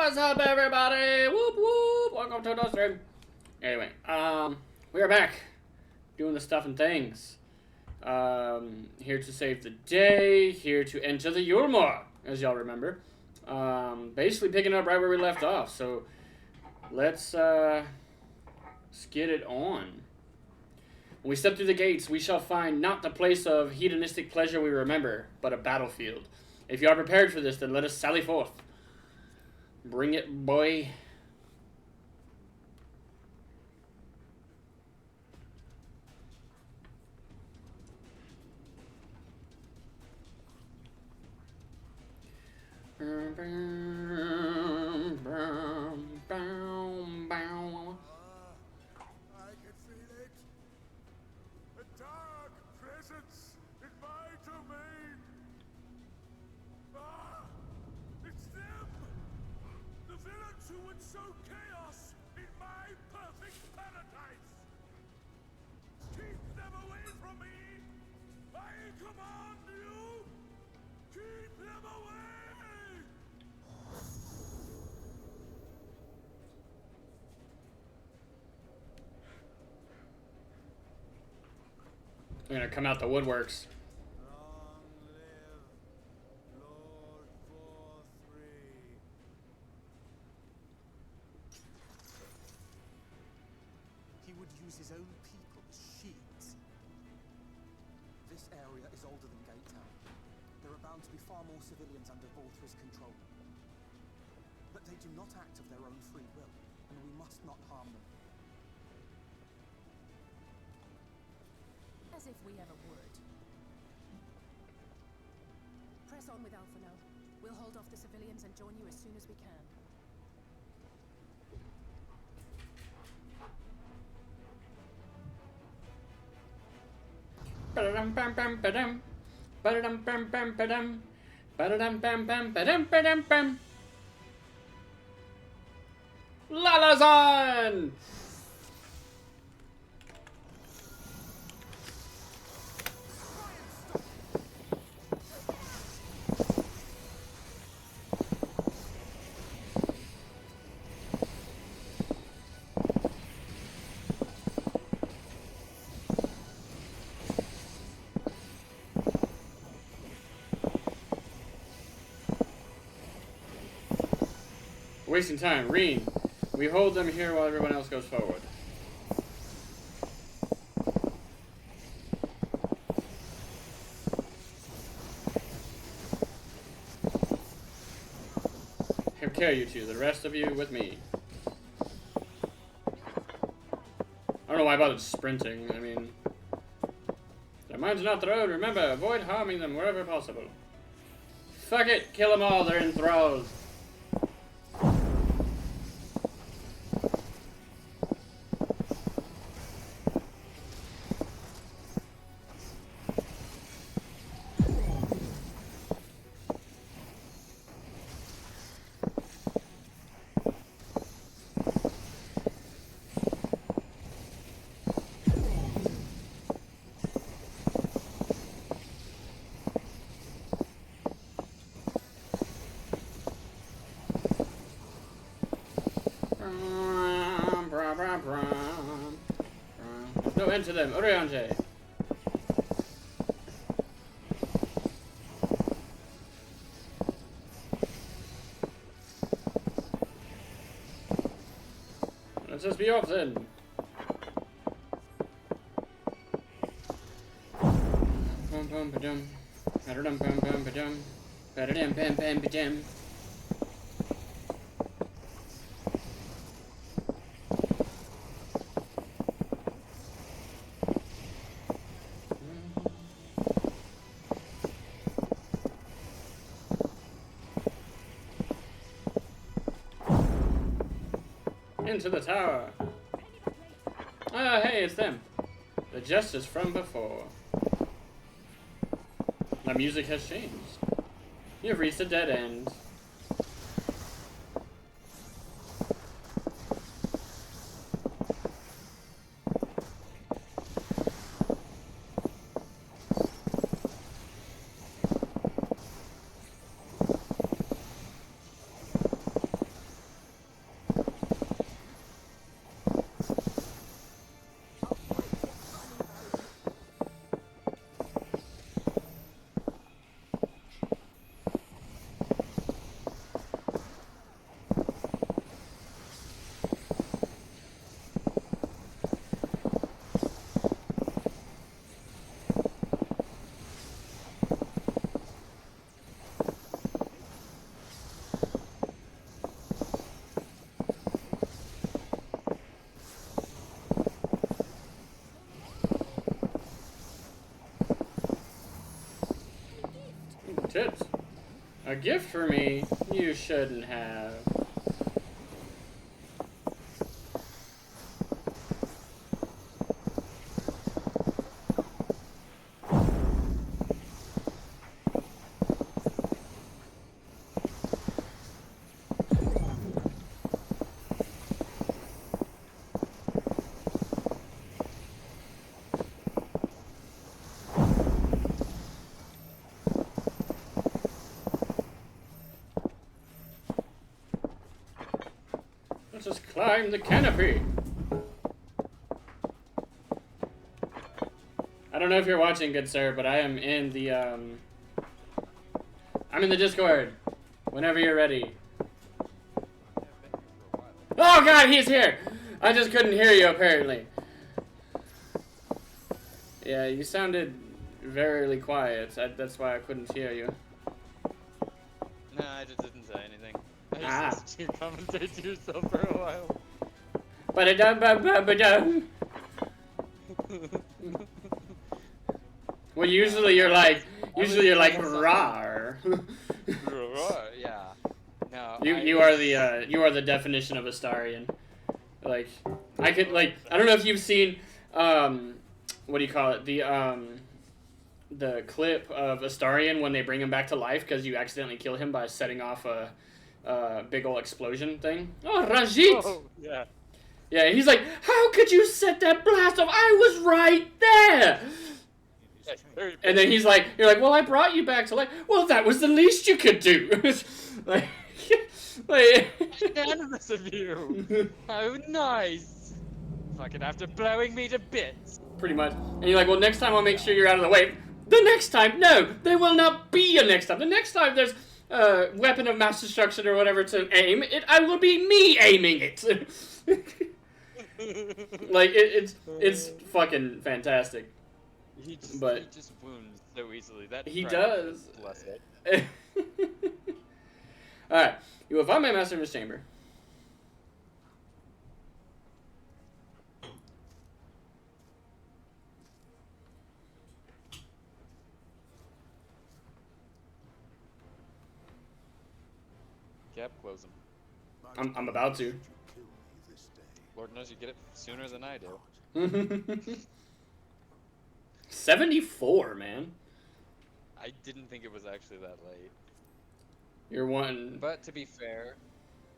What's up, everybody? Whoop whoop! Welcome to the stream. Anyway, we are back doing the stuff and things. Here to save the day. Here to enter the Yulmore, as y'all remember. Basically picking up right where we left off. So let's get it on. When we step through the gates, we shall find not the place of hedonistic pleasure we remember, but a battlefield. If you are prepared for this, then let us sally forth. Bring it, boy. They're gonna come out the woodworks. Long live Lord 4-3. He would use his own people as shields. This area is older than Gate Town. There are bound to be far more civilians under Vorthra's control. But they do not act of their own free will, and we must not harm them. As if we ever would. Press on with Alpha now. We'll hold off the civilians and join you as soon as we can. Ba-da-dum bam bam ba-dum. Ba-da-dum bam bam ba-dum. Ba-da-dum bam bam ba-dum ba-dum bam. Lalazan! Wasting time. Reen, we hold them here while everyone else goes forward. Have care, you two. The rest of you with me. I don't know why I bothered sprinting. I mean, their minds are not the road. Remember, avoid harming them wherever possible. Fuck it. Kill them all. They're in thralls. No end to them. Oriange. Let's just be off then. Bum bum ba-dum. Ba-da-dum bum bum ba-dum. Ba-da-dum bam bam ba-dum. Into the tower. Ah, hey, it's them. The justice from before. The music has changed. You've reached a dead end. gift for me? You shouldn't have. Let's just climb the canopy. I don't know if you're watching, good sir, but I am in the I'm in the Discord. Whenever you're ready. Oh god, he's here! I just couldn't hear you apparently. Yeah, you sounded very quiet. That's why I couldn't hear you. No, I just didn't say anything. I just Ah. listened to you commentate to yourself for a while. Ba-da-dum-ba-ba-ba-dum. Well, usually you're like rawr. Yeah. No. You are the definition of Astarian. Like, I could, like, I don't know if you've seen what do you call it, the clip of Astarian when they bring him back to life because you accidentally kill him by setting off a big ol' explosion thing. Oh, Rajit! Oh, yeah. Yeah, he's like, how could you set that blast off? I was right there! And then he's like, you're like, well, I brought you back to life. Well, that was the least you could do. like, Unanimous of you. How nice. Fucking after blowing me to bits. Pretty much. And you're like, well, next time I'll make sure you're out of the way. The next time, no, there will not be a next time. The next time there's a weapon of mass destruction or whatever to aim, I will be me aiming it. Like, it's fucking fantastic. He just wounds so easily. That He crap does. is bless it. Alright, you will find my master in his chamber. Yep, close him. I'm about to. Lord knows you get it sooner than I do. 74, man. I didn't think it was actually that late. You're one. But to be fair,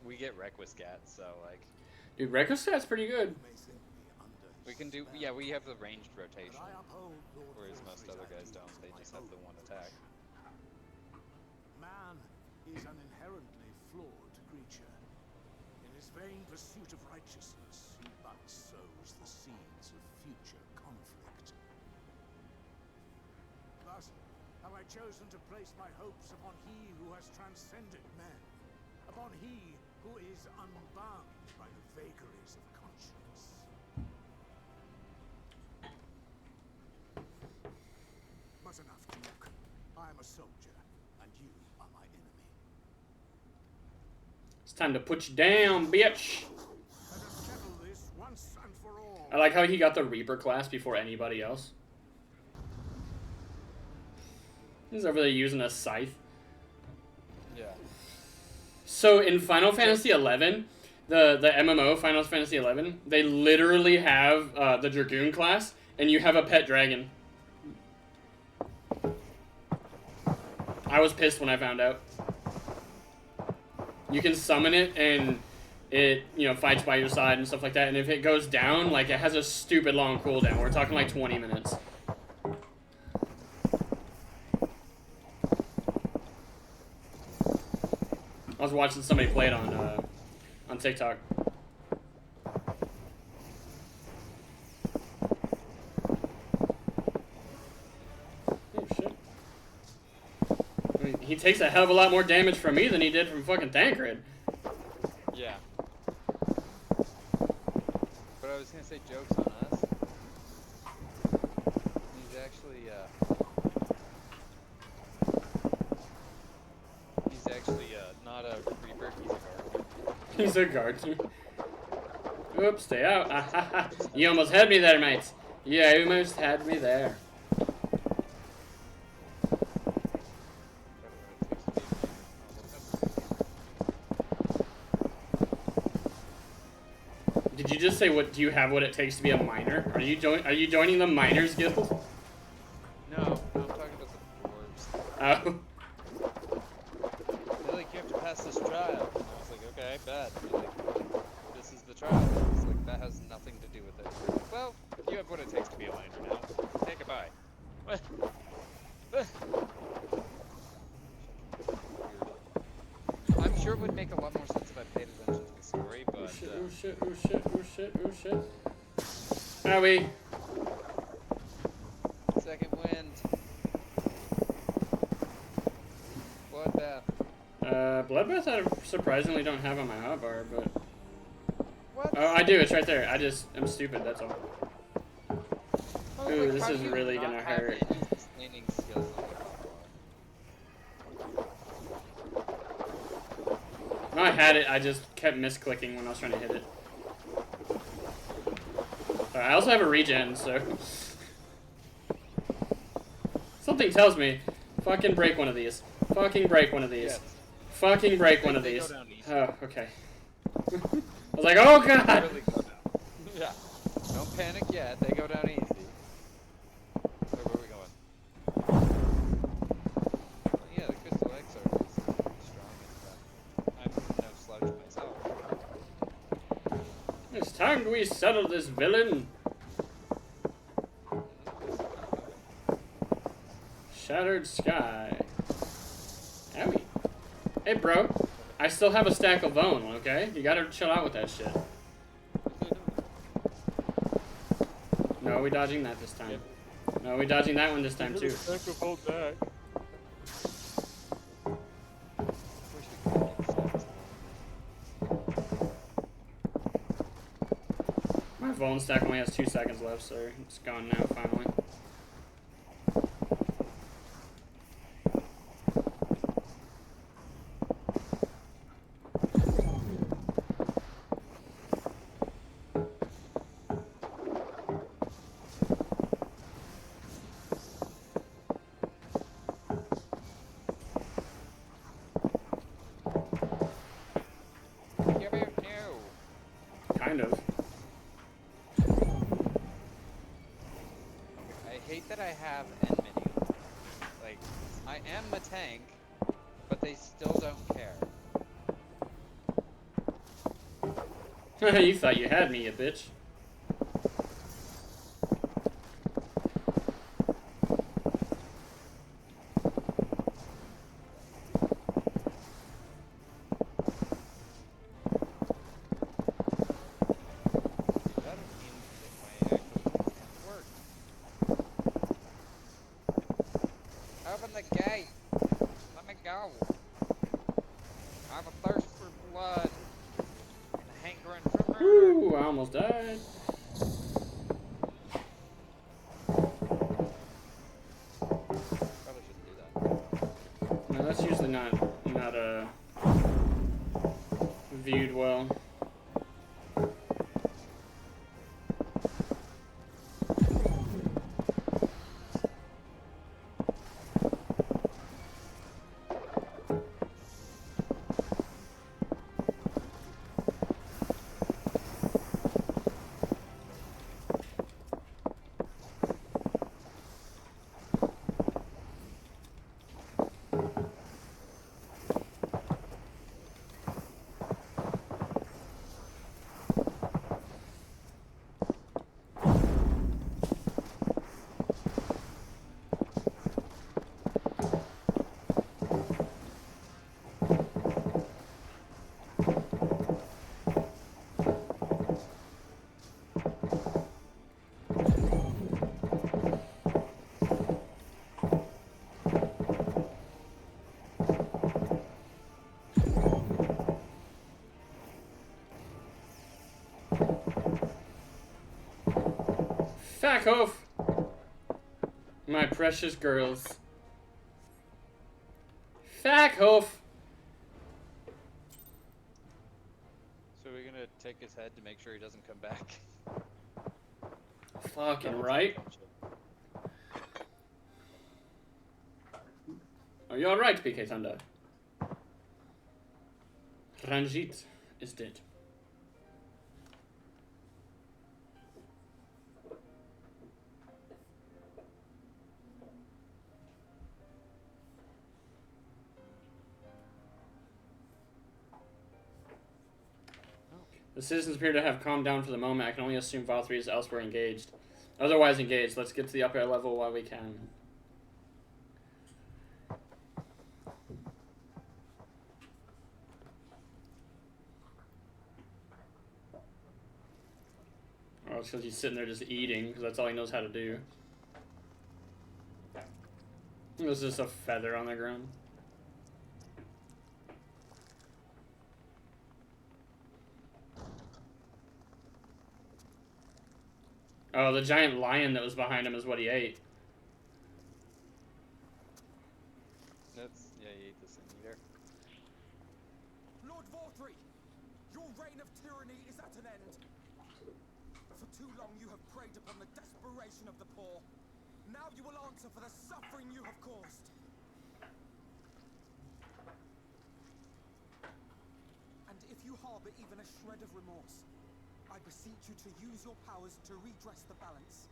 we get Requiscat, so like Dude, Rekostat's pretty good. we can do. Yeah, we have the ranged rotation, whereas most other guys don't. They just have the one attack. Man is an inherently flawed creature. In his vain pursuit of righteousness, he but sows the seeds of future conflict. Thus, have I chosen to place my hopes upon he who has transcended men, upon he who is unbound by the vagaries of conscience. But enough, Duke. I am a soldier, and you are my enemy. It's time to put you down, bitch. Let us settle this once and for all. I like how he got the Reaper class before anybody else. He's over there using a scythe. Yeah. So in Final Fantasy XI, the MMO Final Fantasy XI, they literally have the Dragoon class, and you have a pet dragon. I was pissed when I found out. You can summon it, and it, you know, fights by your side and stuff like that, and if it goes down, like, it has a stupid long cooldown. We're talking like 20 minutes. I was watching somebody play it on TikTok. Oh shit! I mean, he takes a hell of a lot more damage from me than he did from fucking Thancred. Yeah. But I was gonna say jokes on us. He's actually not a Reaper, he's a Guardian. He's a guard. Oops, stay out. Ah, ha, ha. You almost had me there, mate. You almost had me there. Did you just say what? Do you have what it takes to be a miner? Are you joining the miners guild? No, I'm talking about the dwarves. Oh. They're like, you have to pass this trial. And I was like, okay, I bet. They're like, this is the trial. It's like, that has nothing to do with it. Well, you have what it takes to be a miner now. Take a bye. What? I'm sure it would make a lot more sense if I paid attention to the story, but... Oh shit, oh shit, oh shit, oh shit, oh shit. Owie. Second wind. Bloodbath. Bloodbath I surprisingly don't have on my hotbar, but... What? Oh, I do, it's right there. I'm stupid, that's all. Oh, Ooh, like, this how is do you really not gonna have hurt. any sustaining skills on your hotbar? No, I had it, I just kept misclicking when I was trying to hit it. I also have a regen, so... Something tells me, fucking break one of these. Fucking break one of these. Yes. Fucking break one of They these. go down easy. Oh, okay. I was like, oh god! They really go down. Yeah. Don't panic yet. They go down easy. Where are we going? Well, yeah, the crystal X are strong and I'm no slouch myself. It's time we settle this villain. Shattered sky. Owie. Hey, bro. I still have a stack of bone, okay? You gotta chill out with that shit. No, we dodging that this time. No, we dodging that one this time, too. My bone stack only has 2 seconds left, so it's gone now, finally. Kind of. I hate that I have end menu. Like, I am a tank, but they still don't care. You thought you had me, you bitch. That would mean that my actual can't work. Open the gate! Let me go! I have a thirst for blood and a hankering for murder. Woo, I almost died. Probably shouldn't do that. No, that's usually not viewed well. Fuck off! My precious girls. Fuck off! So we're gonna take his head to make sure he doesn't come back. Fucking right. Are you alright, PK Thunder? Ranjit is dead. The citizens appear to have calmed down for the moment. I can only assume FFXIV is elsewhere engaged. Otherwise engaged. Let's get to the upper level while we can. Oh, it's because he's sitting there just eating, because that's all he knows how to do. There's just a feather on the ground. Oh, the giant lion that was behind him is what he ate. That's, yeah, he ate the sin eater. Lord Vorthree, your reign of tyranny is at an end. For too long you have preyed upon the desperation of the poor. Now you will answer for the suffering you have caused. And if you harbor even a shred of remorse, I beseech you to use your powers to redress the balance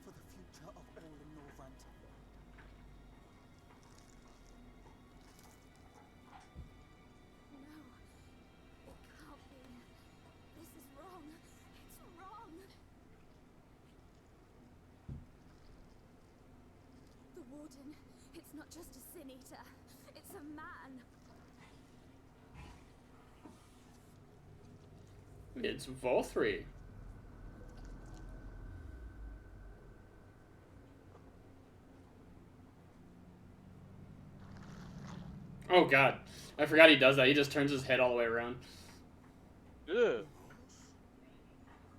for the future of all in Norvrent. No. It can't be. This is wrong. It's wrong. The Warden, it's not just a sin eater. It's a man. It's FFXIV. Oh god. I forgot he does that. He just turns his head all the way around. Ugh.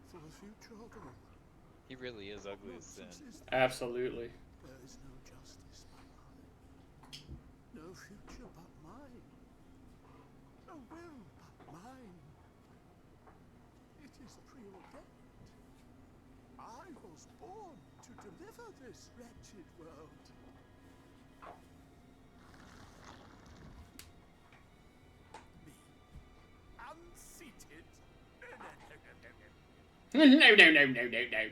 For the future of all. He really is ugly as sin. Absolutely. There is no justice but mine. No future but mine. No will but mine. It is preordained. I was born to deliver this wretched world. Me. Unseated. No, no, no, no, no, no.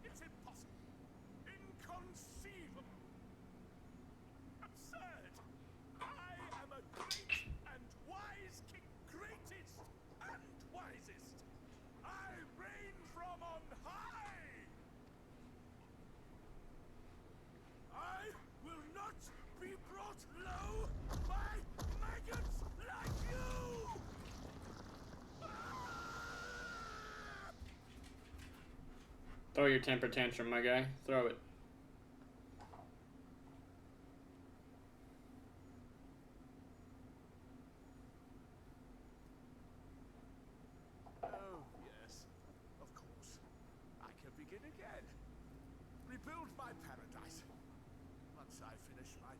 It's impossible. Inconceivable. Absurd. I am a great and wise king. Greatest and wisest. I reign from on high. I will not be brought low by maggots like you. Throw your temper tantrum, my guy. Throw it. Oh, yes. Of course. I can begin again. Rebuild my paradise. Once I finish my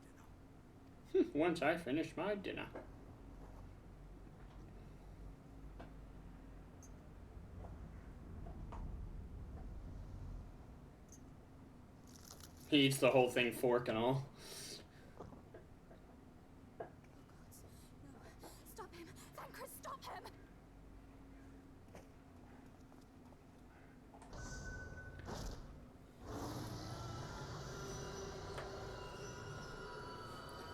dinner. Once I finish my dinner. He eats the whole thing, fork and all. Oh gods. No. Stop him. Thancred, stop him.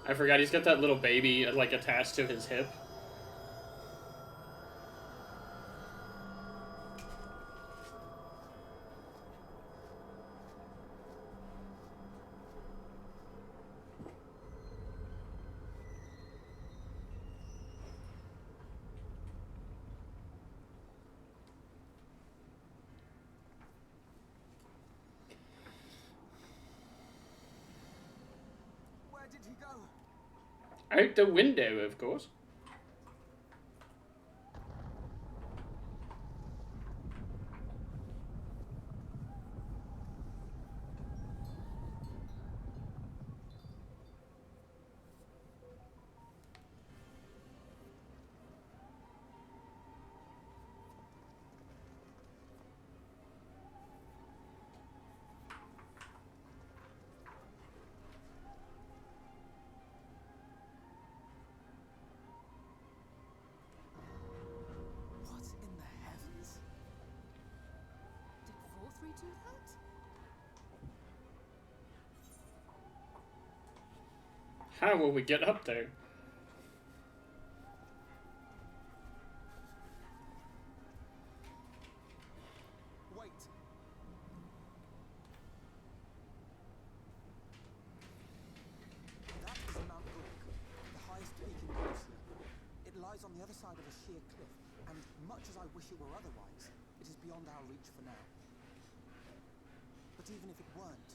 I forgot he's got that little baby like attached to his hip. Where did he go? Out the window, of course. How will we get up there? Wait. That is Mount Brook, the highest peak in Prussia. It lies on the other side of a sheer cliff, and much as I wish it were otherwise, it is beyond our reach for now. But even if it weren't,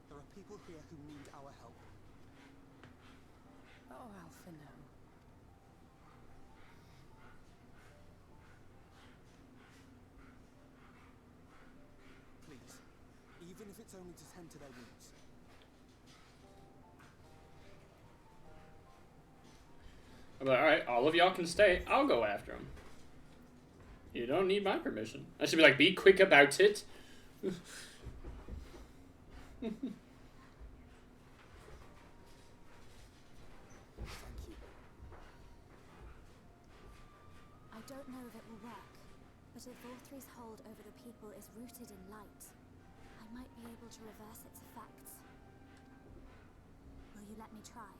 there are people here who need our help. Oh, Alpha, no. Please, even if it's only to tend to their wounds. I'm like, alright, all of y'all can stay. I'll go after him. You don't need my permission. I should be like, be quick about it. Thank you. I don't know if it will work, but if Vorthri's hold over the people is rooted in light, I might be able to reverse its effects. Will you let me try?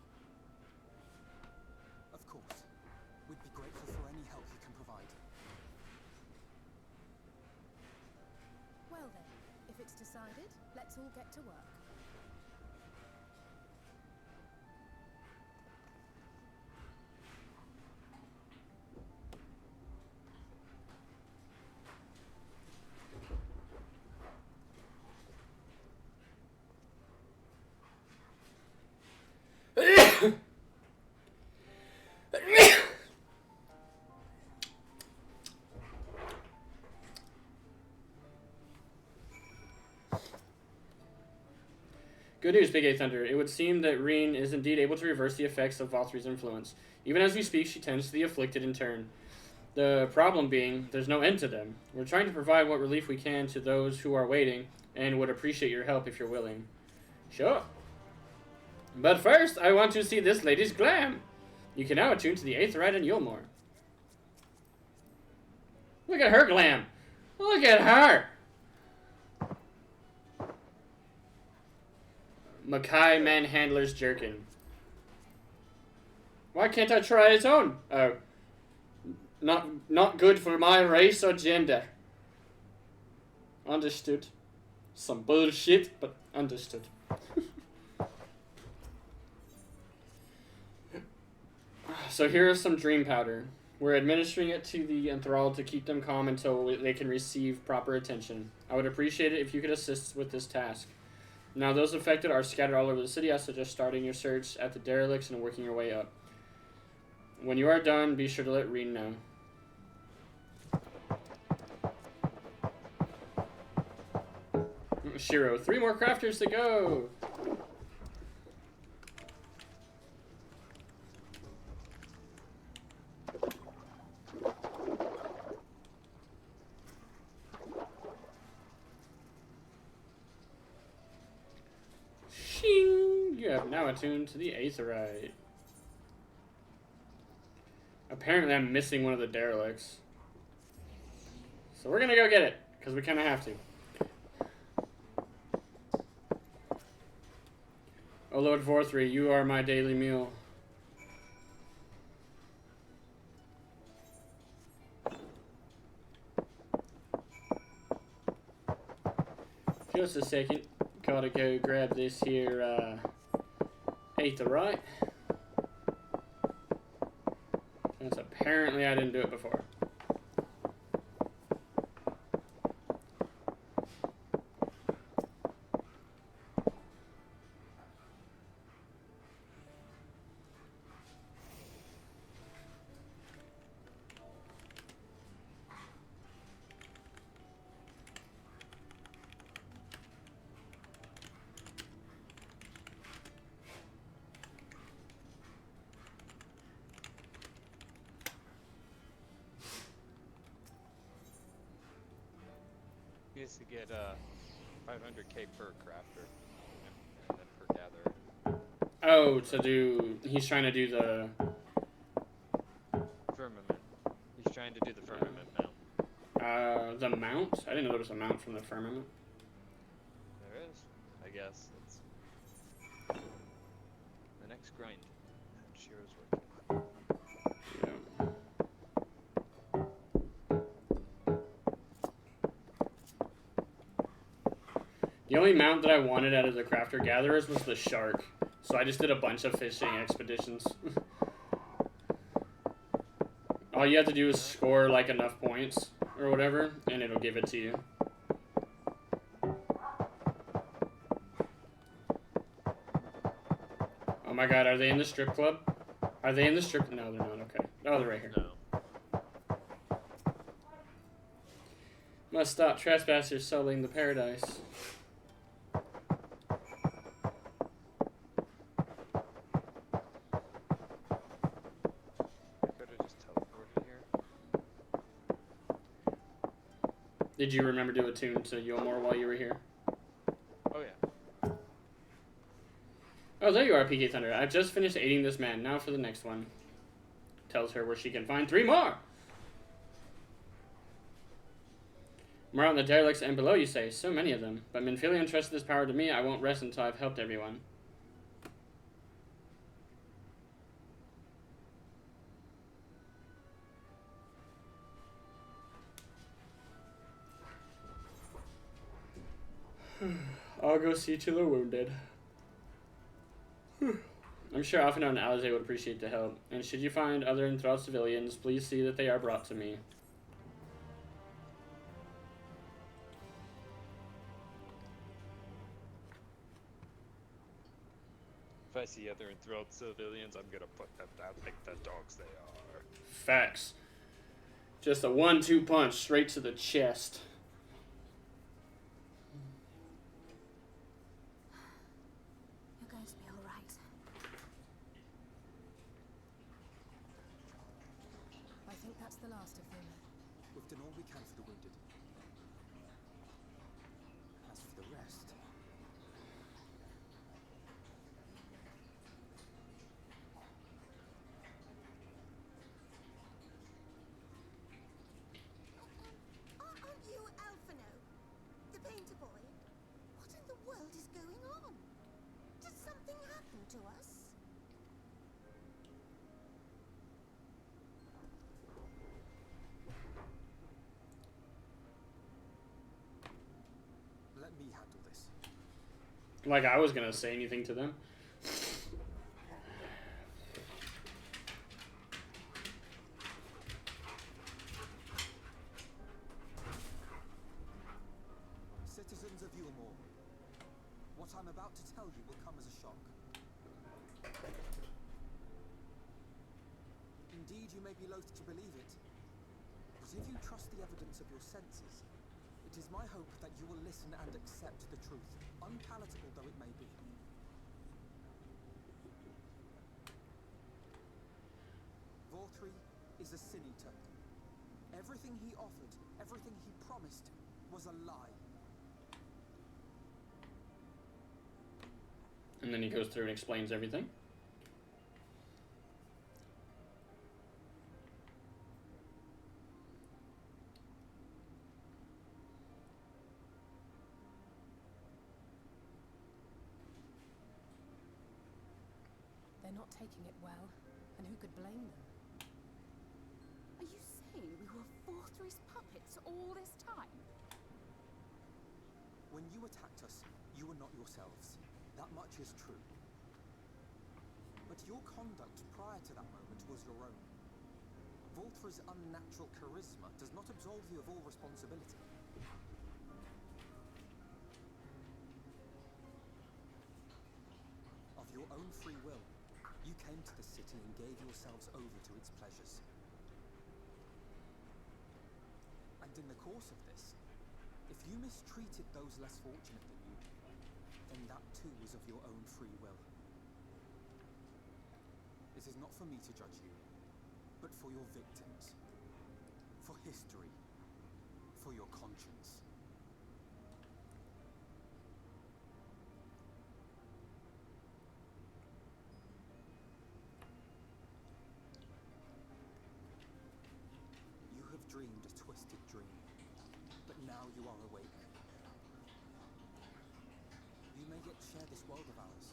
Of course. We'd be grateful for any help you can provide. Well then, if it's decided, let's all get to work. Good news, Big A Thunder. It would seem that Reen is indeed able to reverse the effects of Valtry's influence. Even as we speak, she tends to the afflicted in turn. The problem being, there's no end to them. We're trying to provide what relief we can to those who are waiting, and would appreciate your help if you're willing. Sure. But first, I want to see this lady's glam. You can now attune to the Aetherite and Yulmore. Look at her glam. Look at her. Mackay Manhandler's Jerkin. Why can't I try its own? Oh. Not good for my race or gender. Understood. Some bullshit, but understood. So here is some dream powder. We're administering it to the enthralled to keep them calm until they can receive proper attention. I would appreciate it if you could assist with this task. Now, those affected are scattered all over the city. I suggest starting your search at the derelicts and working your way up. When you are done, be sure to let Reen know. Shiro, 3 more crafters to go! Shing! You have now attuned to the Aetherite. Apparently I'm missing one of the derelicts. So we're gonna go get it, because we kinda have to. Oh Lord Vorthry, you are my daily meal. Just a second. Gotta go grab this here Aetherite. Since apparently I didn't do it before. He used to get 500k per crafter, and then per gatherer. Oh, to do... He's trying to do the... Firmament. He's trying to do the firmament mount. The mount? I didn't know there was a mount from the firmament. There is, I guess. It's... next grind that Shiro's working on. Yeah. The only mount that I wanted out of the crafter gatherers was the shark, so I just did a bunch of fishing expeditions. All you have to do is score like enough points or whatever, and it'll give it to you. Oh my god, are they in the strip club? Are they in the strip? No, they're not. Okay. Oh, they're right here. No. Must stop trespassers selling the paradise. Could have just teleported here. Did you remember to attune to Yomor while you were here? Oh yeah. Oh, there you are, PK Thunder. I've just finished aiding this man. Now for the next one. Tells her where she can find 3 more. More on the derelicts and below, you say. So many of them. But Minfilion entrusted this power to me. I won't rest until I've helped everyone. I'll go see to the wounded. I'm sure Alphino and Alize would appreciate the help. And should you find other enthralled civilians, please see that they are brought to me. If I see other enthralled civilians, I'm gonna put them down like the dogs they are. Facts. Just a 1-2 punch straight to the chest. You're going to be all right. I think that's the last of them. We've done all we can for the wounded. As for the rest, Aren't you Alphino? The painter boy? What in the world is going on? Did something happen to us? let me handle this. Like I was gonna say anything to them. Citizens of Yulmore, what I'm about to tell you will come as a shock. Indeed, you may be loath to believe it, but if you trust the evidence of your senses, it is my hope that you will listen and accept the truth, unpalatable though it may be. Vorthree is a sin-eater. Everything he offered, everything he promised, was a lie. And then he goes through and explains everything. They're not taking it well, and who could blame them? Are you saying we were Vorthree's puppets all this time? When you attacked us, you were not yourselves. That much is true. But your conduct prior to that moment was your own. Volthra's unnatural charisma does not absolve you of all responsibility. Of your own free will, you came to the city and gave yourselves over to its pleasures. And in the course of this, if you mistreated those less fortunate than you, then that too was of your own free will. It is not for me to judge you, but for your victims, for history, for your conscience. You have dreamed a twisted dream, but now you are awake. You may yet share this world of ours.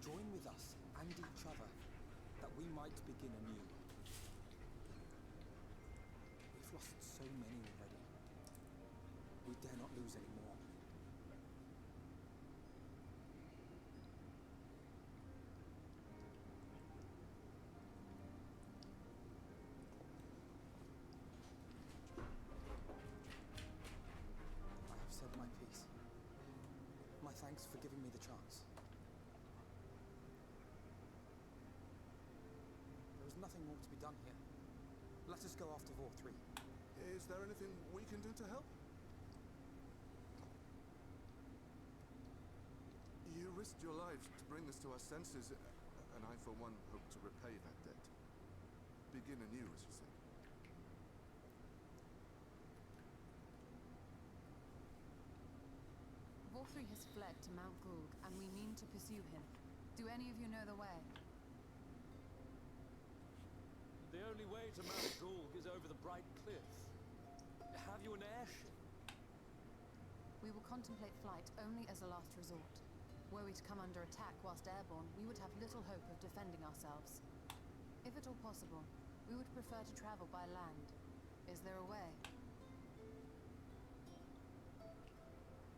Join with us and each other, that we might begin anew. We've lost so many already. We dare not lose any more. I have said my piece. My thanks for giving me the chance. There is nothing more to be done here. Let us go after VOR3. Is there anything we can do to help? You risked your lives to bring us to our senses, and I, for one, hope to repay that debt. Begin anew, as you say. VOR3 has fled to Mount Gulg, and we mean to pursue him. Do any of you know the way? The only way to Mount Gulg is over the Bright Cliff. Have you an airship? We will contemplate flight only as a last resort. Were we to come under attack whilst airborne, we would have little hope of defending ourselves. If at all possible, we would prefer to travel by land. Is there a way?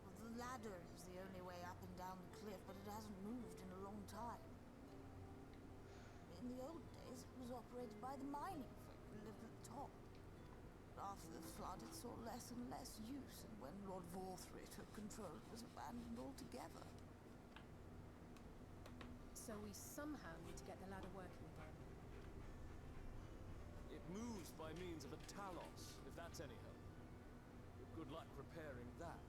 Well, the ladder is the only way up and down the cliff, but it hasn't moved in a long time. In the old days, it was operated by the mining folk who lived at the top. But after the flood, it saw less and less use, and when Lord VOR3 took control, it was abandoned altogether. So we somehow need to get the ladder working again. It moves by means of a talos, if that's any help. Good luck repairing that.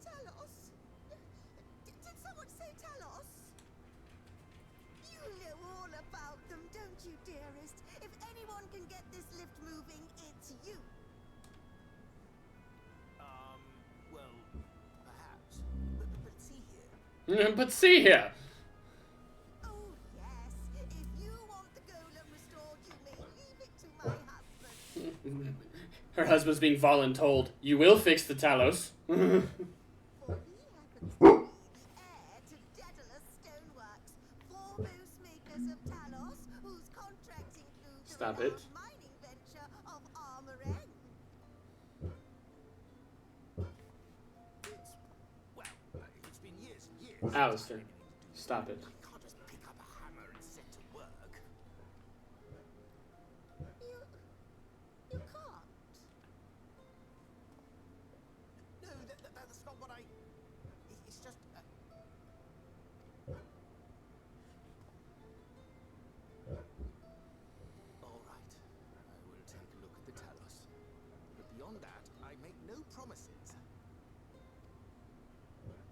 Talos? Did someone say Talos? You know all about them, don't you, dearest? If anyone can get this lift moving, it's you. Well, perhaps. But see here. But see here. Oh, yes. If you want the golem restored, you may leave it to my husband. Her husband's being voluntold. You will fix the Talos. For he happens to be the heir to Daedalus Stoneworks, foremost makers of Talos, whose contract includes Stop the it. renowned mining venture of Armoren. It's been years and years. Alistair, stop it. You can't just pick up a hammer and set to work. You can't. No, that's not what I... It's just... All right. I will take a look at the Talos. But beyond that, I make no promises.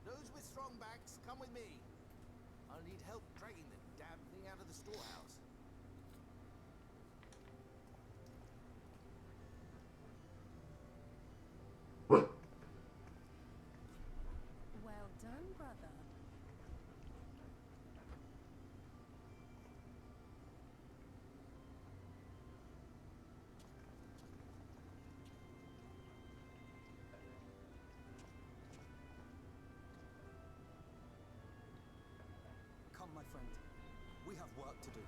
Those with strong backs, come with me. I'll need help dragging the damn thing out of the storehouse. Well done, brother. Come, my friend. We have work to do.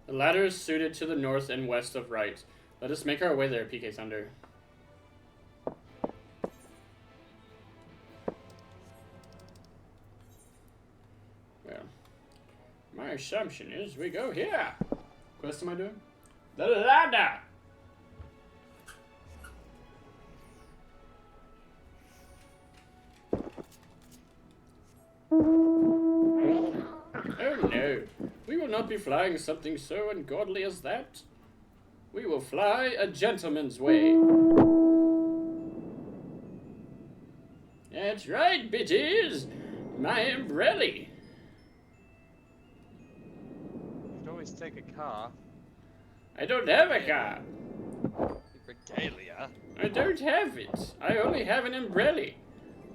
The ladder is suited to the north and west of right. Let us make our way there, PK Thunder. Well, my assumption is we go here. What quest am I doing? The ladder! Oh no, we will not be flying something so ungodly as that. We will fly a gentleman's way. That's right, bitches! My umbrella! You could always take a car. I don't have a car. Regalia. I don't have it. I only have an umbrella.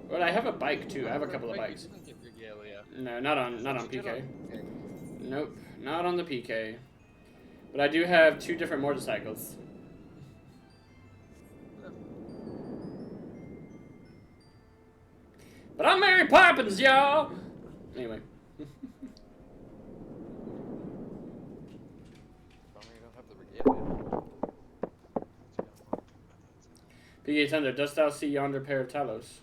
Well, I have a bike too. I have a couple of Wait, bikes. you didn't get regalia. No, not on What you did PK. PK. Nope, not on the PK. But I do have 2 different motorcycles. But I'm Mary Poppins, y'all! Anyway. Bummer you don't have the regalia. PK Thunder, dost thou see yonder pair of Talos?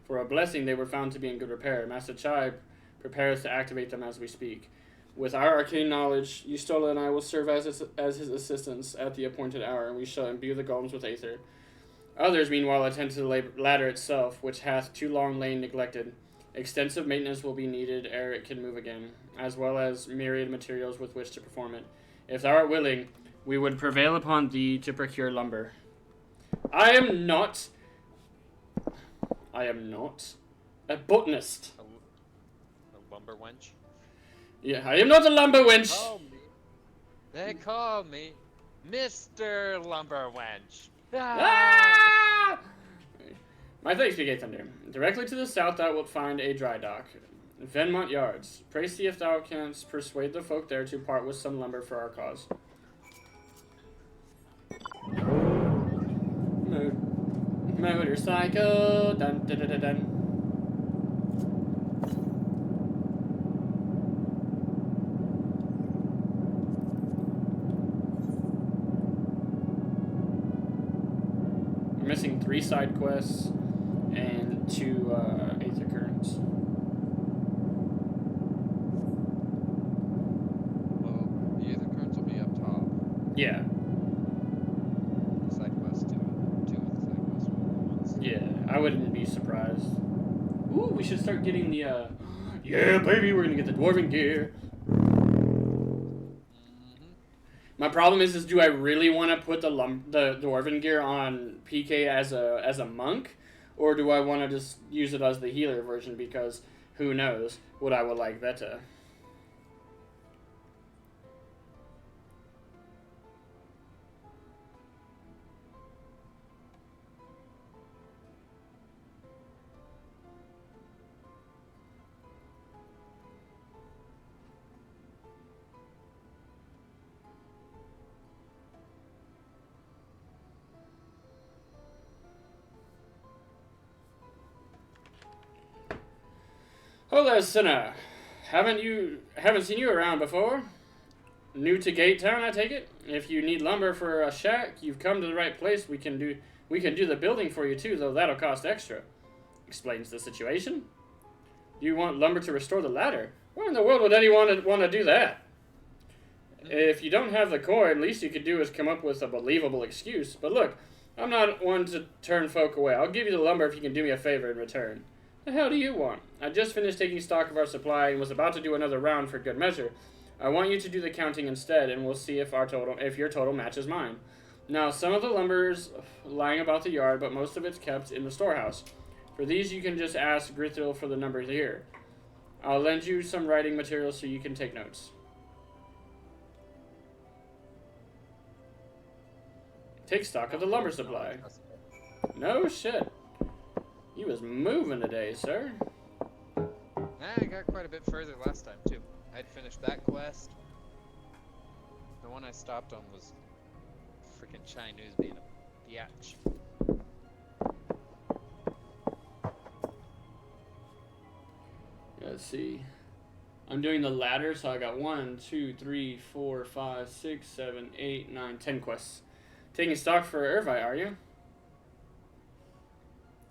For a blessing, they were found to be in good repair. Master Chai prepares to activate them as we speak. With our arcane knowledge, Yustola and I will serve as his assistants at the appointed hour, and we shall imbue the golems with aether. Others, meanwhile, attend to the ladder itself, which hath too long lain neglected. Extensive maintenance will be needed ere it can move again, as well as myriad materials with which to perform it. If thou art willing, we would prevail upon thee to procure lumber. I am not a botanist. A lumber wench? Yeah, I am not a lumber wench. They call me Mr. Lumber Wench. Ah! My thanks, PK Thunder. Directly to the south thou wilt find a dry dock. Venmont Yards. Pray see if thou canst persuade the folk there to part with some lumber for our cause. Motorcycle. Dun dun dun dun dun. We're missing 3 side quests and 2 Aether Currents. Well, the Aether Currents will be up top. Yeah. Side quests, 2 of the side quests will be the ones. Yeah, I wouldn't be surprised. Ooh, we should start getting the, yeah, baby, we're gonna get the Dwarven gear. My problem is do I really want to put the Dwarven gear on PK as a monk, or do I want to just use it as the healer version, because who knows what I would like better. Hello, sinner. Haven't seen you around before? New to Gate Town, I take it? If you need lumber for a shack, you've come to the right place. We can do the building for you too, though that'll cost extra. Explains the situation. You want lumber to restore the ladder? Why in the world would anyone want to do that? If you don't have the core, at least you could do is come up with a believable excuse. But look, I'm not one to turn folk away. I'll give you the lumber if you can do me a favor in return. The hell do you want? I just finished taking stock of our supply and was about to do another round for good measure. I want you to do the counting instead, and we'll see if your total matches mine. Now, some of the lumber's lying about the yard, but most of it's kept in the storehouse. For these, you can just ask Grithil for the numbers here. I'll lend you some writing materials so you can take notes. Take stock of the lumber supply. No shit. You was moving today, sir. I got quite a bit further last time, too. I'd finished that quest. The one I stopped on was freaking Chinese being a biatch. Let's see. I'm doing the ladder, so I got 1, 2, 3, 4, 5, 6, 7, 8, 9, 10 quests. Taking stock for Irvi, are you?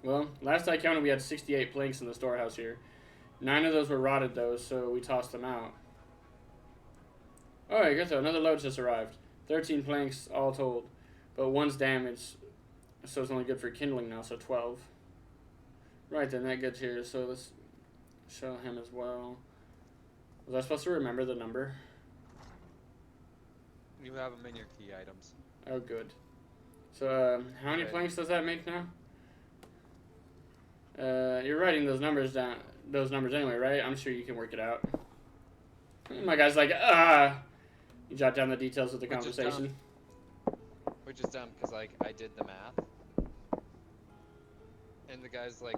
Well, last I counted, we had 68 planks in the storehouse here. 9 of those were rotted, though, so we tossed them out. Oh, good though. Another load just arrived. 13 planks all told, but 1's damaged, so it's only good for kindling now, so 12. Right then, that gets here, so let's show him as well. Was I supposed to remember the number? You have them in your key items. Oh, good. So, how many planks does that make now? You're writing those numbers down, anyway, right? I'm sure you can work it out. My guy's like, You jot down the details of the conversation. Which is dumb, because, like, I did the math. And the guy's like,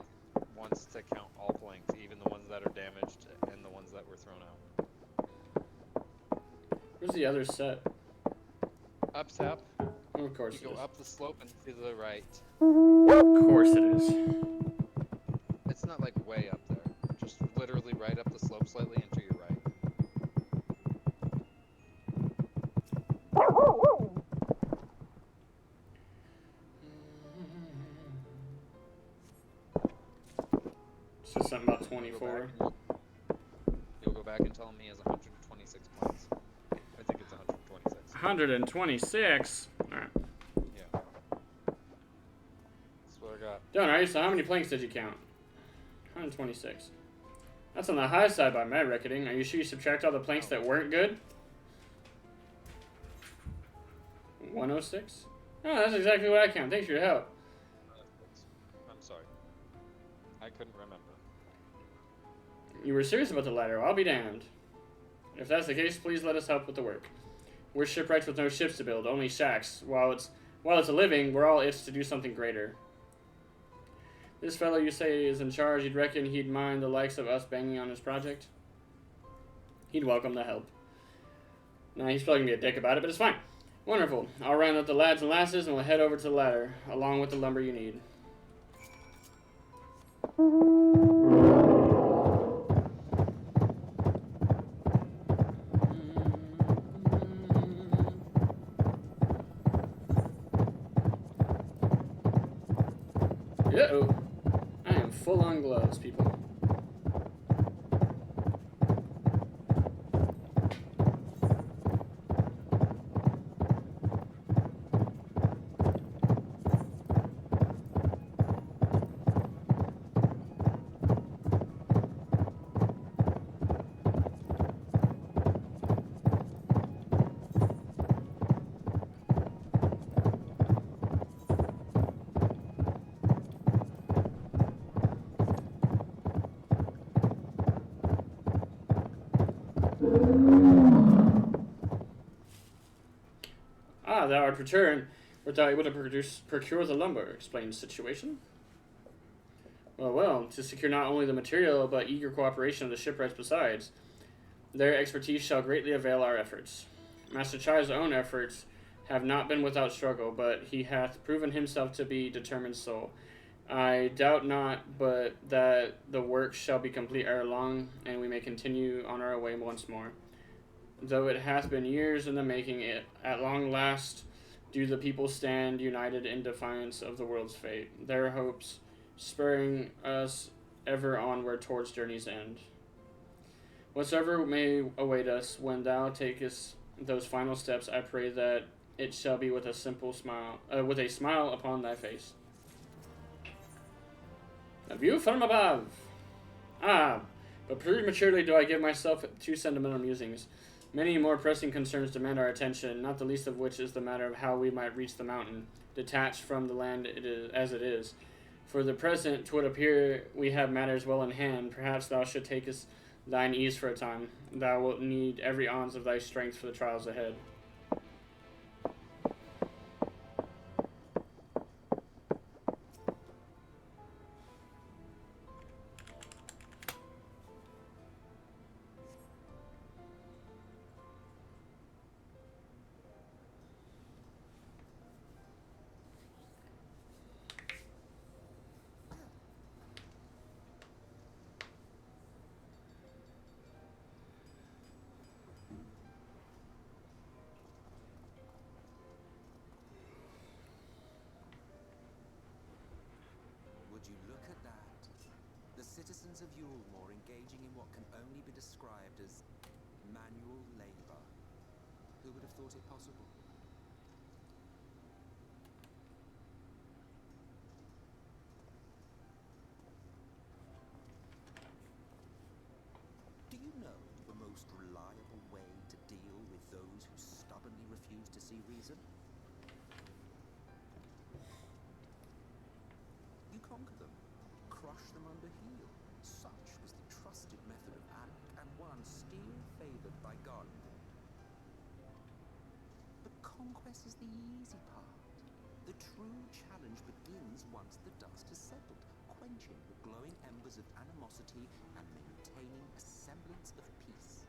wants to count all planks, even the ones that are damaged and the ones that were thrown out. Where's the other set? Up, Sap. Oh, of course You it go is. up the slope and to the right. Of course it is. It's not like way up there. Just literally right up the slope slightly and to your right. It's something about You'll go 24. back and you'll go back and tell me he has 126 points. I think it's 126. 126? Alright. Yeah. That's what I got. Done, alright, so how many planks did you count? 126. That's on the high side by my reckoning. Are you sure you subtract all the planks that weren't good? 106? Oh, that's exactly what I count. Thanks for your help. I'm sorry. I couldn't remember. You were serious about the ladder. I'll be damned. If that's the case, please let us help with the work. We're shipwrights with no ships to build, only shacks. While it's a living, we're all itched to do something greater. This fellow you say is in charge, you'd reckon he'd mind the likes of us banging on his project? He'd welcome the help. Nah, he's probably gonna be a dick about it, but it's fine. Wonderful. I'll round up the lads and lasses and we'll head over to the ladder, along with the lumber you need. Uh-oh. I am full on gloves, people. Ah, thou art returned. Wert thou able to procure the lumber? Explain the situation. Well, to secure not only the material, but eager cooperation of the shipwrights besides. Their expertise shall greatly avail our efforts. Master Chai's own efforts have not been without struggle, but he hath proven himself to be determined soul. I doubt not, but that the work shall be complete ere long, and we may continue on our way once more. Though it hath been years in the making, it at long last do the people stand united in defiance of the world's fate, their hopes spurring us ever onward towards journey's end. Whatsoever may await us when thou takest those final steps, I pray that it shall be with a simple smile, with a smile upon thy face. A view from above. Ah, but prematurely do I give myself to sentimental musings. Many more pressing concerns demand our attention, not the least of which is the matter of how we might reach the mountain, detached from the land as it is. For the present, 'twould appear we have matters well in hand. Perhaps thou should take us thine ease for a time. Thou wilt need every ounce of thy strength for the trials ahead. Would you look at that? The citizens of Yulmore engaging in what can only be described as manual labor. Who would have thought it possible? Do you know the most reliable way to deal with those who stubbornly refuse to see reason? You conquer them, crush them under heel. Such was the trusted method of Alec, and one still favored by Garland. But conquest is the easy part. The true challenge begins once the dust has settled. quenching the glowing embers of animosity and maintaining a semblance of peace.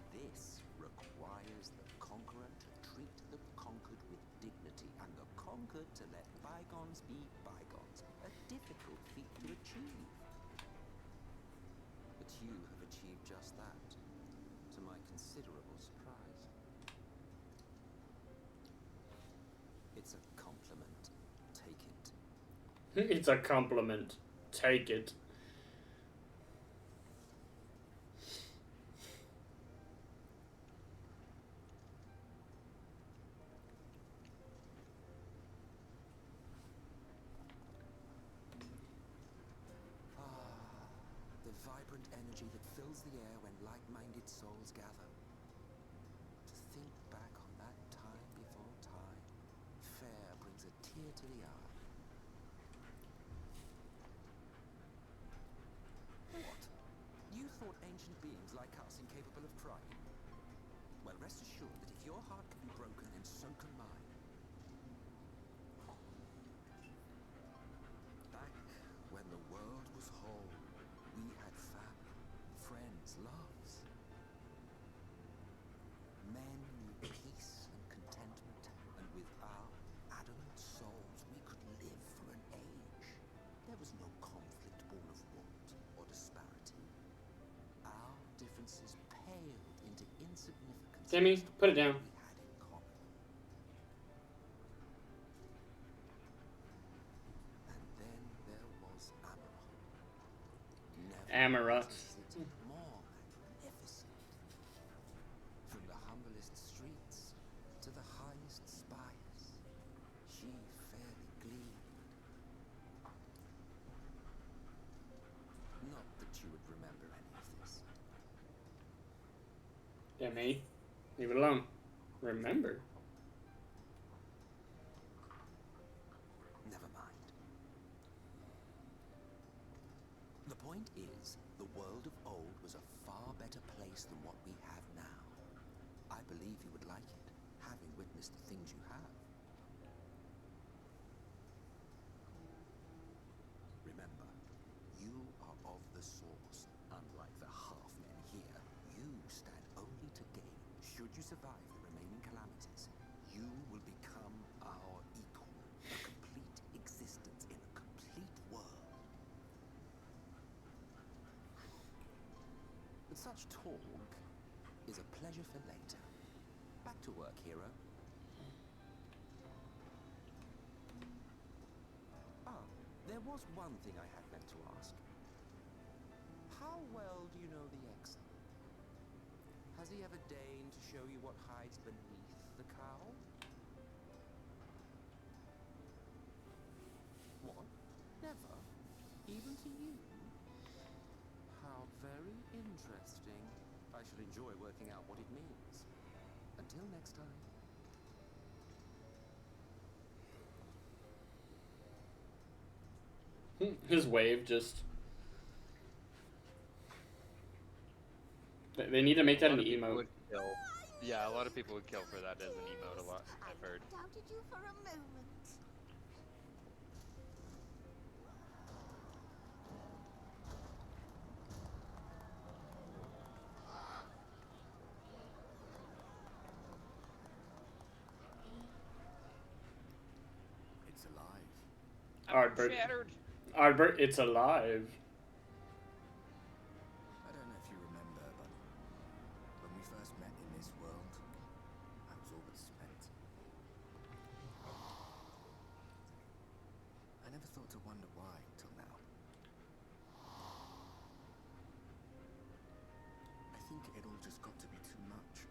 This requires the conqueror to treat the conquered with dignity, and the conquered to let bygones be bygones. A difficult feat to achieve. But you have achieved just that, to my considerable surprise. It's a compliment. Take it. It's a compliment. Take it. The vibrant energy that fills the air when like-minded souls gather. To think back on that time before time, fair brings a tear to the eye. What? You thought ancient beings like us incapable of trying? Well, rest assured that if your heart can be broken, then so can mine. Back when the world was whole, we had family, friends, loves. Men knew peace and contentment, and with our adamant souls we could live for an age. There was no conflict born of want or disparity. Our differences paled into insignificance. Timmy, put it down. We had in common. And then there was Amara. Amara. More magnificent. From the humblest streets to the highest spires, she fairly gleamed. Not that you would remember any of this. Yeah, me. Leave it alone. Remember. Never mind. The point is, the world of old was a far better place than what we have now. I believe you would like it, having witnessed the things you have. Remember, you are of the source. Unlike the half-men here, you stand only to gain. Should you survive the remaining calamities, you will become our equal. A complete existence in a complete world. But such talk is a pleasure for later. Back to work, hero. There was one thing I had meant to ask. How well do you know the Exile? Has he ever deigned to show you what hides beneath the cowl? What? Never? Even to you? How very interesting. I shall enjoy working out what it means. Until next time. His wave just... They need to make that an emote. Would kill. Yeah, a lot of people would kill for that as an emote. A lot, I've heard. I doubted you for a moment. It's alive. Ardbert. Shattered. Ardbert, it's alive. I don't know if you remember, but when we first met in this world, I was all but spent. I never thought to wonder why till now. I think it all just got to be too much.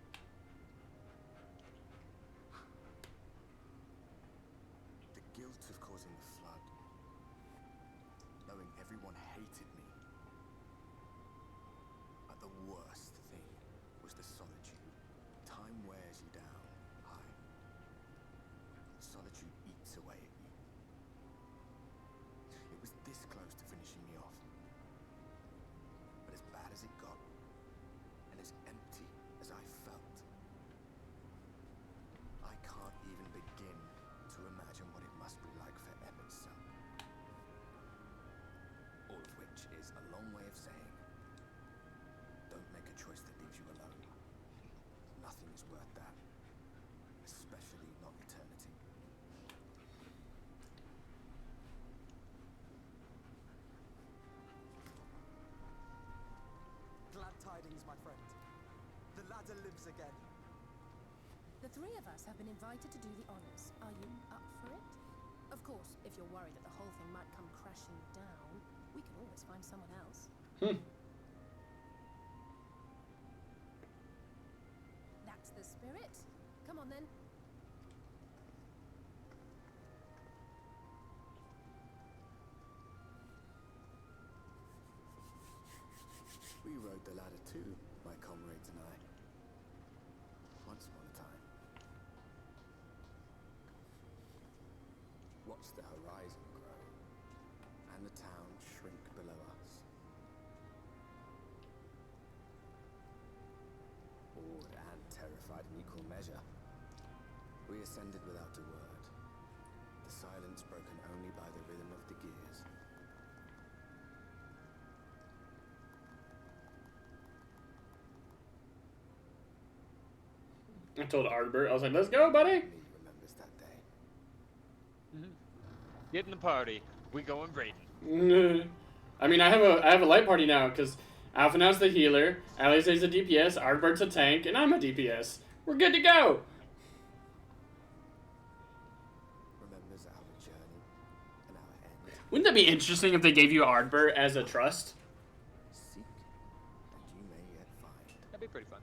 The guilt of causing the flood, knowing everyone hated me. But the worst thing was the solitude. Time wears you down. Solitude eats away at you. It was this close to finishing me off. But as bad as it got, and as empty as I felt, I can't even begin to imagine what it must be like for Emmett's son. is worth that. Especially not eternity. Glad tidings, my friend. The ladder lives again. The three of us have been invited to do the honors. Are you up for it? Of course, if you're worried that the whole thing might come crashing down, we can always find someone else. That's the spirit. Come on then. We rode the ladder too, my comrades and I. Once upon a time. Watched the horizon grow, and the town shrink below us. Awed and terrified in equal measure, we ascended without a word, the silence broken only by the rhythm of the gears. I told Ardbert, I was like, let's go, buddy. Lee remembers that day. Get in the party. We going raiding. I mean, I have a light party now, because Alphinaud's the healer, Alisaie's a DPS, Ardbert's a tank, and I'm a DPS. We're good to go! Remembers our journey and our end. Wouldn't that be interesting if they gave you Ardbert as a trust? Seek, and you may yet find. That'd be pretty fun.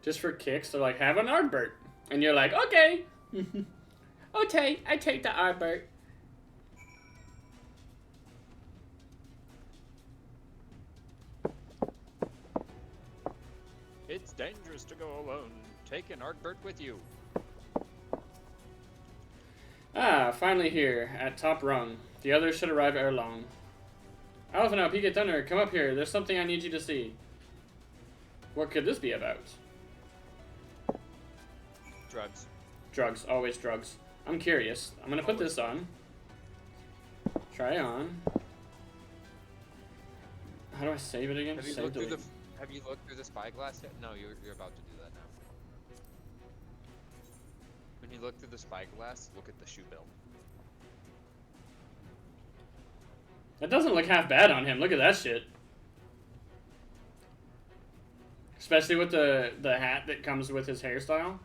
Just for kicks, they're like, have an Ardbert. And you're like, okay. Okay, I take the Ardbert. It's dangerous to go alone. Take an Ardbert with you. Ah, finally here, at top rung. The others should arrive ere long. Alphinaud, Peak Thunder, come up here. There's something I need you to see. What could this be about? Drugs. Drugs, always drugs. I'm curious. I'm gonna put this on. Try on. How do I save it again? Have you Save looked through delete. the Have you looked through the spyglass yet? No, you're about to do that now. When you look through the spyglass, look at the shoe bill. That doesn't look half bad on him. Look at that shit. Especially with the hat that comes with his hairstyle.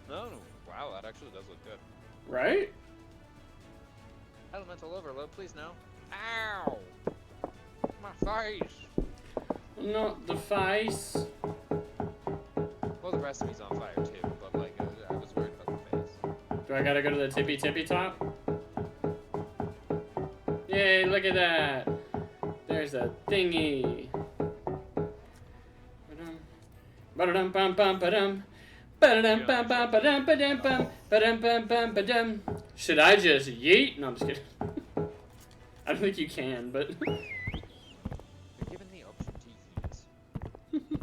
No, wow, that actually does look good. Right? Elemental overload, please no. Ow! My face! Not the face. Well, the rest of me's on fire too, but like, I was worried about the face. Do I gotta go to the tippy top? Yay, look at that! There's a thingy. Ba-dum, bum, bum, ba-dum. Ba-dum, bum, bum, ba-dum, ba-dum, bum. Ba-dum, bum, bum, ba-dum. Should I just yeet? No, I'm just kidding. I don't think you can, but... You're given the option to yeet.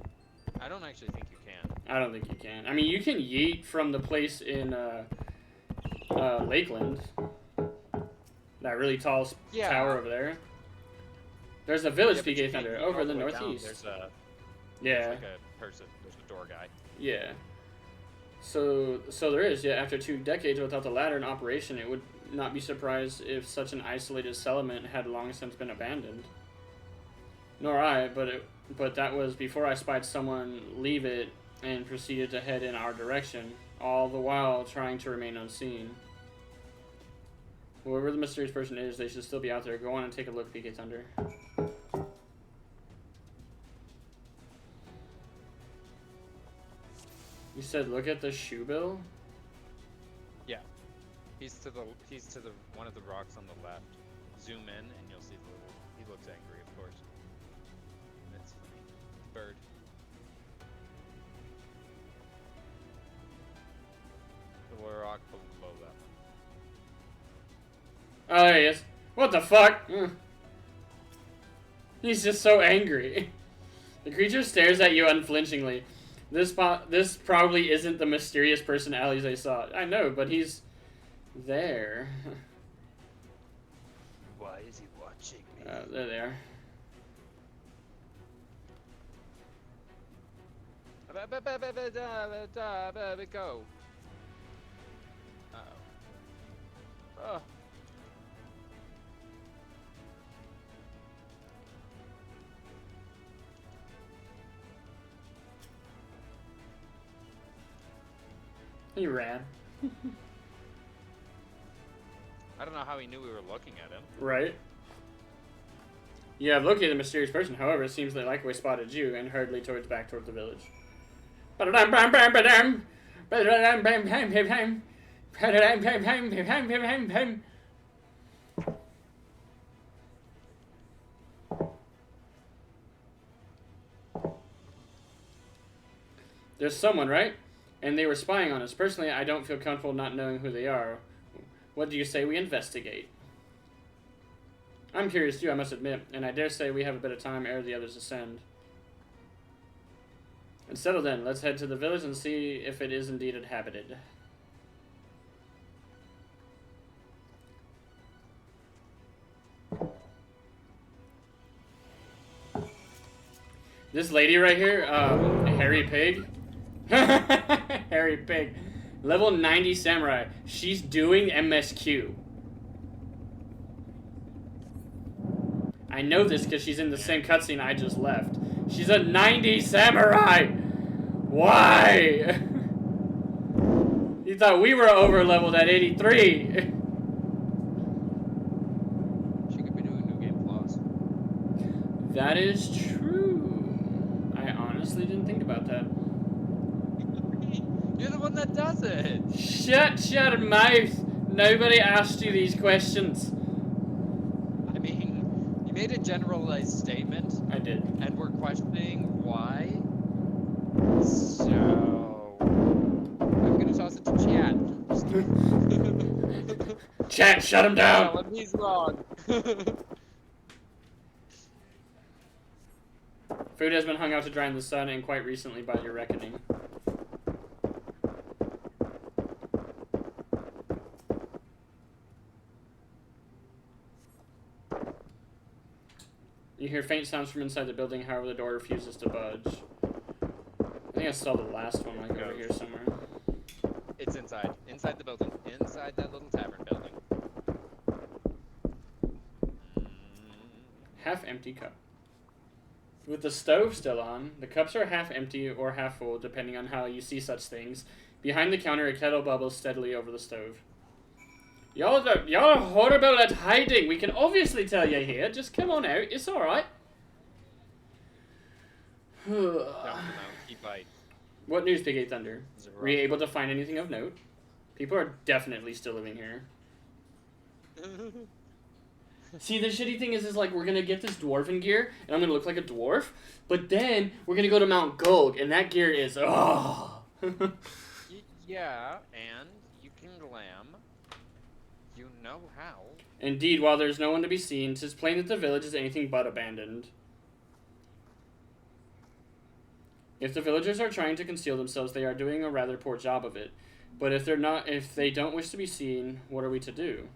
I don't actually think you can. I don't think you can. I mean, you can yeet from the place in Lakeland. That really tall tower over there. There's a village but you PK can't Thunder yeet over all in the way down. northeast. There's Yeah. like a person. There's a door guy. Yeah. So there is, yeah, after 2 decades without the ladder in operation, it would not be surprised if such an isolated settlement had long since been abandoned. Nor I, but that was before I spied someone leave it and proceeded to head in our direction, all the while trying to remain unseen. Whoever the mysterious person is, they should still be out there. Go on and take a look, PK Thunder. You said look at the shoe bill? Yeah. He's to the one of the rocks on the left. Zoom in and you'll see the little. He looks angry, of course. That's funny. Bird. The lower rock below that one. Oh, there he is. What the fuck? He's just so angry. The creature stares at you unflinchingly. This probably isn't the mysterious person Alisaie saw. I know, but he's there. Why is he watching me? There they are. Go. Uh-oh. Oh. He ran. I don't know how he knew we were looking at him. Right. You have located the mysterious person. However, it seems they likely spotted you and hurriedly back towards the village. There's someone, right? And they were spying on us. Personally, I don't feel comfortable not knowing who they are. What do you say we investigate? I'm curious too, I must admit, and I dare say we have a bit of time ere the others ascend. And settle then, let's head to the village and see if it is indeed inhabited. This lady right here, Harry Pig. Harry Pig. Level 90 samurai. She's doing MSQ. I know this because she's in the same cutscene I just left. She's a 90 samurai! Why? You thought we were over leveled at 83. She could be doing New Game Plus. That is true. I honestly didn't think about that. You're the one that does it! Shut your mouth! Nobody asked you these questions. I mean, you made a generalized statement. I did. And we're questioning why. So... I'm gonna toss it to chat. Chat, shut him down! Tell him he's wrong. Food has been hung out to dry in the sun, and quite recently by your reckoning. You hear faint sounds from inside the building, however the door refuses to budge. I think I saw the last one like over here somewhere. It's inside. Inside the building. Inside that little tavern building. Half empty cup. With the stove still on, the cups are half empty or half full, depending on how you see such things. Behind the counter, a kettle bubbles steadily over the stove. Y'all are horrible at hiding. We can obviously tell you're here. Just come on out. It's alright. Don't come out. Keep biting. What news, Big 8 Thunder? Were you able to find anything of note? People are definitely still living here. See, the shitty thing is like, we're gonna get this dwarven gear, and I'm gonna look like a dwarf, but then we're gonna go to Mount Gold, and that gear is, oh. Yeah, and you can glam. You know how. Indeed, while there's no one to be seen, 'tis plain that the village is anything but abandoned. If the villagers are trying to conceal themselves, they are doing a rather poor job of it. But if they don't wish to be seen, what are we to do?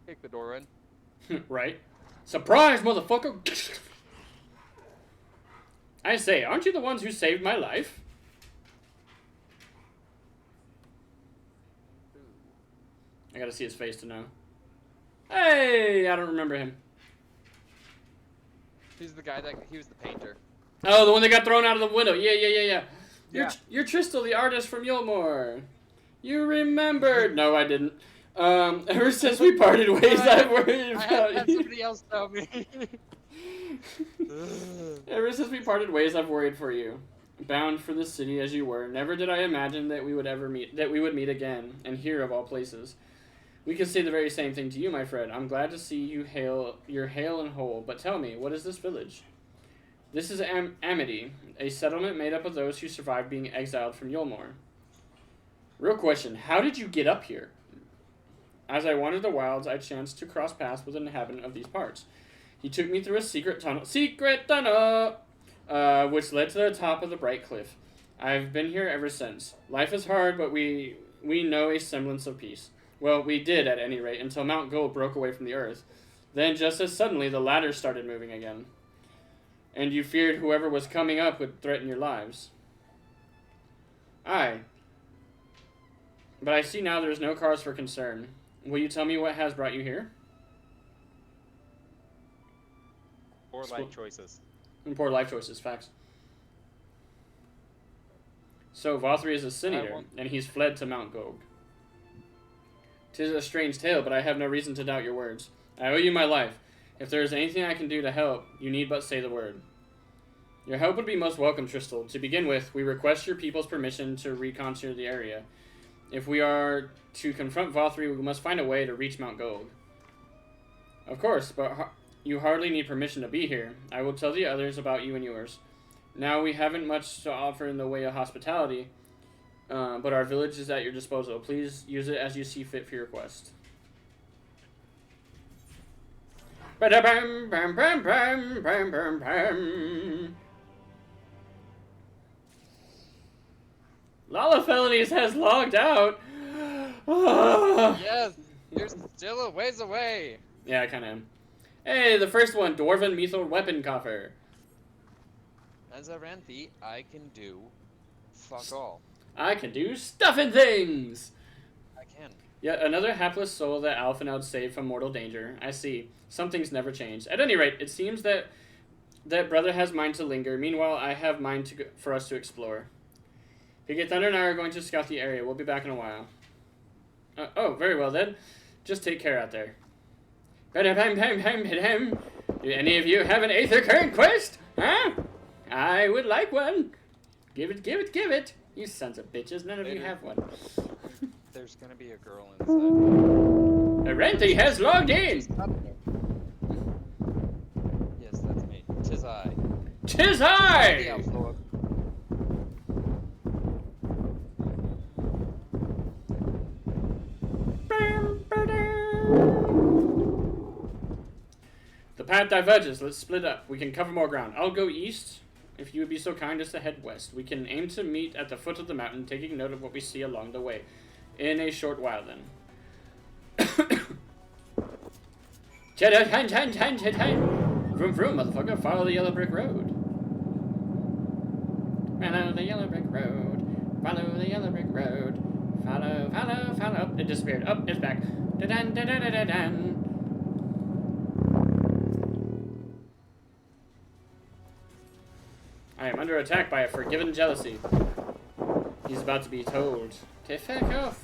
Kick the door in. Right? Surprise, motherfucker! I say, aren't you the ones who saved my life? I gotta see his face to know. Hey, I don't remember him. He's the guy he was the painter. Oh, the one that got thrown out of the window. Yeah. You're Tristel, the artist from Yulmore. You remembered. No, I didn't. Ever since we parted ways, I've worried about had you. somebody else tell me. Ever since we parted ways, I've worried for you. Bound for the city as you were, never did I imagine that we would meet again, and here of all places. We can say the very same thing to you, my friend. I'm glad to see you're hale and whole. But tell me, what is this village? This is Amity, a settlement made up of those who survived being exiled from Yulmore. Real question, how did you get up here? As I wandered the wilds, I chanced to cross paths with an inhabitant of these parts. He took me through a secret tunnel, which led to the top of the bright cliff. I've been here ever since. Life is hard, but we know a semblance of peace. Well, we did, at any rate, until Mount Gold broke away from the earth. Then, just as suddenly, the ladder started moving again. and you feared whoever was coming up would threaten your lives. Aye. But I see now there's no cause for concern. Will you tell me what has brought you here? Poor life choices. Poor life choices, facts. So, Vothri is a sin eater, and he's fled to Mount Gog. 'Tis a strange tale, but I have no reason to doubt your words. I owe you my life. If there is anything I can do to help, you need but say the word. Your help would be most welcome, Tristal. To begin with, we request your people's permission to reconnoiter the area. If we are to confront Vothri, we must find a way to reach Mount Gog. Of course, but you hardly need permission to be here. I will tell the others about you and yours. Now, we haven't much to offer in the way of hospitality, but our village is at your disposal. Please use it as you see fit for your quest. Lala Felonies has logged out. Yes, you're still a ways away. Yeah, I kind of am. Hey, the first one, Dwarven Methyl Weapon Coffer. As a Ranthi, I can do fuck all. I can do stuff and things. I can. Yet another hapless soul that Alphinaud saved from mortal danger. I see. Some things never change. At any rate, it seems that brother has mind to linger. Meanwhile, I have mind for us to explore. Piggy Thunder and I are going to scout the area. We'll be back in a while. Oh, very well then. Just take care out there. Do any of you have an Aether Current quest? Huh? I would like one. Give it, give it, give it. You sons of bitches, none of you have one. There's gonna be a girl inside. Aranthi has logged in. Yes, that's me. 'Tis I. 'Tis I! The Elf Lord. The path diverges. Let's split up. We can cover more ground. I'll go east, if you would be so kind as to head west. We can aim to meet at the foot of the mountain, taking note of what we see along the way. In a short while, then. Vroom vroom, motherfucker. Follow the yellow brick road. Follow the yellow brick road. Follow the yellow brick road. Follow, follow, follow. It disappeared. Oh, it's back. Da-dan, da-da-da-da-dan. I am under attack by a forgiven jealousy. He's about to be told to fuck off.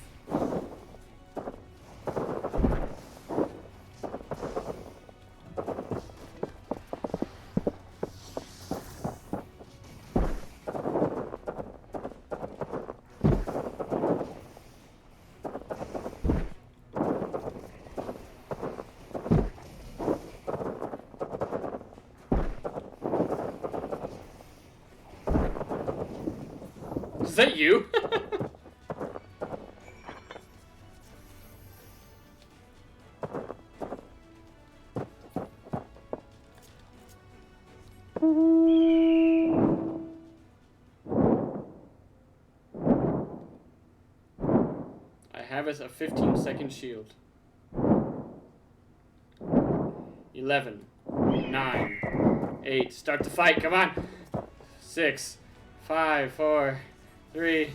Is that you? I have a 15-second shield. 11, 9, 8. Start the fight. Come on. 6, 5, 4, 3.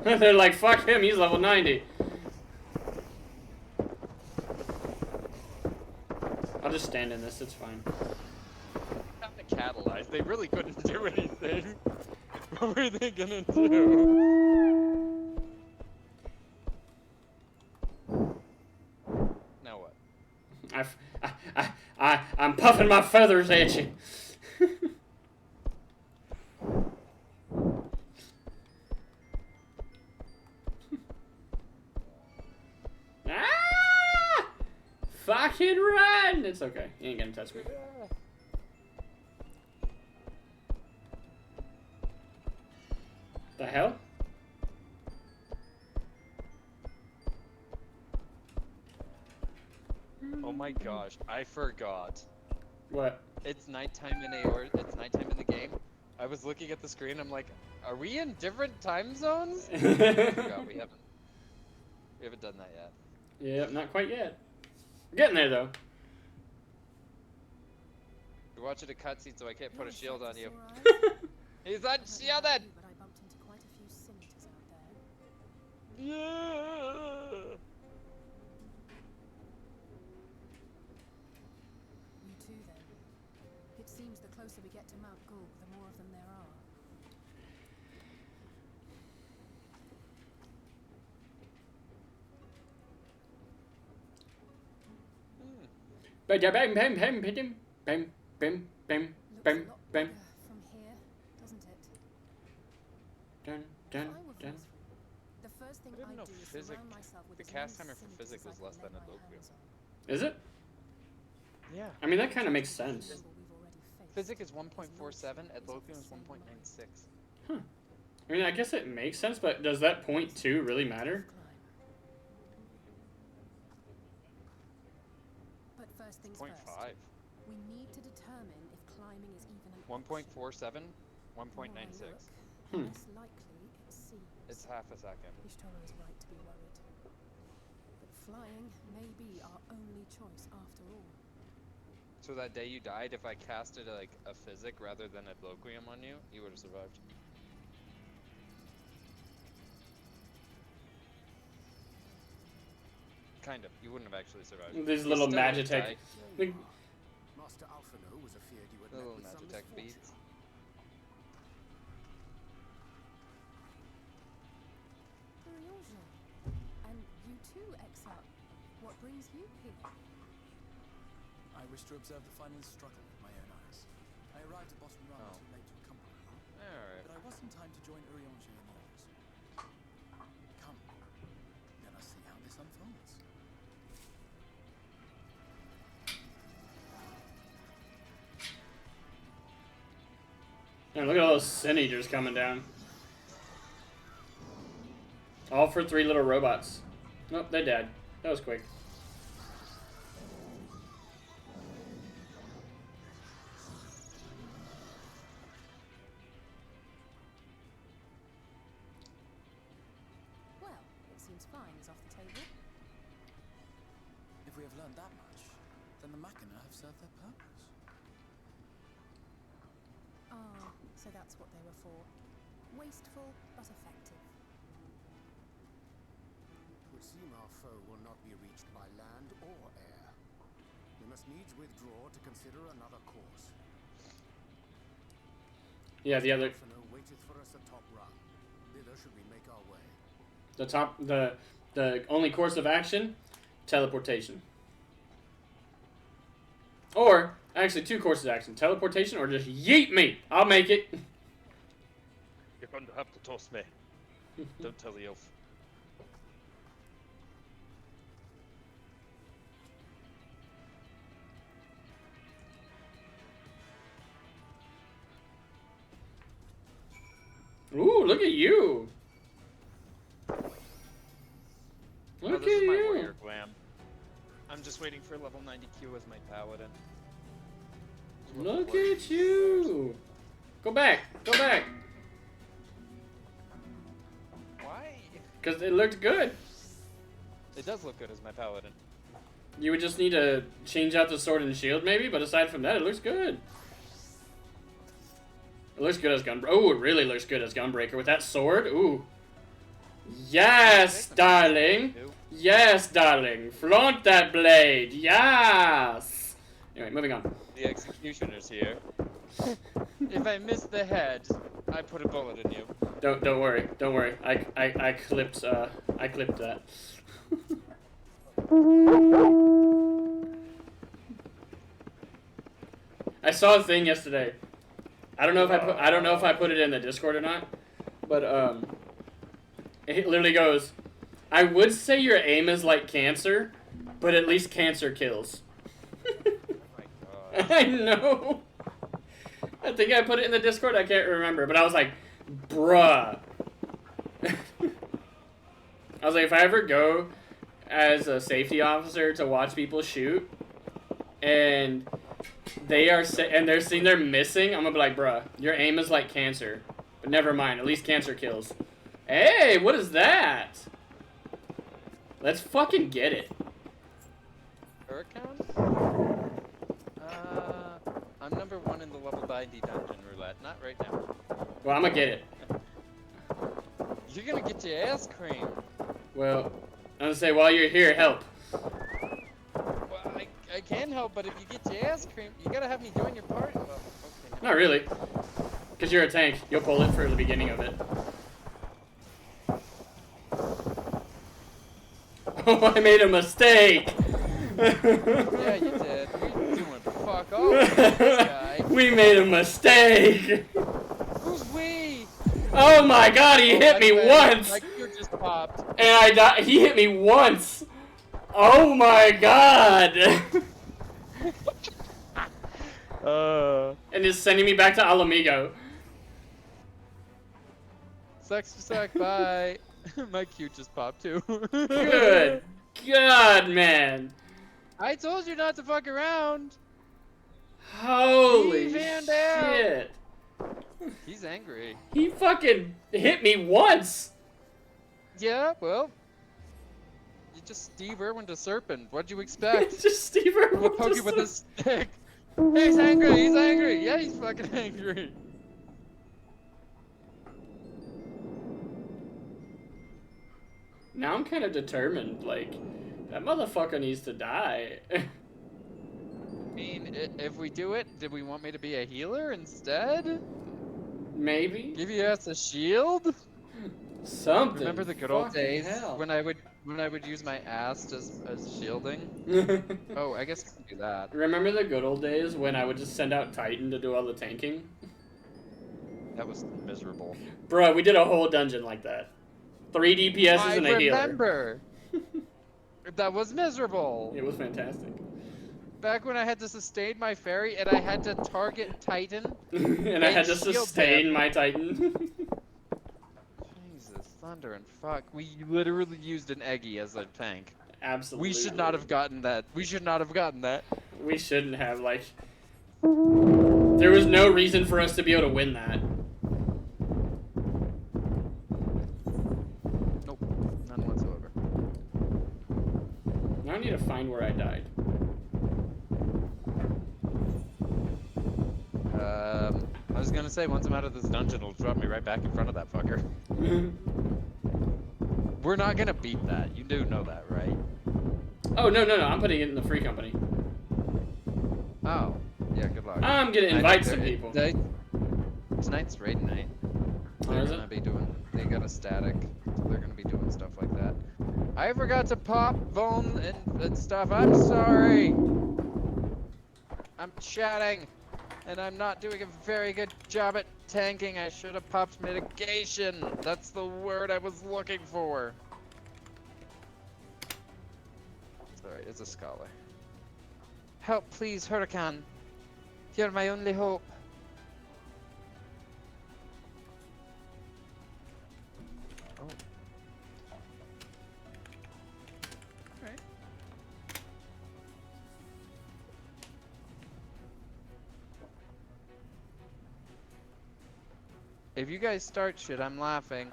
They're like, fuck him, he's level 90. I'll just stand in this, it's fine. Time to catalyze. They really couldn't do anything. What were they gonna do? Now what? I'm puffing my feathers at you. Ah! Fucking run! It's okay. You ain't gonna touch me. The hell? Oh my gosh, I forgot. What? It's nighttime in it's nighttime in the game. I was looking at the screen, I'm like, are we in different time zones? I forgot, we haven't done that yet. Yeah, not quite yet. We're getting there though. You're watching a cutscene, so I can't put a shield on you. Sore eyes? He's I don't know about unshielded! you, but I bumped into quite a few senators out there. Yeah. You too, then. It seems the closer we get to Mount Gulg, the more of them there are. Bam, bam, bam, bam, bam, bam, bam, bam, Looks bam, a lot bam. bigger from here, doesn't it? Dun, If dun, I were dun. forced, the first thing I didn't I'd know do is physic- surround myself with the as cast many timer for senators physic as was I less can than lay a my Lokium. hands on. Is it? Yeah. I mean, that kind of makes sense. People we've already faced. Physic is 1.47, at Lokium is 1.96. I mean, I guess it makes sense, but does that 0.2 really matter? Climb. But first things 0.5. first, we need to determine if climbing is even an 1.47, option. 1.96. The more I look, the less likely it seems. It's half a second. Ishtola is right to be worried. But flying may be our only choice after all. So that day you died, if I casted like a physic rather than a Loquium on you, you would have survived. Kind of. You wouldn't have actually survived. These You little still would've Magitech. died. Like, Master Alphino was afeard you had The met little with some Magitech misfortune. beads. Urianger. And you too, Exarch. What brings you here? I wish to observe the final struggle with my own eyes. I arrived at Boston Run Oh. too late to accompany you, Alright. but I was in time to join Urianger and the others. Come, let us see how this unfolds. man, look at all those Sin Eaters coming down. All for 3 little robots. Nope, they dead. That was quick. Well, it seems flying is off the table. If we have learned that much, then the Machina have served their purpose. Ah, so that's what they were for. Wasteful, but effective. It would seem our foe will not be reached by land or air. We must needs withdraw to consider another course. Yeah, the other, Alphino waiteth for us atop Run. Thither should we make our way. the only course of action, teleportation. Or, actually 2 courses of action, teleportation or just yeet me. I'll make it. You're going to have to toss me. Don't tell the elf. Ooh, look at you. Look Oh, at this is my you. warrior glam. I'm just waiting for level 90Q as my paladin. Look at you. Go back. Go back. Why? Because it looked good. It does look good as my paladin. You would just need to change out the sword and shield maybe, but aside from that, it looks good. It looks good as Gunbreaker. Oh, it really looks good as Gunbreaker with that sword. Ooh. Yes, darling. Yes, darling. Flaunt that blade. Yes. Anyway, moving on. The executioner's here. If I miss the head, I put a bullet in you. Don't worry. Don't worry. I clipped that. I saw a thing yesterday. I don't know if I put it in the Discord or not, but it literally goes, I would say your aim is like cancer, but at least cancer kills. Oh my god. I know. I think I put it in the Discord. I can't remember, but I was like, bruh. I was like, if I ever go as a safety officer to watch people shoot, and they're seeing they're missing, I'm gonna be like, bruh, your aim is like cancer, but never mind. At least cancer kills. Hey, what is that? Let's fucking get it. Huracan? I'm number 1 in the level 90 dungeon roulette. Not right now. Well, I'm gonna get it. You're gonna get your ass creamed. Well, I'm gonna say while you're here, help. Well, I can help, but if you get your ass creamed, you gotta have me join your party. Well, okay. Not really. Because you're a tank. You'll pull it for the beginning of it. Oh, I made a mistake! Yeah, you did. You're doing fuck all with this guy. We made a mistake! Who's we? Oh my god, he hit me once! Like you just popped. And I died. He hit me once! Oh my god! And just sending me back to Alamigo. Suck, bye. My cue just popped too. Good God, man. I told you not to fuck around. Holy He fanned out. shit. He's angry. He fucking hit me once. Yeah, well. You just Steve Irwin to Serpent. What'd you expect? Just Steve Irwin. We'll poke you with a stick. He's angry. Yeah, he's fucking angry. Now I'm kind of determined. Like, that motherfucker needs to die. I mean, if we do it, did we want me to be a healer instead? Maybe. Give you ass a shield? Something. Remember the good old Fucking days hell. when I would use my ass as shielding? Oh, I guess we can do that. Remember the good old days when I would just send out Titan to do all the tanking? That was miserable. Bro, we did a whole dungeon like that. 3 DPSs and a healer. I remember. That was miserable. It was fantastic. Back when I had to sustain my fairy and I had to target Titan. And I had to shield sustain him. my Titan. Jesus, thunder and fuck. We literally used an Eggy as a tank. Absolutely. We should not have gotten that. We should not have gotten that. We shouldn't have, like... There was no reason for us to be able to win that. Nope, none whatsoever. Now I need to find where I died. I was gonna say, once I'm out of this dungeon, it'll drop me right back in front of that fucker. We're not gonna beat that. You do know that, right? Oh, no. I'm putting it in the free company. Oh. Yeah, good luck. I'm gonna invite some people. Tonight's raid night. Oh, They're is gonna it? be doing. They got a static. So they're gonna be doing stuff like that. I forgot to pop Vuln and stuff. I'm sorry. I'm chatting, and I'm not doing a very good job at tanking. I should have popped mitigation. That's the word I was looking for. It's alright. It's a scholar. Help, please, Huracan. You're my only hope. Oh. Alright. If you guys start shit, I'm laughing.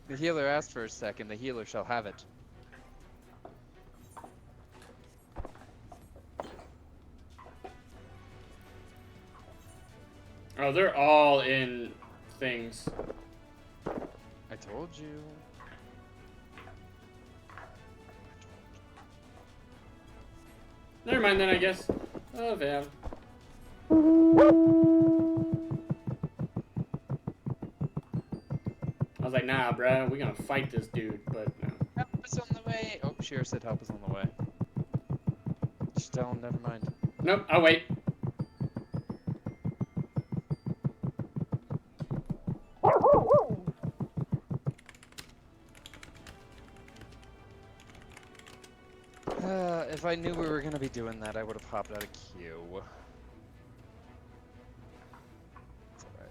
The healer asked for a second. The healer shall have it. Oh, they're all in things. I told you. Never mind then, I guess. Oh, Val. I was like, nah, bruh, we're gonna fight this dude, but no. Help is on the way. Oh, Shira said help is on the way. Just tell him, never mind. Nope, I'll wait. If I knew we were gonna be doing that, I would have hopped out of queue. It's alright.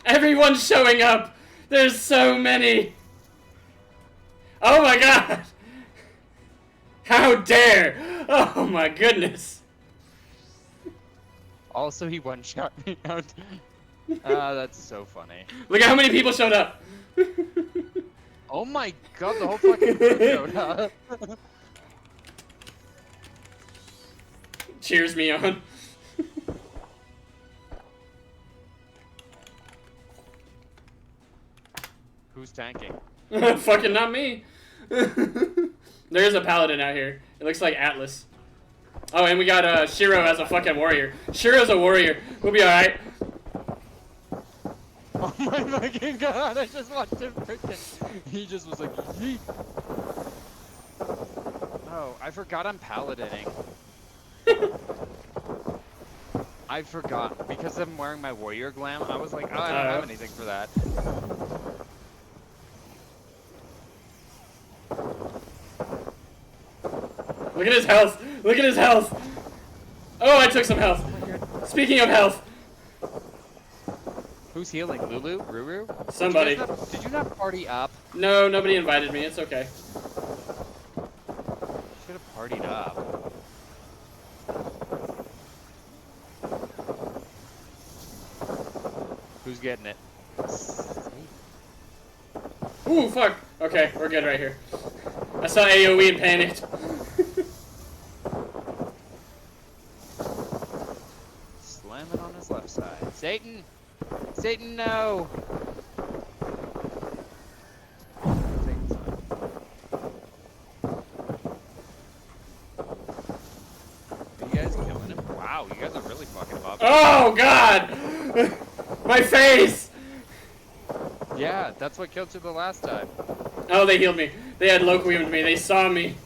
Everyone's showing up! There's so many! Oh my god! How dare! Oh my goodness! Also, he one-shot me out. Ah, that's so funny. Look at how many people showed up. Oh my god, the whole fucking crew showed up. Cheers me on. Who's tanking? Fucking not me. There's a paladin out here. It looks like Atlas. Oh, and we got Shiro as a fucking warrior. Shiro's a warrior. We'll be alright. Oh my fucking god, I just watched him freaking. He just was like, yeet. Oh, I forgot I'm paladining. I forgot. Because I'm wearing my warrior glam, I was like, oh, I don't have anything for that. Look at his health. Look at his health. Oh, I took some health. Speaking of health. Who's healing? Lulu? Ruru? Somebody. Did you not party up? No, nobody invited me. It's okay. Should have partied up. Who's getting it? Ooh, fuck. Okay, we're good right here. I saw AoE and panicked. Slamming on his left side. Satan! Satan, no! Satan's fine. Are you guys killing him? Wow, you guys are really fucking him up. Oh, God! My face! Yeah, that's what killed you the last time. Oh, they healed me. They had low-weamed me. They saw me.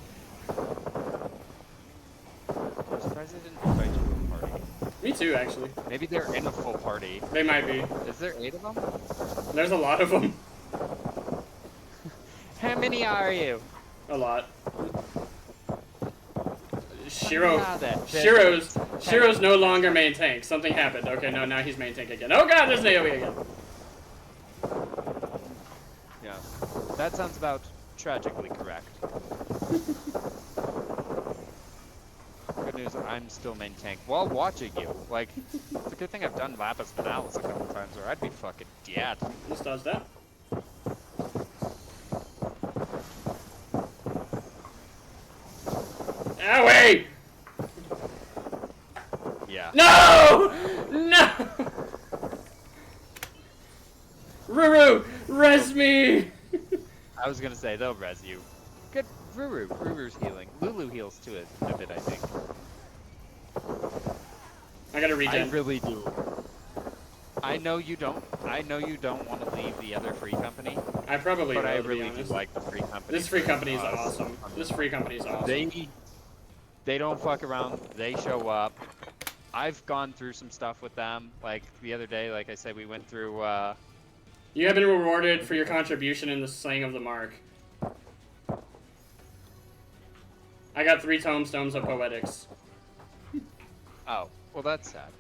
I'm surprised they didn't invite you to the party. Me too, actually. Maybe they're in a full party. They might be. Is there 8 of them? There's a lot of them. How many are you? A lot. Shiro's no longer main tank. Something happened. Okay, no, now he's main tank again. Oh god, there's an AoE again. Yeah, that sounds about tragically correct. Good news, I'm still main tank while watching you. Like, it's a good thing I've done Lapis Finalis a couple times, or I'd be fucking dead. Just does that. Owie! Yeah. No! No! Ruru, res me! I was gonna say, they'll res you. Good, Ruru. Ruru's healing. Lulu heals too a bit, I think. I gotta regen. I really do. I know you don't want to leave the other free company. I probably but will, I to be really do honest. like the free company. This free company is awesome. This free company is awesome. They don't fuck around. They show up. I've gone through some stuff with them. Like the other day, like I said, we went through. You have been rewarded for your contribution in the slaying of the mark. I got 3 tomestones of poetics. Oh, well that's sad.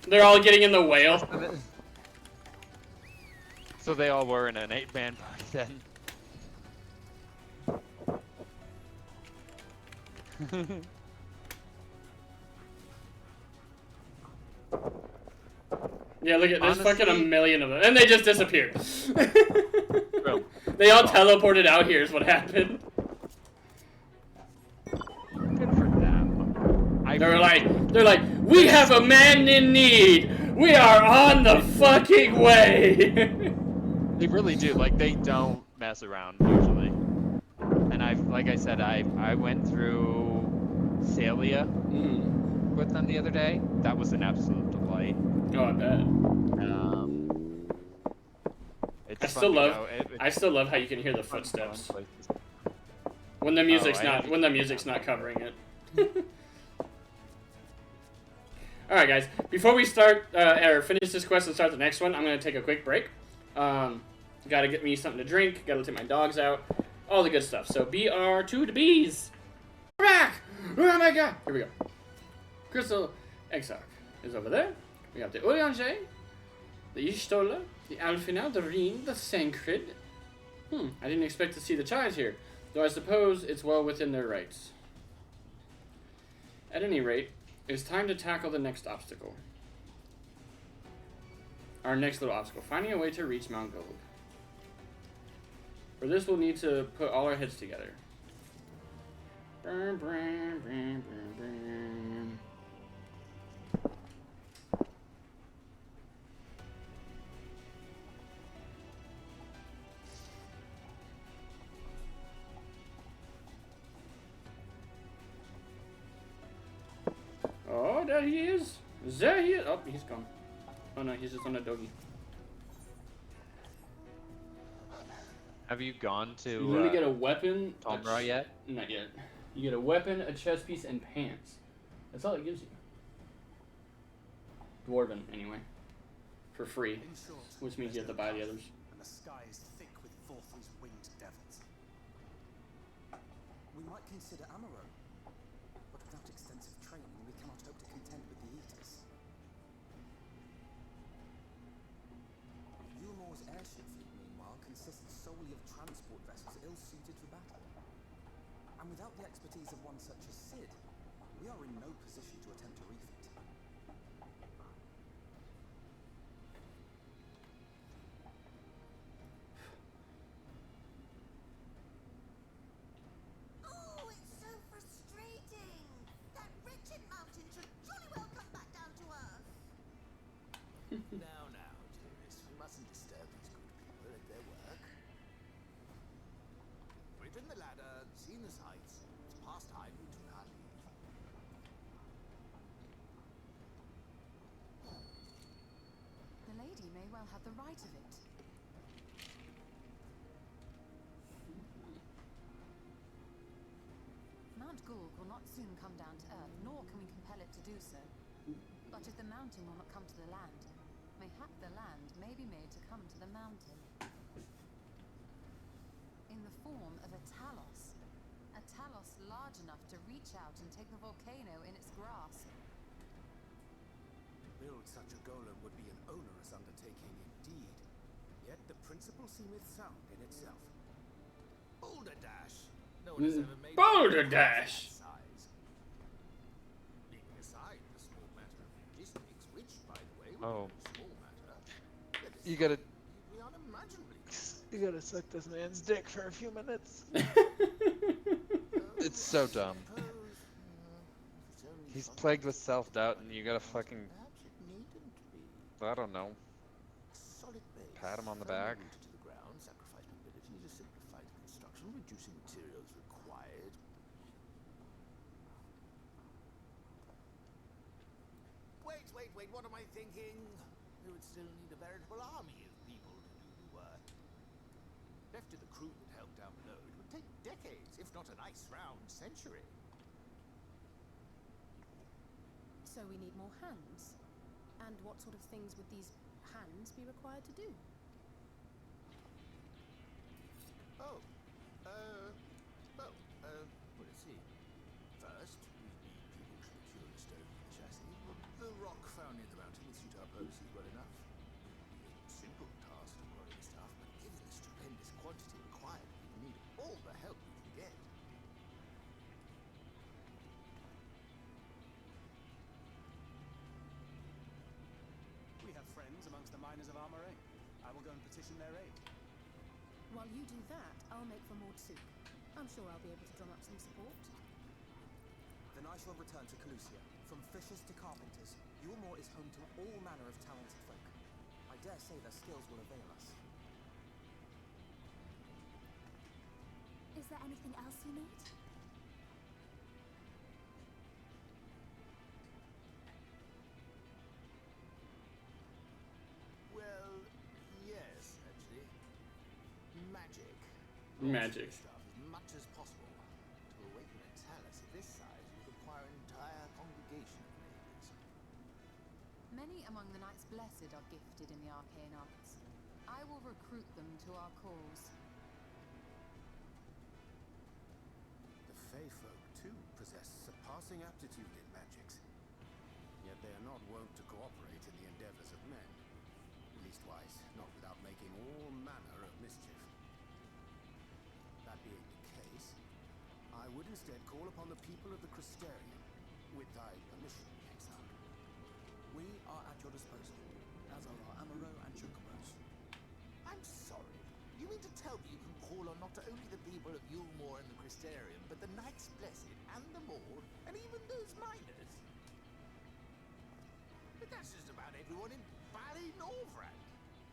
They're all getting in the whale. So they all were in an 8-man party then. Yeah, look at there's Honestly, fucking a million of them, and they just disappeared. Bro. They all teleported out here. Is what happened. Good for them. They're like, we have a man in need. We are on the fucking way. They really do. Like they don't mess around usually. And like I said, I went through Salia with them the other day. That was an absolute delight. Oh, I bet. It's I still love how you can hear the footsteps when the music's not covering it. All right, guys. Before we start or finish this quest and start the next one, I'm gonna take a quick break. Gotta get me something to drink. Gotta take my dogs out. All the good stuff. So BR to the bees. We're back. Oh my god. Here we go. Crystal Exarch is over there. We have the Orianger, the Ishtola, the Alfina, the Reen, the Sancred. I didn't expect to see the chives here, though I suppose it's well within their rights. At any rate, it's time to tackle the next obstacle. Our next little obstacle, finding a way to reach Mount Gold. For this, we'll need to put all our heads together. Oh, there he is. There he is. Oh, he's gone. Oh no, he's just on a doggy. Have you gone to You literally get a weapon. Tomra yet? Not yet. You get a weapon, a chest piece, and pants. That's all it gives you. Dwarven, anyway. For free. In short, Which means you have to there's buy the no others. path, and the sky is thick with Vorthri's winged devils. We might consider Amaro, but without extensive training, we cannot hope to contend with the Eaters. Yulmor's airship fleet, meanwhile, consists solely of transport vessels ill-suited for battle. And without the expertise of one such as Sid, we are in no position to attempt a refit. Oh, it's so frustrating! That wretched mountain should jolly well come back down to earth. Now, dearest, we mustn't disturb these good people at their work. Ridden the ladder, seen the sights. It's past time we took our leave. The lady may well have the right of it. Mount Gulg will not soon come down to earth, nor can we compel it to do so. But if the mountain will not come to the land, mayhap the land may be made to come to the mountain. In the form of a Talos. A Talos large enough to reach out and take the volcano in its grasp. To build such a golem would be an onerous undertaking indeed. Yet the principle seemeth sound in itself. Boulder Dash! No one has ever made Boulder one Dash! that size. Leaving aside the small matter of logistics, which, by the way, Oh. a small matter, that is You gotta- completely unimaginably. You gotta suck this man's dick for a few minutes. It's so dumb. He's plagued with self-doubt and you gotta fucking, Perhaps it needn't be. I don't know, Solid base, pat him on the firmly back. rooted to the ground, sacrifice mobility to simplify the construction, reducing materials required. Wait, what am I thinking? We would still need a veritable army of people to do the work. Left to the crew that helped down below, it would take decades, if not a nice round century. So we need more hands. And what sort of things would these hands be required to do? Oh, let's see. First, we need people to procure the stone for the chassis. The rock found near the mountain will suit our purposes well enough. It would be a simple task to quarry the stuff, but given the stupendous quantity required, we need all the help we can get. We have friends amongst the miners of Armoray. I will go and petition their aid. While you do that, I'll make for Mordsuk. I'm sure I'll be able to drum up some support. Then I shall return to Calusia. From fishers to carpenters, Yulmor is home to all manner of talented folk. I dare say their skills will avail us. Is there anything else you need? Well, yes, actually. Magic. Magic. Stuff as much as possible. To awaken a talus of this size would require an entire congregation of mages. Many among the Knights Blessed are gifted in the arcane arts. I will recruit them to our cause. The Fey folk, too, possess surpassing aptitude in magics. Yet they are not wont to cooperate in the endeavors of men. Leastwise, not without making all manner of mischief. That being the case, I would instead call upon the people of the Crystarium, With thy permission, exile. We are at your disposal, as are our Amaro and Chocobos. I'm sorry. You mean to tell me you can call on not only the people of Yulmore and the Crystarium, but the Knights Blessed and the Maud, and even those miners? But that's just about everyone in Ballynorvrand.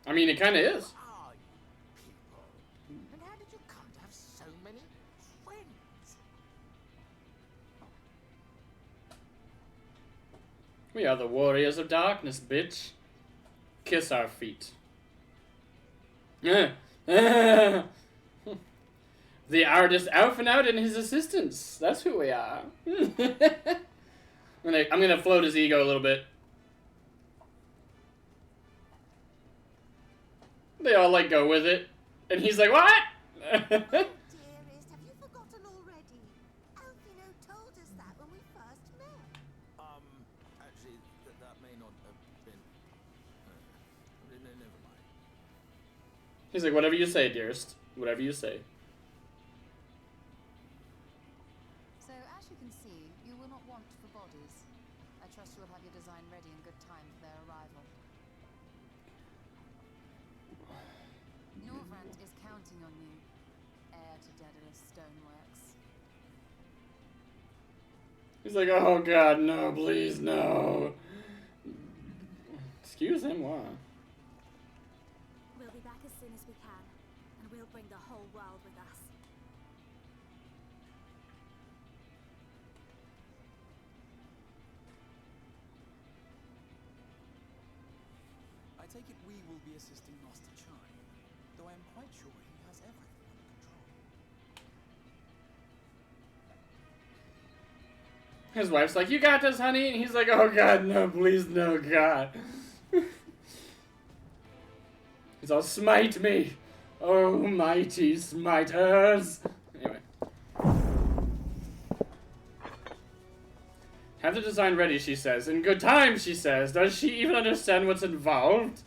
I mean, it kind of is. Who are you people? And how did you come to have so many friends? We are the warriors of darkness, bitch. Kiss our feet. The artist Alphinaud and his assistants. That's who we are. I'm gonna float his ego a little bit. They all like go with it, and he's like, "What?" Dearest, have you forgotten already? Alfino told us that when we first met. Actually, that may not have been... never mind. He's like, "Whatever you say, dearest. Whatever you say." So, as you can see, you will not want for bodies. I trust you will have your design ready in good time for their arrival. Norvrant is counting on you, heir to Daedalus Stoneworks. He's like, "Oh God, no, please, no." Excuse him, why? We'll be back as soon as we can, and we'll bring the whole world with us. I take it we will be assisting Master Chai, though I am quite sure he has everything under control. His wife's like, "You got this, honey," and he's like, "Oh God, no, please, no, God." He's all, "Smite me, oh mighty smiters." Anyway. Have the design ready, she says. "In good time," she says. Does she even understand what's involved?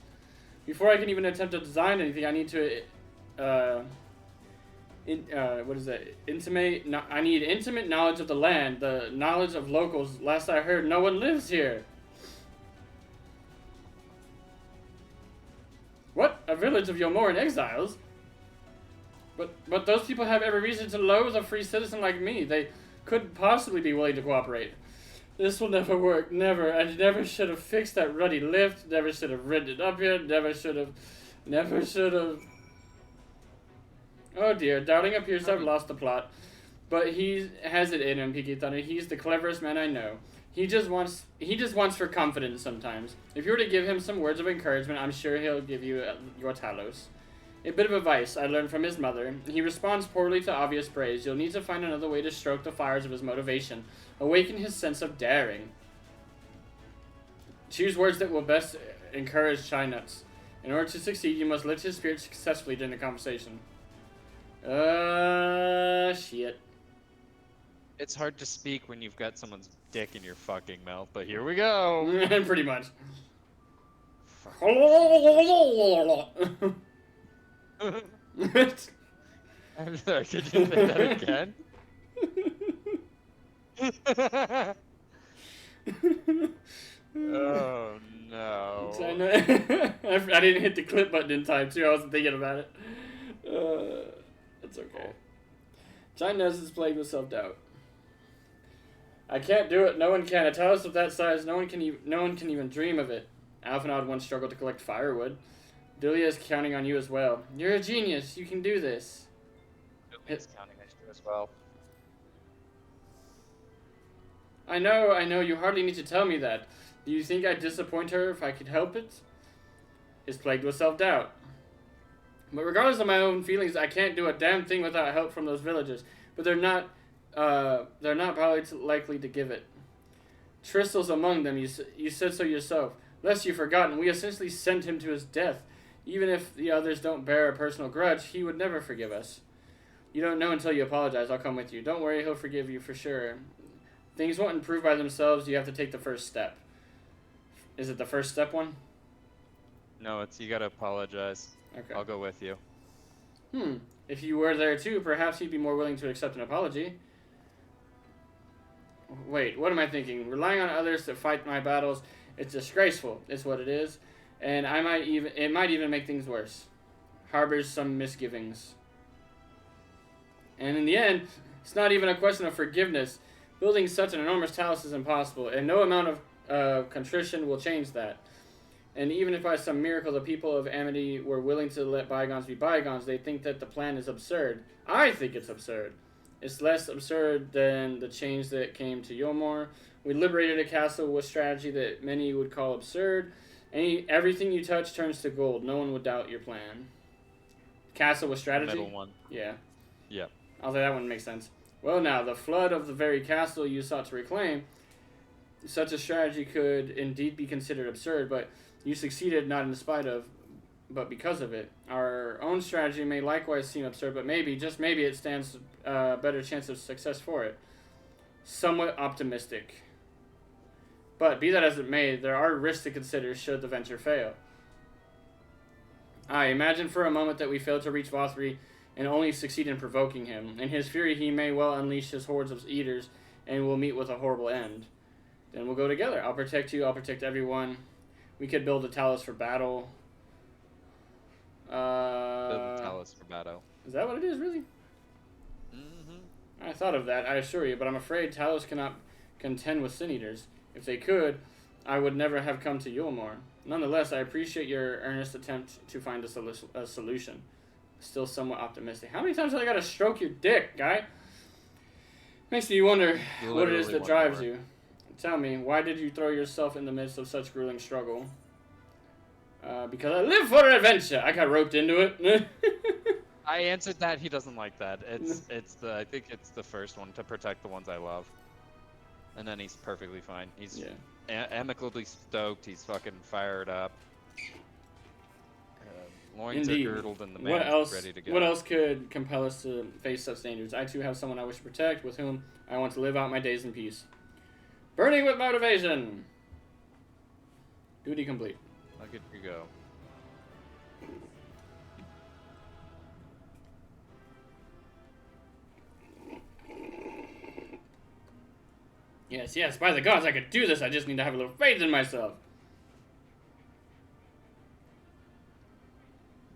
Before I can even attempt to design anything, I need to, what is that? I need intimate knowledge of the land, the knowledge of locals. Last I heard, no one lives here. What? A village of Yomoran exiles? But those people have every reason to loathe a free citizen like me. They couldn't possibly be willing to cooperate. This will never work. Never. I never should have fixed that ruddy lift. Never should have ridden it up here. Never should have. Oh dear. Darling appears to have lost the plot. But he has it in him, Peaky Thunder. He's the cleverest man I know. He just wants for confidence sometimes. If you were to give him some words of encouragement, I'm sure he'll give you your Talos. A bit of advice I learned from his mother. He responds poorly to obvious praise. You'll need to find another way to stroke the fires of his motivation. Awaken his sense of daring. Choose words that will best encourage Shy Nuts. In order to succeed, you must lift his spirit successfully during the conversation. Shit. It's hard to speak when you've got someone's dick in your fucking mouth, but here we go. Pretty much. I'm sorry, could you say that again? Oh no. I didn't hit the clip button in time too, I wasn't thinking about it. It's okay. Chinese is plagued with self-doubt. I can't do it, no one can. A Talos of that size, no one can even dream of it. Alphinaud once struggled to collect firewood. Delia is counting on you as well. You're a genius, you can do this. It's counting on you as well. I know, you hardly need to tell me that. Do you think I'd disappoint her if I could help it? Is plagued with self-doubt. But regardless of my own feelings, I can't do a damn thing without help from those villagers. But they're not probably likely to give it. Tristel's among them, you said so yourself. Lest you've forgotten, we essentially sent him to his death. Even if the others don't bear a personal grudge, he would never forgive us. You don't know until you apologize. I'll come with you. Don't worry, he'll forgive you for sure. Things won't improve by themselves. You have to take the first step. Is it the first step one? No, it's you gotta apologize. Okay. I'll go with you. If you were there too, perhaps he'd be more willing to accept an apology. Wait, what am I thinking? Relying on others to fight my battles, it's disgraceful, is what it is. And it might even make things worse. Harbors some misgivings. And in the end, it's not even a question of forgiveness. Building such an enormous talus is impossible, and no amount of contrition will change that. And even if by some miracle the people of Amity were willing to let bygones be bygones, they think that the plan is absurd. I think it's absurd. It's less absurd than the change that came to Yomor. We liberated a castle with strategy that many would call absurd. Everything you touch turns to gold. No one would doubt your plan. Castle with strategy? Middle one. Yeah. Yep. I'll say that one makes sense. Well, now, the flood of the very castle you sought to reclaim, such a strategy could indeed be considered absurd, but you succeeded not in spite of, but because of it. Our own strategy may likewise seem absurd, but maybe, just maybe, it stands a better chance of success for it. Somewhat optimistic. But be that as it may, there are risks to consider should the venture fail. I imagine for a moment that we fail to reach Vothri and only succeed in provoking him. In his fury, he may well unleash his hordes of eaters, and we'll meet with a horrible end. Then we'll go together. I'll protect you. I'll protect everyone. We could build a talus for battle. Build a talus for battle. Is that what it is, really? Mm-hmm. I thought of that, I assure you, but I'm afraid talus cannot contend with sin eaters. If they could, I would never have come to Yulmore. Nonetheless, I appreciate your earnest attempt to find a solution. Still somewhat optimistic. How many times have I got to stroke your dick, guy? Makes me wonder what it is that drives you. Tell me, why did you throw yourself in the midst of such grueling struggle? Because I live for adventure. I got roped into it. I answered that. He doesn't like that. I think it's the first one, to protect the ones I love. And then he's perfectly fine. He's amicably stoked. He's fucking fired up. Loins Indeed. are girdled and the man's ready to go. What else could compel us to face such dangers? I too have someone I wish to protect, with whom I want to live out my days in peace. Burning with motivation! Duty complete. Look at you go. Yes, yes, by the gods, I could do this. I just need to have a little faith in myself.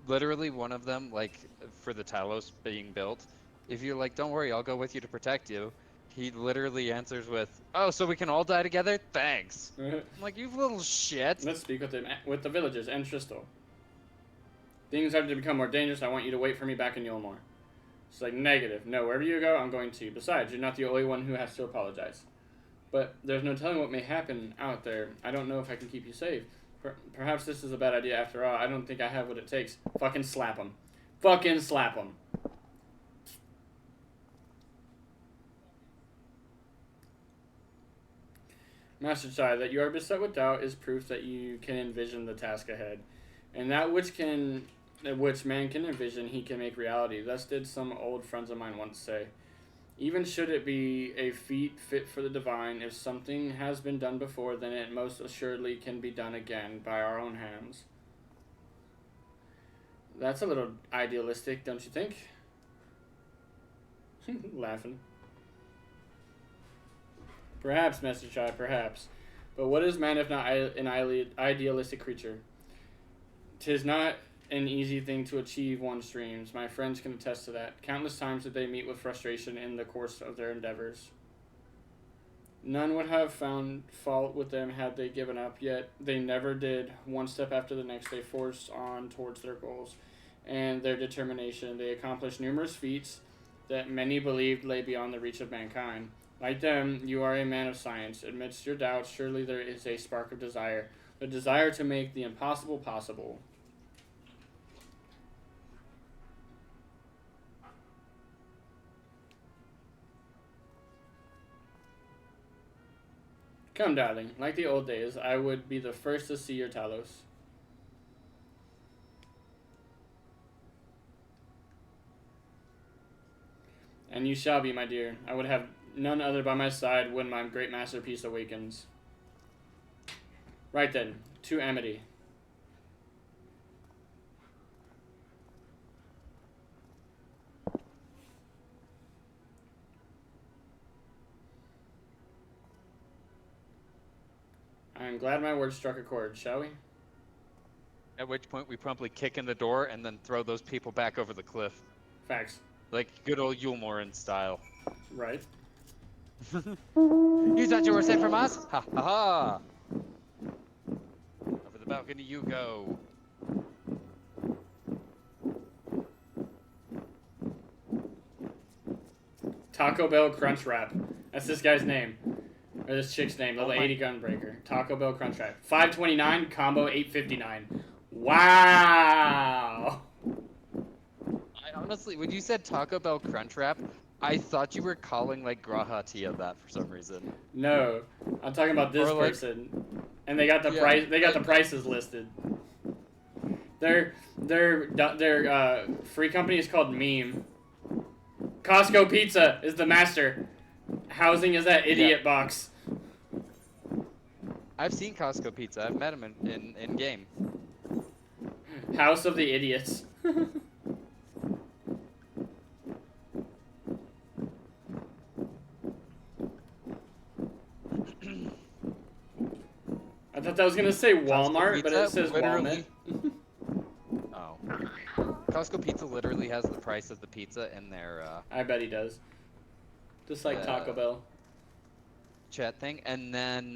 Literally one of them, like, for the Talos being built, if you're like, don't worry, I'll go with you to protect you, he literally answers with, oh, so we can all die together? Thanks. I'm like, you little shit. Let's speak with the villagers and Tristal. Things are to become more dangerous. I want you to wait for me back in Yulmore. It's like, negative. No, wherever you go, I'm going to. Besides, you're not the only one who has to apologize. But there's no telling what may happen out there. I don't know if I can keep you safe. Perhaps this is a bad idea after all. I don't think I have what it takes. Fucking slap him. Fucking slap him. Master Chai, that you are beset with doubt is proof that you can envision the task ahead. And that which man can envision, he can make reality. Thus did some old friends of mine once say. Even should it be a feat fit for the divine, if something has been done before, then it most assuredly can be done again by our own hands. That's a little idealistic, don't you think? Laughing. Perhaps, Master Chai, perhaps. But what is man if not an idealistic creature? 'Tis not an easy thing to achieve one's dreams. My friends can attest to that. Countless times did they meet with frustration in the course of their endeavors. None would have found fault with them had they given up, yet they never did. One step after the next, they forced on towards their goals and their determination. They accomplished numerous feats that many believed lay beyond the reach of mankind. Like them, you are a man of science. Amidst your doubts, surely there is a spark of desire. The desire to make the impossible possible. Come, darling. Like the old days, I would be the first to see your Talos. And you shall be, my dear. I would have none other by my side when my great masterpiece awakens. Right then, to Amity. I'm glad my words struck a chord, shall we? At which point we promptly kick in the door and then throw those people back over the cliff. Facts. Like good old Yulmorin style. Right. You thought you were safe from us? Ha ha ha! Over the balcony you go. Taco Bell Crunch Wrap. That's this guy's name. Or this chick's name. Level Oh my- 80 Gunbreaker. Taco Bell Crunch Wrap. 529, combo 859. Wow! I honestly, when you said Taco Bell Crunchwrap, I thought you were calling like Graha Tia that for some reason. No. I'm talking about this Or, like- person. And they got the Yeah, price. They got the like- prices listed. Their free company is called Meme. Costco Pizza is the master. Housing is that idiot box. I've seen Costco Pizza. I've met him in game. House of the idiots. I thought that was gonna say Walmart, but it says Walmart. Oh. Costco Pizza literally has the price of the pizza in their I bet he does. Just like Taco Bell. chat thing, and then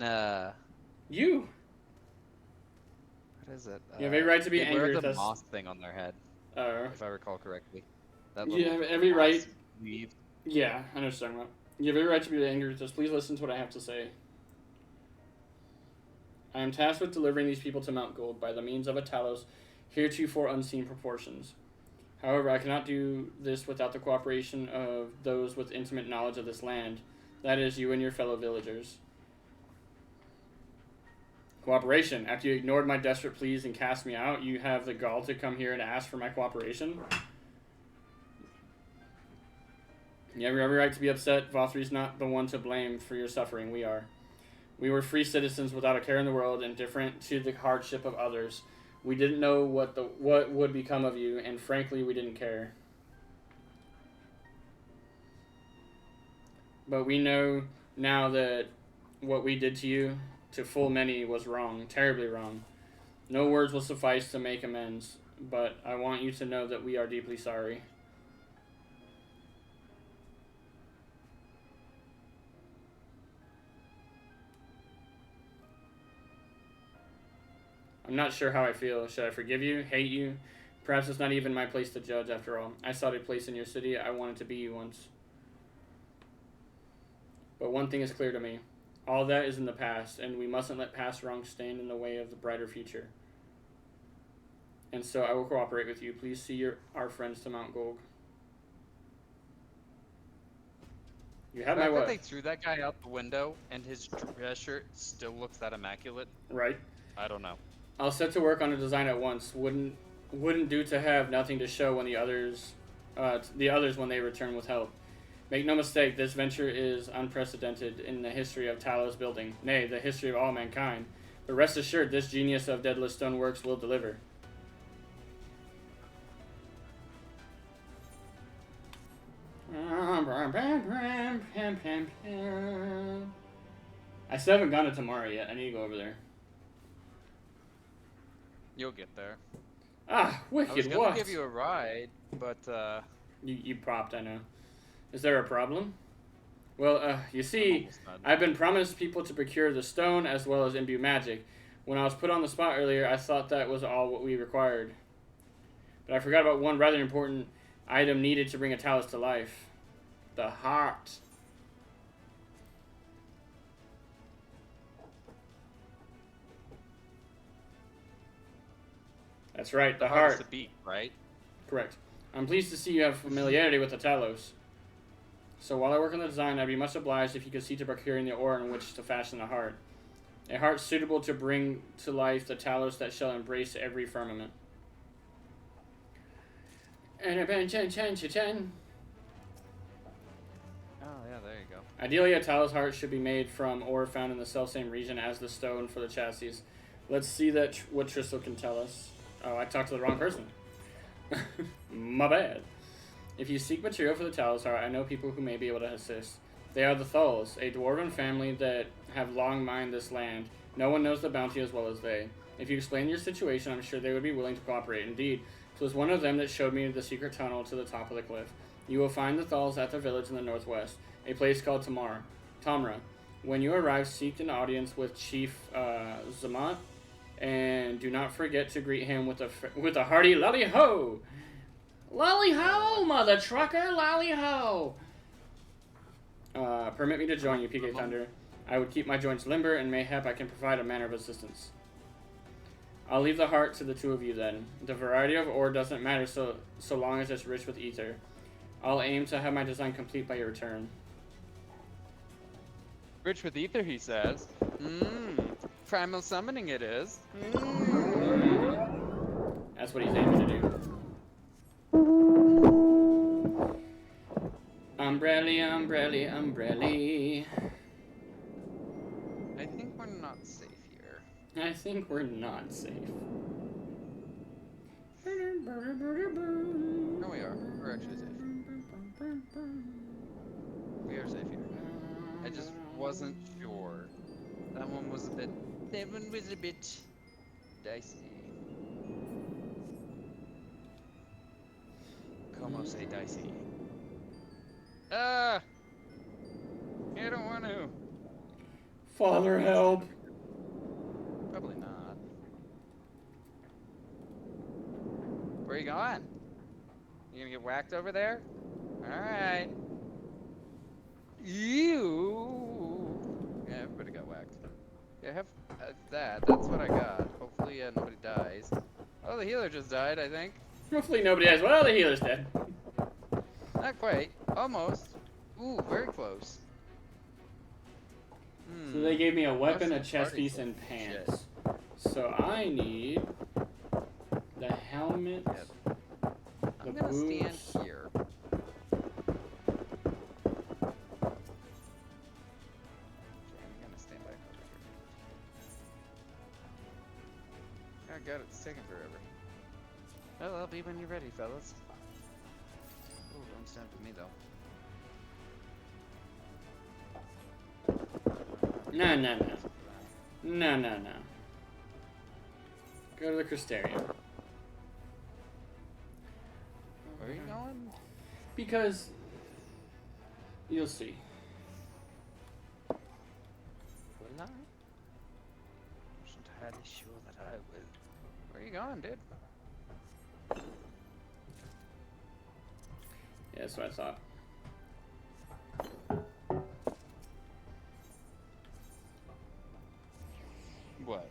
You. what is it? You have every right to be they angry wear with the us. moss thing on their head, if I recall correctly. That You little have every moss right. weave. Yeah, I know what you're talking about. You have every right to be angry with us. Please listen to what I have to say. I am tasked with delivering these people to Mount Gold by the means of a Talos heretofore unseen proportions. However, I cannot do this without the cooperation of those with intimate knowledge of this land. That is, you and your fellow villagers. Cooperation. After you ignored my desperate pleas and cast me out, you have the gall to come here and ask for my cooperation? You have every right to be upset. Vothri's not the one to blame for your suffering. We are. We were free citizens without a care in the world, indifferent to the hardship of others. We didn't know what would become of you, and frankly, we didn't care. But we know now that what we did to you, to full many, was wrong, terribly wrong. No words will suffice to make amends, but I want you to know that we are deeply sorry. I'm not sure how I feel. Should I forgive you? Hate you? Perhaps it's not even my place to judge, after all. I sought a place in your city. I wanted to be you once. But one thing is clear to me. All that is in the past, and we mustn't let past wrongs stand in the way of the brighter future. And so I will cooperate with you. Please see our friends to Mount Golg. You have my I bet what? they threw that guy out the window, and his dress shirt still looks that immaculate. Right. I don't know. I'll set to work on a design at once. Wouldn't do to have nothing to show when the others when they return with help. Make no mistake, this venture is unprecedented in the history of Talos building, nay, the history of all mankind. But rest assured, this genius of Daedalus Stoneworks will deliver. I still haven't gone to Tamara yet. I need to go over there. You'll get there. Ah, I was wicked, gonna what? give you a ride, but You propped, I know. Is there a problem? Well, you I'm see, almost done. I've been promised people to procure the stone as well as imbue magic. When I was put on the spot earlier, I thought that was all what we required. But I forgot about one rather important item needed to bring a Talos to life. The heart. That's right, the Hard as heart. to beat, right? Correct. I'm pleased to see you have familiarity with the Talos. So while I work on the design, I'd be much obliged if you could see to procuring the ore in which to fashion the heart. A heart suitable to bring to life the Talos that shall embrace every firmament. Oh yeah, there you go. Ideally, a Talos heart should be made from ore found in the selfsame region as the stone for the chassis. Let's see what Tristel can tell us. Oh, I talked to the wrong person. My bad. If you seek material for the Talos heart, I know people who may be able to assist. They are the Thulls, a dwarven family that have long mined this land. No one knows the bounty as well as they. If you explain your situation, I'm sure they would be willing to cooperate. Indeed, it was one of them that showed me the secret tunnel to the top of the cliff. You will find the Thals at their village in the northwest, a place called Tamra. When you arrive, seek an audience with Chief Zamat, and do not forget to greet him with a hearty lolly ho! Lolly ho, mother trucker, lolly ho! Permit me to join you, PK Thunder. I would keep my joints limber, and mayhap I can provide a manner of assistance. I'll leave the heart to the two of you then. The variety of ore doesn't matter so long as it's rich with ether. I'll aim to have my design complete by your return. Rich with ether, he says. Primal summoning it is. That's what he's aiming to do. Umbrelli, umbrelli, umbrelli. I think we're not safe here. I think we're not safe. No, we are. We're actually safe. We are safe here. I just wasn't sure. That one was a bit dicey. Como say dicey? Ah! You don't want to. Father, help! Probably not. Where are you going? You gonna get whacked over there? Alright. You. Yeah, everybody got whacked. Yeah, have that. That's what I got. Hopefully nobody dies. Oh, the healer just died, I think. Hopefully nobody dies. Well, the healer's dead. Not quite. Almost. Ooh, very close. So they gave me a weapon, a That's chest party piece, and pants. So I need the helmet, I'm the gonna boots. stand here. I'm gonna stand back over here. Oh god, it's taking forever. Well, I'll be when you're ready, fellas. Oh, don't stand with me though. No. No. Go to the Crystarium. Where are you going? Because you'll see. Will I? Wasn't entirely sure that I will. Where are you going, dude? Yeah, that's what I thought. What?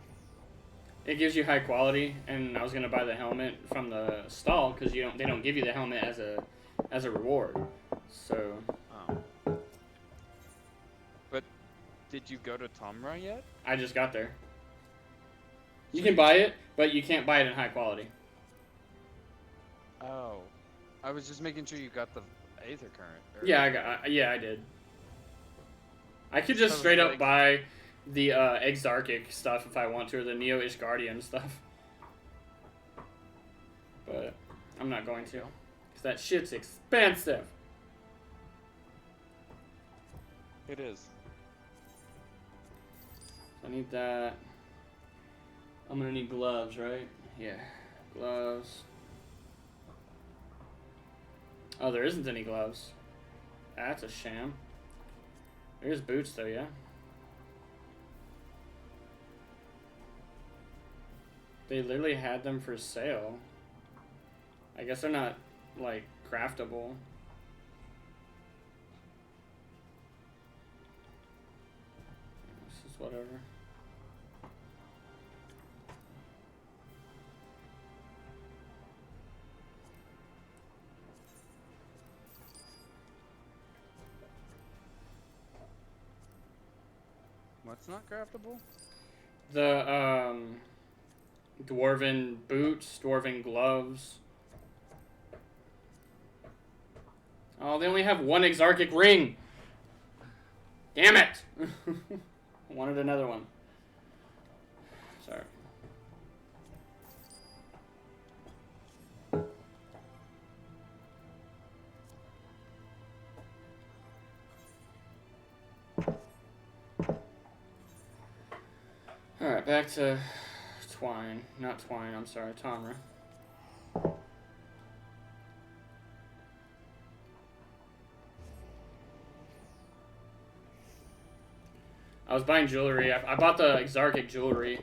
It gives you high quality, and I was gonna buy the helmet from the stall because they don't give you the helmet as a reward. So. Oh. But did you go to Tomra yet? I just got there. You can buy it, but you can't buy it in high quality. Oh. I was just making sure you got the Aether Current. Yeah, I did. I could just Sounds straight up like- buy the Exarchic stuff if I want to, or the Neo-ish Guardian stuff. But I'm not going to, because that shit's expensive. It is. I need that. I'm gonna need gloves, right? Yeah, gloves. Oh, there isn't any gloves. That's a sham. There's boots, though, yeah? They literally had them for sale. I guess they're not, like, craftable. This is whatever. What's not craftable? The, dwarven boots, dwarven gloves. Oh, they only have one Exarchic ring! Damn it! I wanted another one. Sorry. back to Twine. Not Twine, I'm sorry, Tomra. I was buying jewelry. I bought the Exarchic jewelry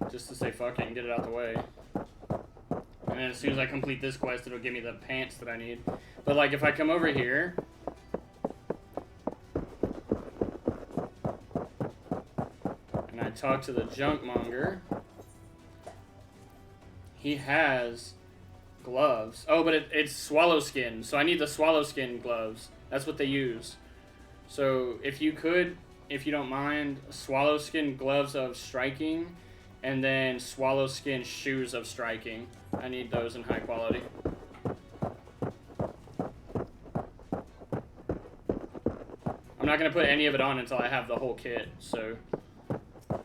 just to say fuck it and get it out the way. And then as soon as I complete this quest, it'll give me the pants that I need. But like if I come over here, and I talk to the junkmonger, he has gloves. Oh, but it's swallow skin, so I need the swallow skin gloves. That's what they use. So if you could, if you don't mind, swallow skin gloves of striking, and then swallow skin shoes of striking. I need those in high quality. I'm not gonna put any of it on until I have the whole kit. So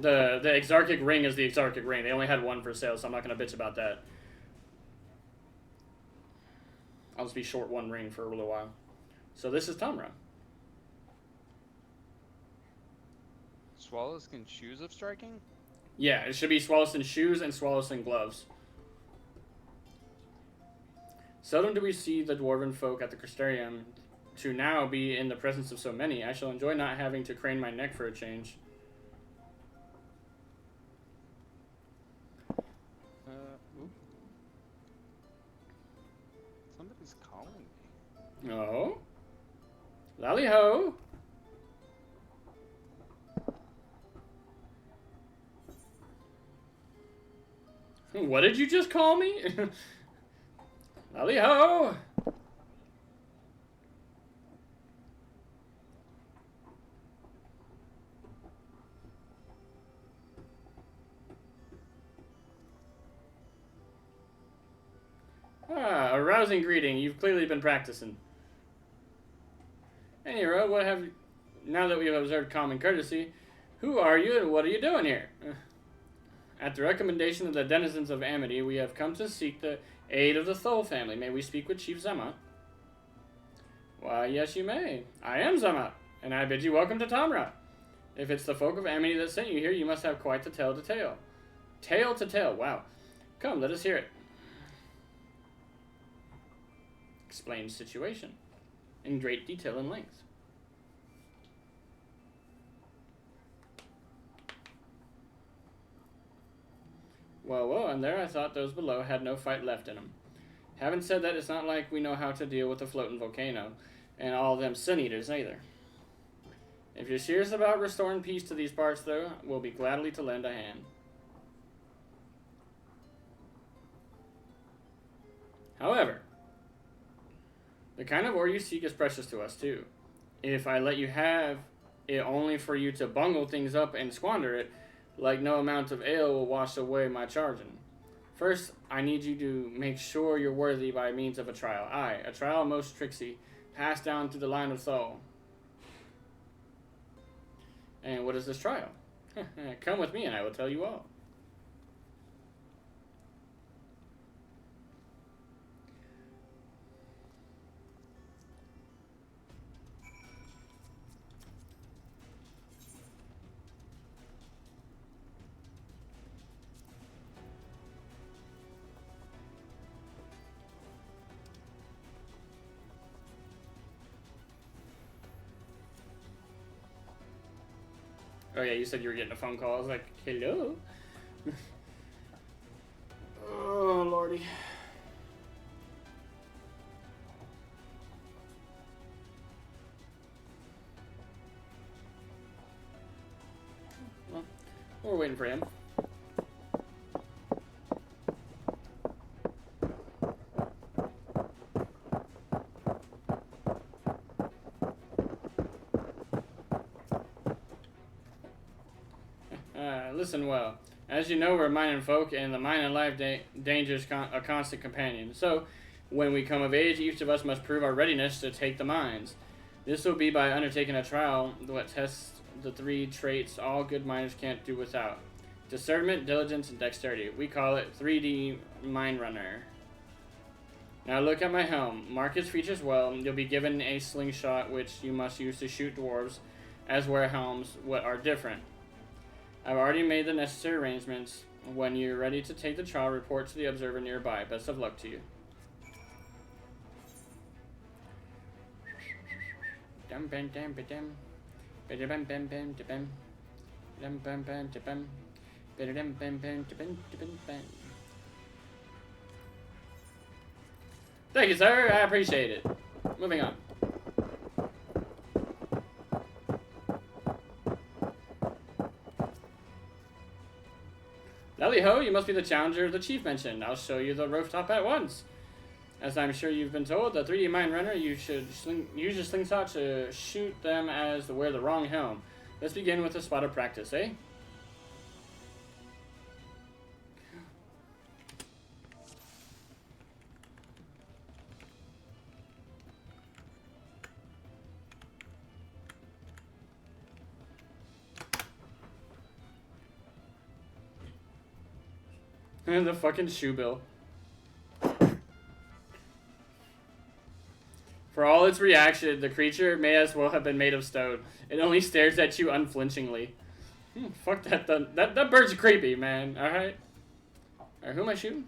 the Exarchic ring is the Exarchic ring. They only had one for sale, so I'm not gonna bitch about that. I'll just be short one ring for a little while. So this is Tomra. Swallowskin shoes of striking? Yeah, it should be Swallowskin shoes and Swallowskin gloves. Seldom do we see the dwarven folk at the Crystarium. To now be in the presence of so many, I shall enjoy not having to crane my neck for a change. Oop. Somebody's calling me. Oh? Lally ho! What did you just call me? Lally ho! Ah, a rousing greeting. You've clearly been practicing. Hey, Nero, what have you... Now that we've observed common courtesy, who are you and what are you doing here? At the recommendation of the denizens of Amity, we have come to seek the aid of the Thol family. May we speak with Chief Zema? Why, yes, you may. I am Zema, and I bid you welcome to Tomra. If it's the folk of Amity that sent you here, you must have quite the tale to tell. Tale to tell, wow. Come, let us hear it. Explain situation in great detail and length. Well, and there I thought those below had no fight left in them. Having said that, it's not like we know how to deal with a floating volcano, and all them sun-eaters either. If you're serious about restoring peace to these parts, though, we'll be gladly to lend a hand. However, the kind of ore you seek is precious to us, too. If I let you have it only for you to bungle things up and squander it, like no amount of ale will wash away my charging. First, I need you to make sure you're worthy by means of a trial. Aye, a trial most tricksy, passed down through the line of Thol. And what is this trial? Come with me and I will tell you all. Oh yeah, you said you were getting a phone call. I was like, hello? Oh, lordy. Well, we're waiting for him. Listen well. As you know, we're mining folk, and the mining life danger is a constant companion. So, when we come of age, each of us must prove our readiness to take the mines. This will be by undertaking a trial that tests the three traits all good miners can't do without. Discernment, diligence, and dexterity. We call it 3D Mine Runner. Now look at my helm. Mark its features well. You'll be given a slingshot, which you must use to shoot dwarves, as were helms what are different. I've already made the necessary arrangements. When you're ready to take the trial, report to the observer nearby. Best of luck to you. Dum bam dam ba dum. Ba bam bam bam da bam. Dum bam bam da bam. Ba dum bam bam da bam da bam bam. Thank you, sir. I appreciate it. Moving on. Lally ho, you must be the challenger the chief mentioned. I'll show you the rooftop at once. As I'm sure you've been told, the 3D mine runner, you should use your slingshot to shoot them as they wear the wrong helm. Let's begin with a spot of practice, eh? The fucking shoe bill. For all its reaction, the creature may as well have been made of stone. It only stares at you unflinchingly. Fuck that. That bird's creepy, man. Alright. Alright, who am I shooting?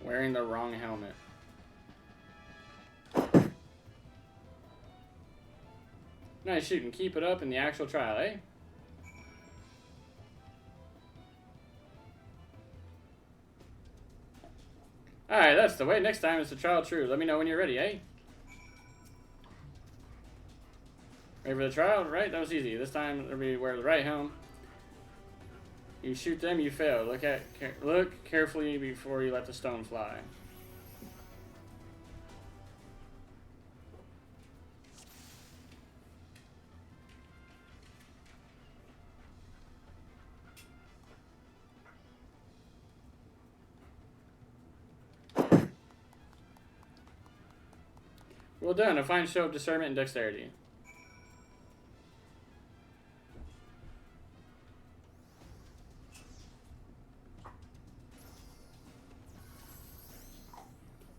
Wearing the wrong helmet. Nice shooting. Keep it up in the actual trial, eh? Alright, that's the way. Next time it's the trial true. Let me know when you're ready, eh? Ready for the trial? Right? That was easy. This time, everybody wear the right helm. You shoot them, you fail. Look carefully before you let the stone fly. Well done. A fine show of discernment and dexterity.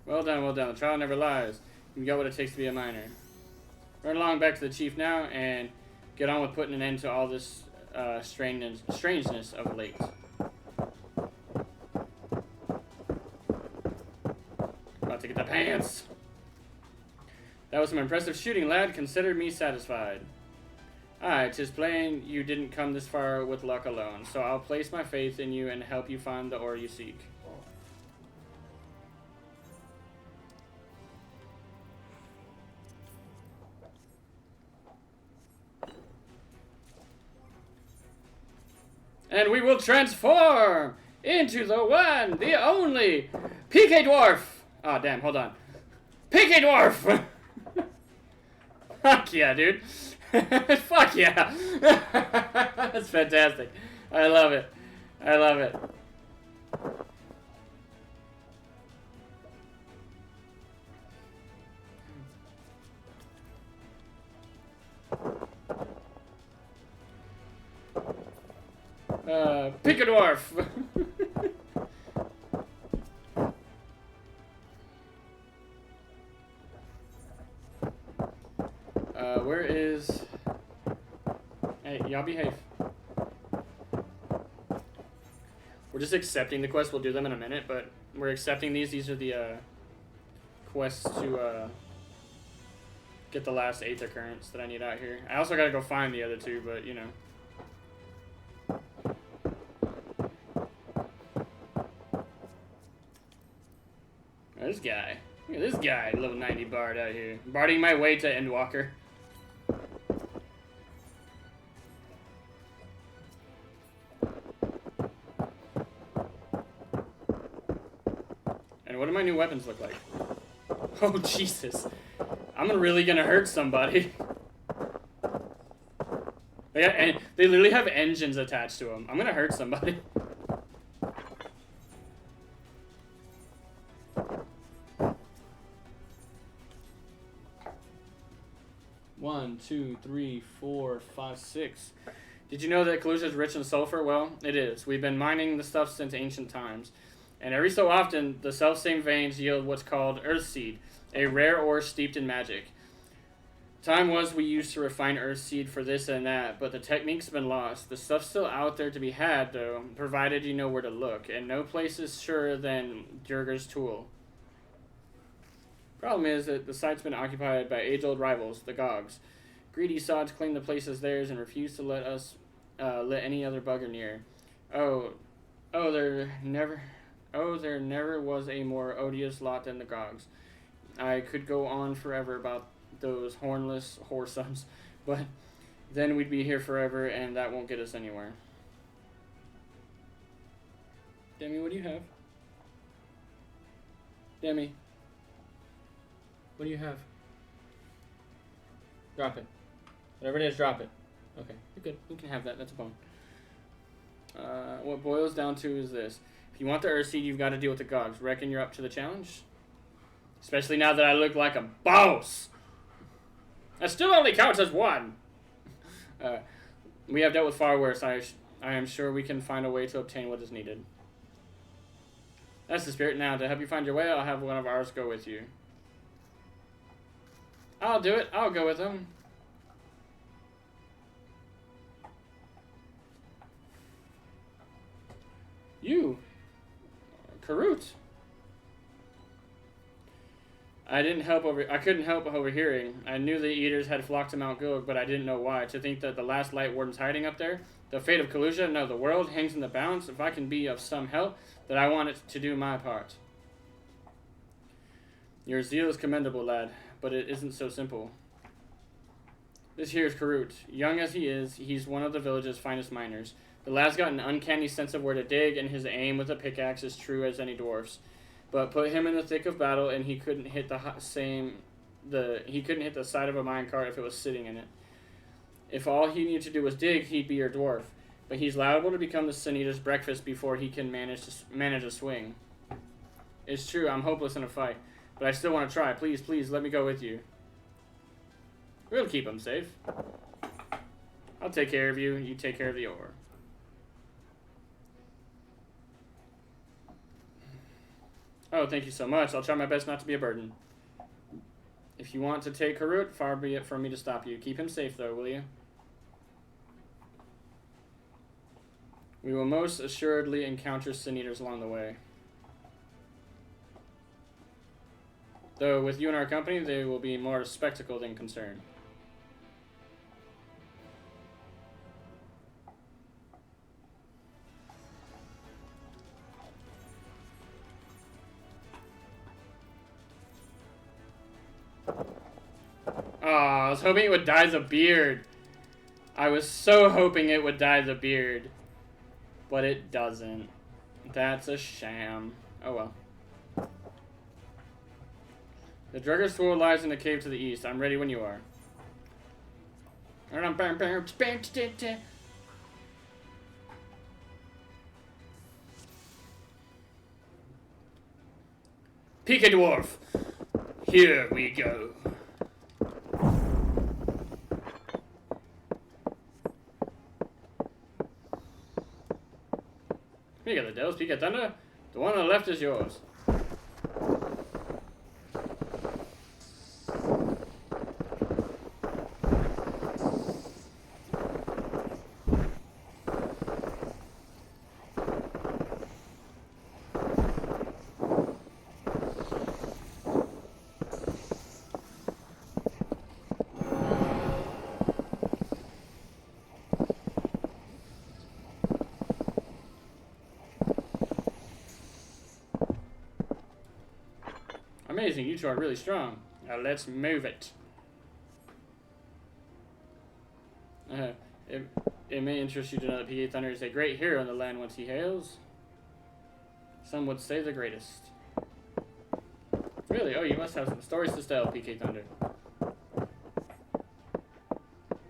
Well done, well done. The trial never lies. You got what it takes to be a miner. Run along back to the chief now and get on with putting an end to all this strangeness of late. About to get the pants. That was some impressive shooting, lad. Consider me satisfied. Aye, 'tis plain you didn't come this far with luck alone, so I'll place my faith in you and help you find the ore you seek. And we will transform into the one, the only, PK Dwarf! Oh, damn, hold on. PK Dwarf! Fuck yeah, dude. Fuck yeah. That's fantastic. I love it. I love it. Pick a dwarf. Where is... Hey, y'all behave. We're just accepting the quests. We'll do them in a minute, but we're accepting these. These are the quests to get the last Aether Currents that I need out here. I also gotta go find the other two, but you know. This guy. Look at this guy, level 90 bard out here. Barding my way to Endwalker. And what do my new weapons look like? Oh, Jesus. I'm really gonna hurt somebody. They literally have engines attached to them. I'm gonna hurt somebody. One, two, three, four, five, six. Did you know that Kalusha is rich in sulfur? Well, it is. We've been mining the stuff since ancient times. and every so often, the self-same veins yield what's called Earthseed, a rare ore steeped in magic. Time was we used to refine Earthseed for this and that, but the technique's been lost. The stuff's still out there to be had, though, provided you know where to look, and no place is surer than Durgar's Tool. Problem is that the site's been occupied by age-old rivals, the Gogs. Greedy sods claim the place as theirs and refuse to let any other bugger near. There never was a more odious lot than the Gogs. I could go on forever about those hornless whoresomes, but then we'd be here forever, and that won't get us anywhere. Demi, what do you have? Demi, what do you have? Drop it. Whatever it is, drop it. Okay, you're good. We can have that. That's a bone. What boils down to is this. If you want the Earthseed, you've got to deal with the Gogs. Reckon you're up to the challenge? Especially now that I look like a boss! That still only counts as one! We have dealt with far worse. I am sure we can find a way to obtain what is needed. That's the spirit. Now, to help you find your way, I'll have one of ours go with you. I'll do it. I'll go with them. You. Karut. I couldn't help overhearing. I knew the eaters had flocked to Mount Gilg, but I didn't know why. To think that the last Light Warden's hiding up there, the fate of Kalusha, no, the world hangs in the balance. If I can be of some help, then I want it to do my part. Your zeal is commendable, lad, but it isn't so simple. This here is Karut. Young as he is, he's one of the village's finest miners. The lad's got an uncanny sense of where to dig, and his aim with a pickaxe is true as any dwarf's. But put him in the thick of battle, and he couldn't hit the side of a minecart if it was sitting in it. If all he needed to do was dig, he'd be your dwarf. But he's liable to become the Sin Eater's breakfast before he can manage a swing. It's true, I'm hopeless in a fight, but I still want to try. Please, please, let me go with you. We'll keep him safe. I'll take care of you. You take care of the ore. Oh, thank you so much. I'll try my best not to be a burden. If you want to take Karut, far be it from me to stop you. Keep him safe, though, will you? We will most assuredly encounter Sin Eaters along the way. Though, with you in our company, they will be more spectacle than concern. Oh, I was hoping it would dye the beard. I was so hoping it would dye the beard. But it doesn't. That's a sham. Oh well. The Drugger's Tool lies in the cave to the east. I'm ready when you are. Pika Dwarf! Here we go. Peek at the Dells, peek at Thunder. The one on the left is yours. Amazing, you two are really strong. Now let's move it. It may interest you to know that PK Thunder is a great hero in the land whence he hails. Some would say the greatest. Really? Oh, you must have some stories to tell, PK Thunder.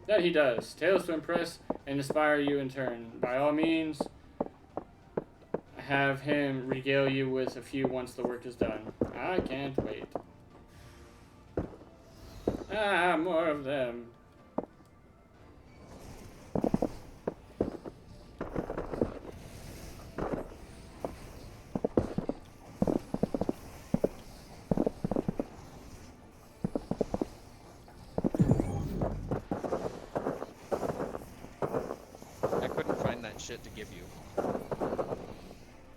That he does. Tales to impress and inspire you in turn. By all means, have him regale you with a few once the work is done. I can't wait. Ah, more of them. shit to give you.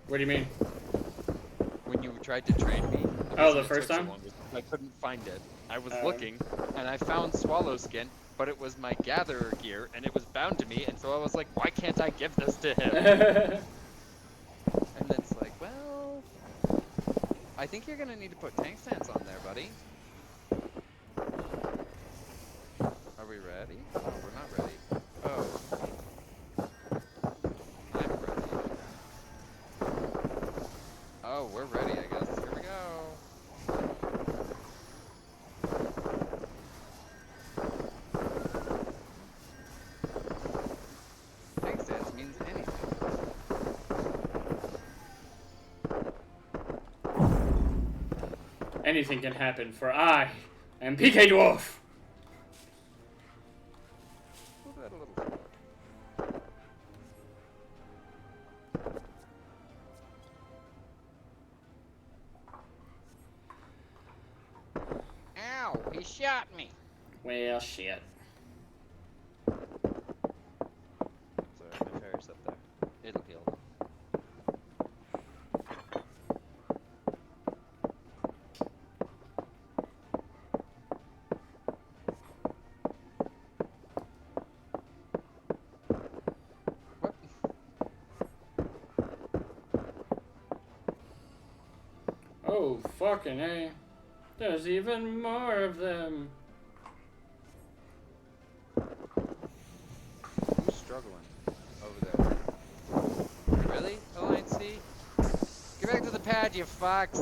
What do you mean? When you tried to trade me. Oh, reason the it first took so time? long was I couldn't find it. I was looking, and I found Swallow Skin, but it was my Gatherer gear, and it was bound to me, and so I was like, why can't I give this to him? And it's like, well, I think you're gonna need to put tank stance on there, buddy. Are we ready? Oh, we're not ready. Oh. I'm ready. Oh, we're ready, I guess. Here we go. Tank stance means anything. Anything can happen, for I am PK Dwarf! Move that a little forward. Ow! He shot me! Well, shit. Sorry, my fairy's up there. It'll heal. What? Oh, fucking A. There's even more of them. Who's struggling over there? Really? Alliance C? Get back to the pad, you fox!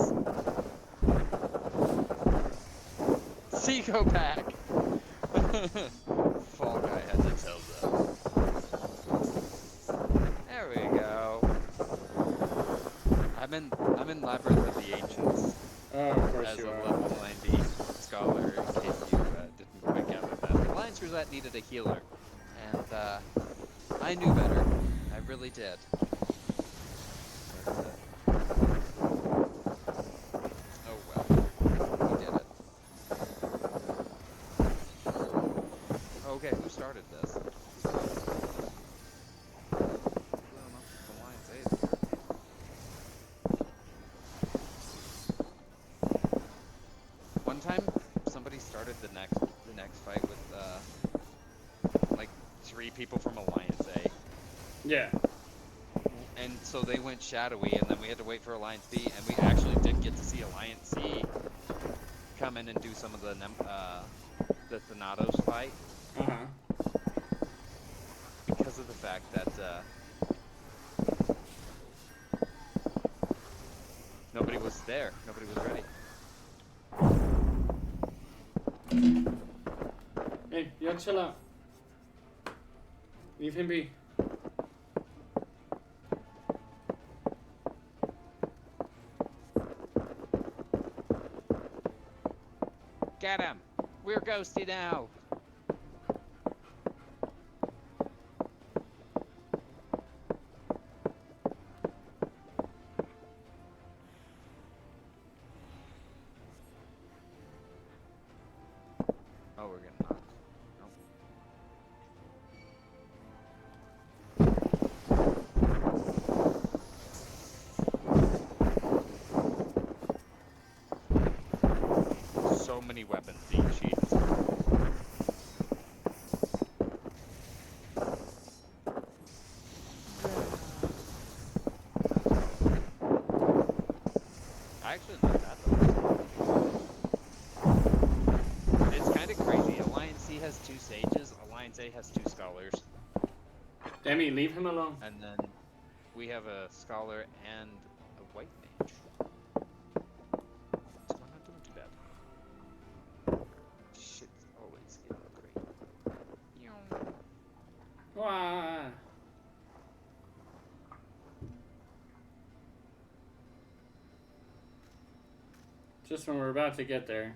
C, go back! Fall guy has its held up. There we go. I'm in Labyrinth of the Ancients. Oh, of course As you a are. level 90 scholar, in case you didn't quite gather that. The Alliance Roulette needed a healer, and I knew better. I really did. But, oh well, we did it. Okay, who started this? I don't know. Alliance A is here. One time, somebody started the next fight with like 3 people from Alliance A, Yeah. and so they went shadowy, and then we had to wait for Alliance B, and we actually did get to see Alliance C come in and do some of the Thanatos fight Uh-huh. because of the fact that nobody was there, nobody was ready. Hey, yo, chill out. Leave him be. Get him! We're ghosty now! Oh, we're getting knocked. Nope. So many weapons being sheathed. Actually, not that though. It's kind of crazy. Alliance C has 2 sages, Alliance A has 2 scholars, Demi, leave him alone. and then we have a scholar and a white mage. So we're not doing too bad. Shit's always getting great. Wah. Just when we're about to get there.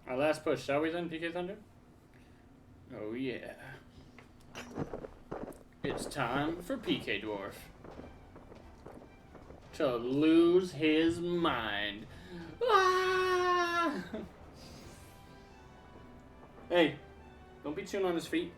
Our last push, shall we then, PK Thunder? Oh yeah. It's time for PK Dwarf to lose his mind. Ah! Hey, don't be chewing on his feet.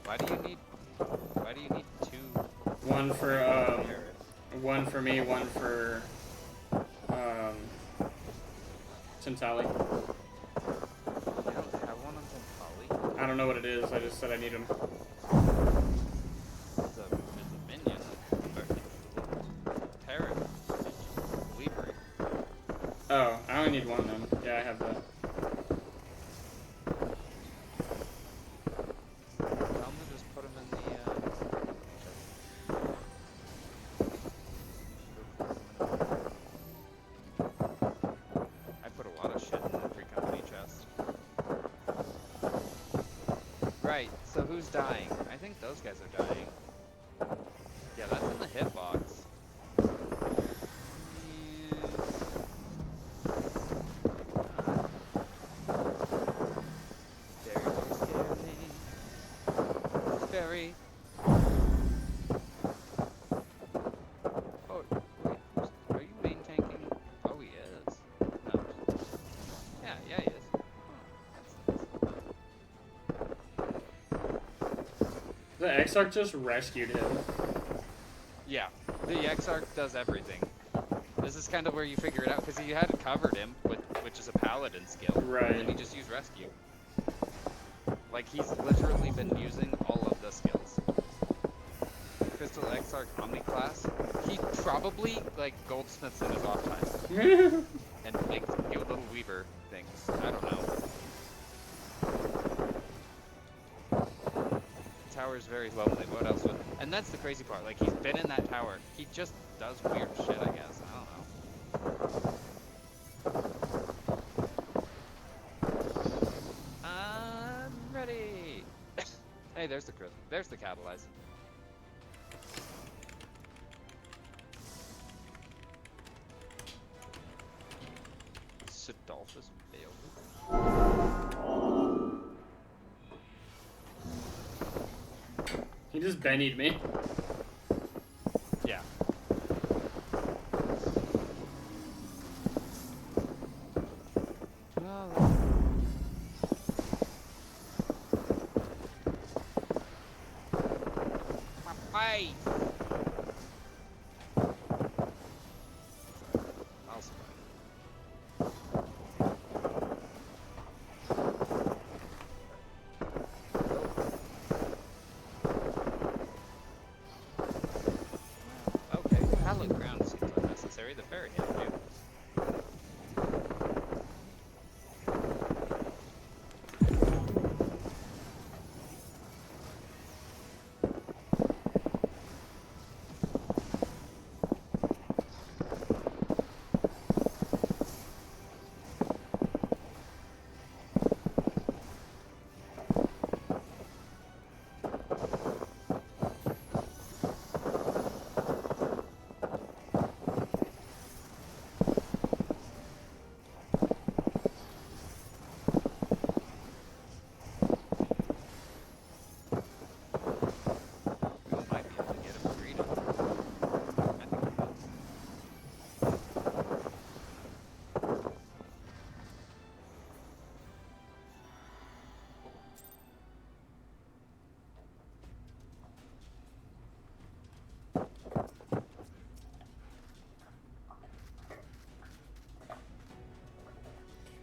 Why do you need two? One for one for me, one for Tintali. You don't have one on Tintali? I don't know what it is. I just said I need him. It's a minion. Parrot. Weaver. Oh, I only need one then. Yeah, I have that. Tell me just put him in the I put a lot of shit in the free company chest. Right, so who's dying? I think those guys are dying. Yeah, that's in the hitbox. Very. Oh, wait, are you main tanking? Oh, he is. No. Yeah, he is. Oh, that's nice. The Exarch just rescued him. Yeah, the Exarch does everything. This is kind of where you figure it out, because he had covered him, which is a paladin skill. Right. And then he just used rescue. Like, he's literally been using all of the skills. Crystal Exarch Omni class, he probably, like, goldsmiths in his off time. And makes little weaver things. I don't know. The tower is very lonely. What else would... And that's the crazy part. Like, he's been in that tower. He just does weird shit, I guess. I don't know. I'm ready. Hey, there's the catalyze. Sidolphus Beowulf. He just bennied me. Yeah. Bye. I'll survive. Okay, hallowed ground seems unnecessary. The fairy hand do.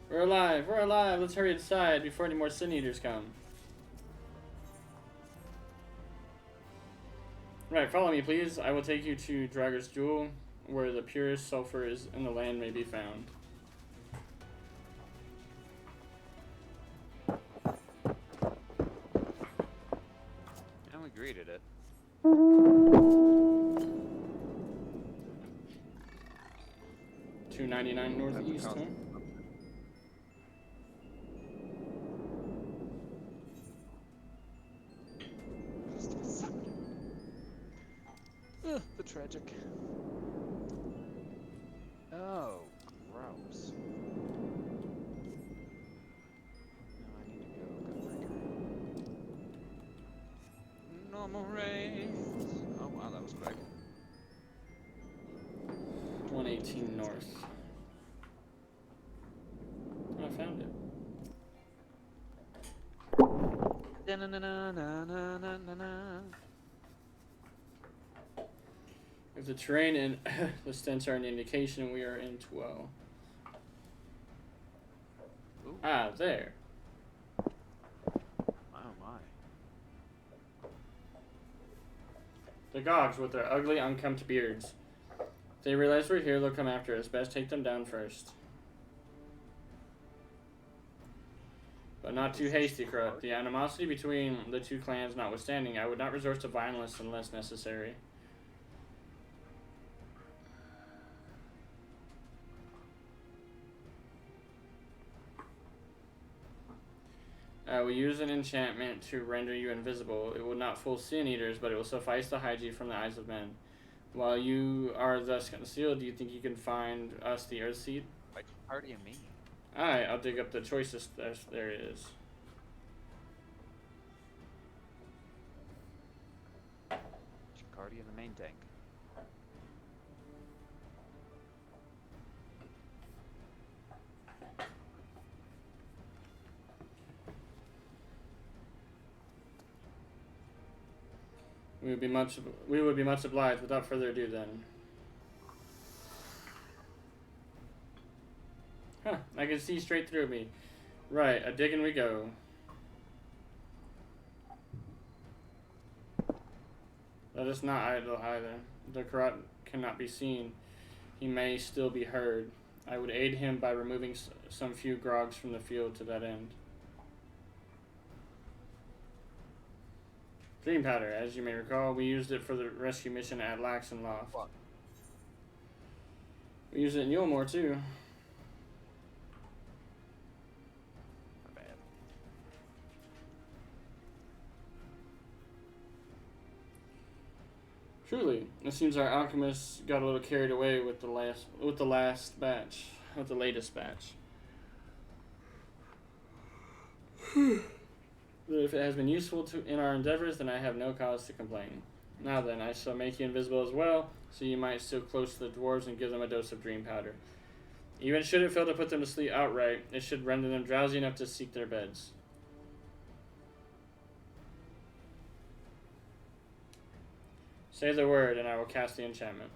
We're alive, we're alive. Let's hurry inside before any more Sin Eaters come. Right, follow me, please. I will take you to Drager's Jewel, where the purest sulfur is in the land may be found. And we greeted it. $2.99 northeast, huh? The tragic. Oh, gross. No, I need to go Gunbreaker. Normal race. Oh wow, that was quick. 118 north. I found it. Da-na-na-na-na-na-na-na. If the terrain and the stents are an indication, we are in 12. Ooh. Ah, there. Oh my. The Gogs with their ugly, unkempt beards. If they realize we're here, they'll come after us. Best take them down first. But not too hasty, Krut. The animosity between the two clans notwithstanding, I would not resort to violence unless necessary. We use an enchantment to render you invisible. It will not fool sin eaters, but it will suffice to hide you from the eyes of men. While you are thus concealed, do you think you can find us the Earth Seed? Which part do you mean? Alright, I'll dig up the choicest. There it is. Chicardi in the main tank. We would be much obliged. Without further ado, then. Huh, I can see straight through me. Right, a digging we go. Let us not idle either. The Karat cannot be seen. He may still be heard. I would aid him by removing some few grogs from the field to that end. Dream powder, as you may recall, we used it for the rescue mission at Laxenloft. What? We used it in Yulmore too. My bad. Truly, it seems our alchemists got a little carried away with the latest batch. But if it has been useful in our endeavors, then I have no cause to complain. Now then, I shall make you invisible as well, so you might steal close to the dwarves and give them a dose of dream powder. Even should it fail to put them to sleep outright, it should render them drowsy enough to seek their beds. Say the word, and I will cast the enchantment.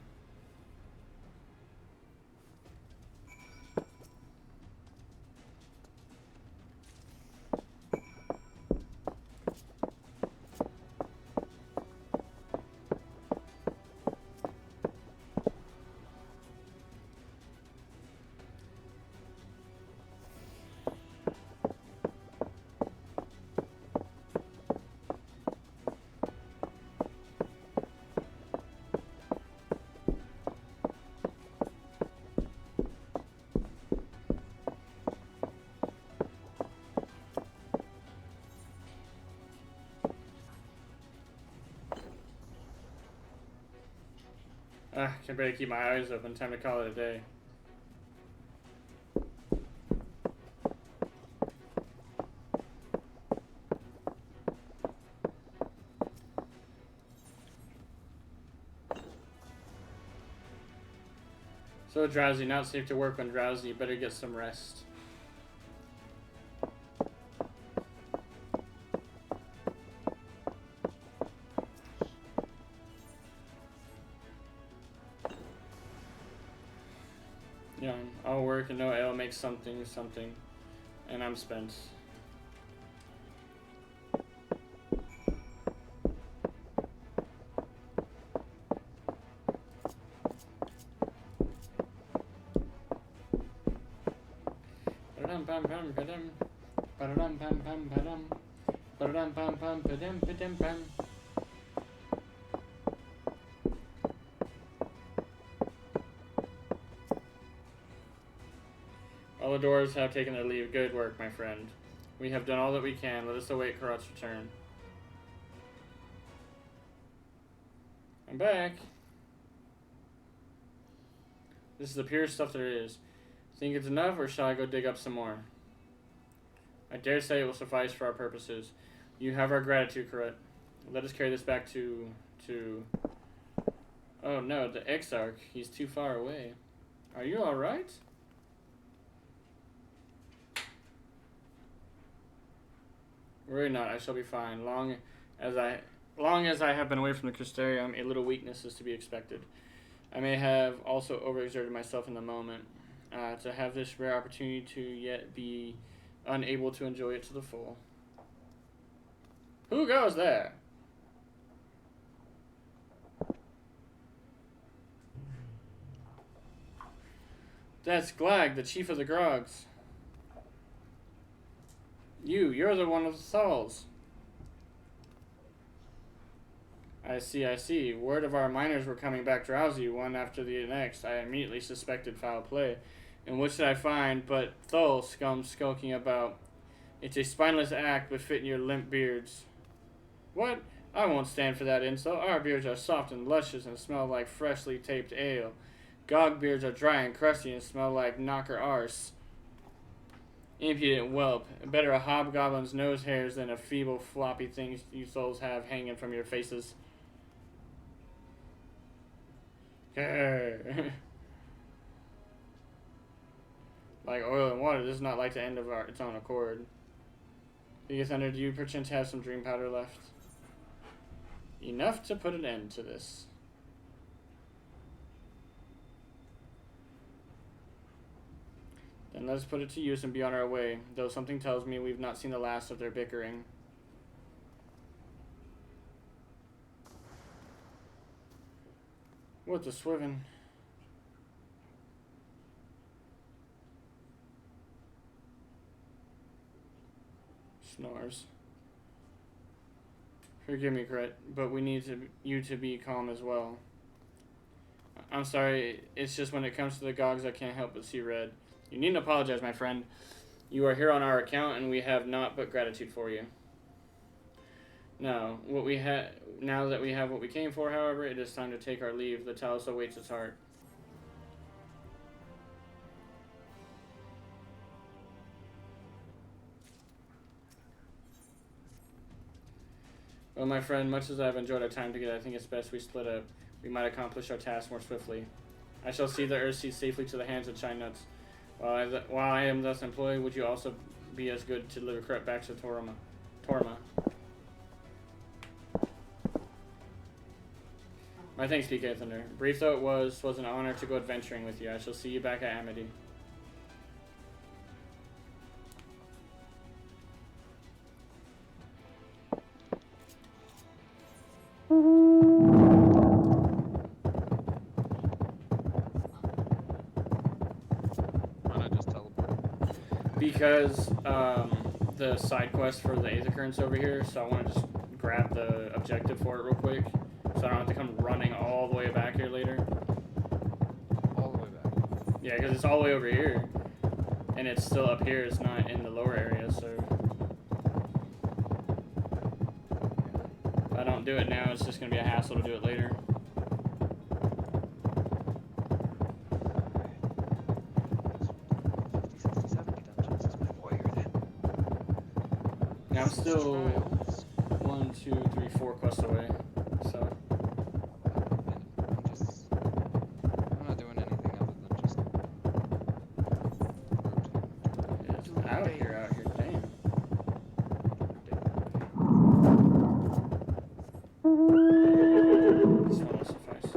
Can barely keep my eyes open. Time to call it a day. So drowsy, not safe to work when drowsy. Better get some rest. Yeah, I'll work and no ale makes something, and I'm spent. Ba-dum pam pam pa-dum. Ba-dum pam pam pa-dum. Ba-dum pam pam pa-dum pa-dum pam. All the dwarves have taken their leave. Good work, my friend. We have done all that we can. Let us await Karat's return. I'm back. This is the purest stuff there is. Think it's enough, or shall I go dig up some more? I dare say it will suffice for our purposes. You have our gratitude, Karat. Let us carry this back to... Oh no, the Exarch. He's too far away. Are you alright? Worry not, I shall be fine. Long as I have been away from the Crystarium, a little weakness is to be expected. I may have also overexerted myself in the moment. To have this rare opportunity to yet be unable to enjoy it to the full. Who goes there? That's Glag, the chief of the Grogs. You're the one of the Thalls. I see. Word of our miners were coming back drowsy, one after the next. I immediately suspected foul play. And what should I find but Thull scum skulking about? It's a spineless act befitting your limp beards. What? I won't stand for that insult. Our beards are soft and luscious and smell like freshly taped ale. Gog beards are dry and crusty and smell like knocker arse. Impudent whelp. Better a hobgoblin's nose hairs than a feeble floppy thing you souls have hanging from your faces. Like oil and water, this is not like the end of its own accord. Big Thunder, do you perchance have some dream powder left? Enough to put an end to this. Then let's put it to use and be on our way, though something tells me we've not seen the last of their bickering. What the swivin'? Snores. Forgive me, Gret, but we need you to be calm as well. I'm sorry, it's just when it comes to the Gogs I can't help but see red. You needn't apologize, my friend. You are here on our account, and we have naught but gratitude for you. Now that we have what we came for, however, it is time to take our leave. The Talos awaits its heart. Well, my friend, much as I've enjoyed our time together, I think it's best we split up. We might accomplish our task more swiftly. I shall see the Earthseed safely to the hands of Chinuts. While I am thus employed, would you also be as good to deliver Kret back to Torma? My thanks, PK Thunder. Brief though it was an honor to go adventuring with you. I shall see you back at Amity. Why not just teleport? Because the side quest for the Aether over here, so I want to just grab the objective for it real quick, so I don't have to come running all the way back here later. All the way back. Yeah, because it's all the way over here, and it's still up here. It's not in the lower area, so if I don't do it now, it's just gonna be a hassle to do it later. I'm still 1, 2, 3, 4 quests away, so. I'm not doing anything other than just. It's out here, damn. This one will suffice.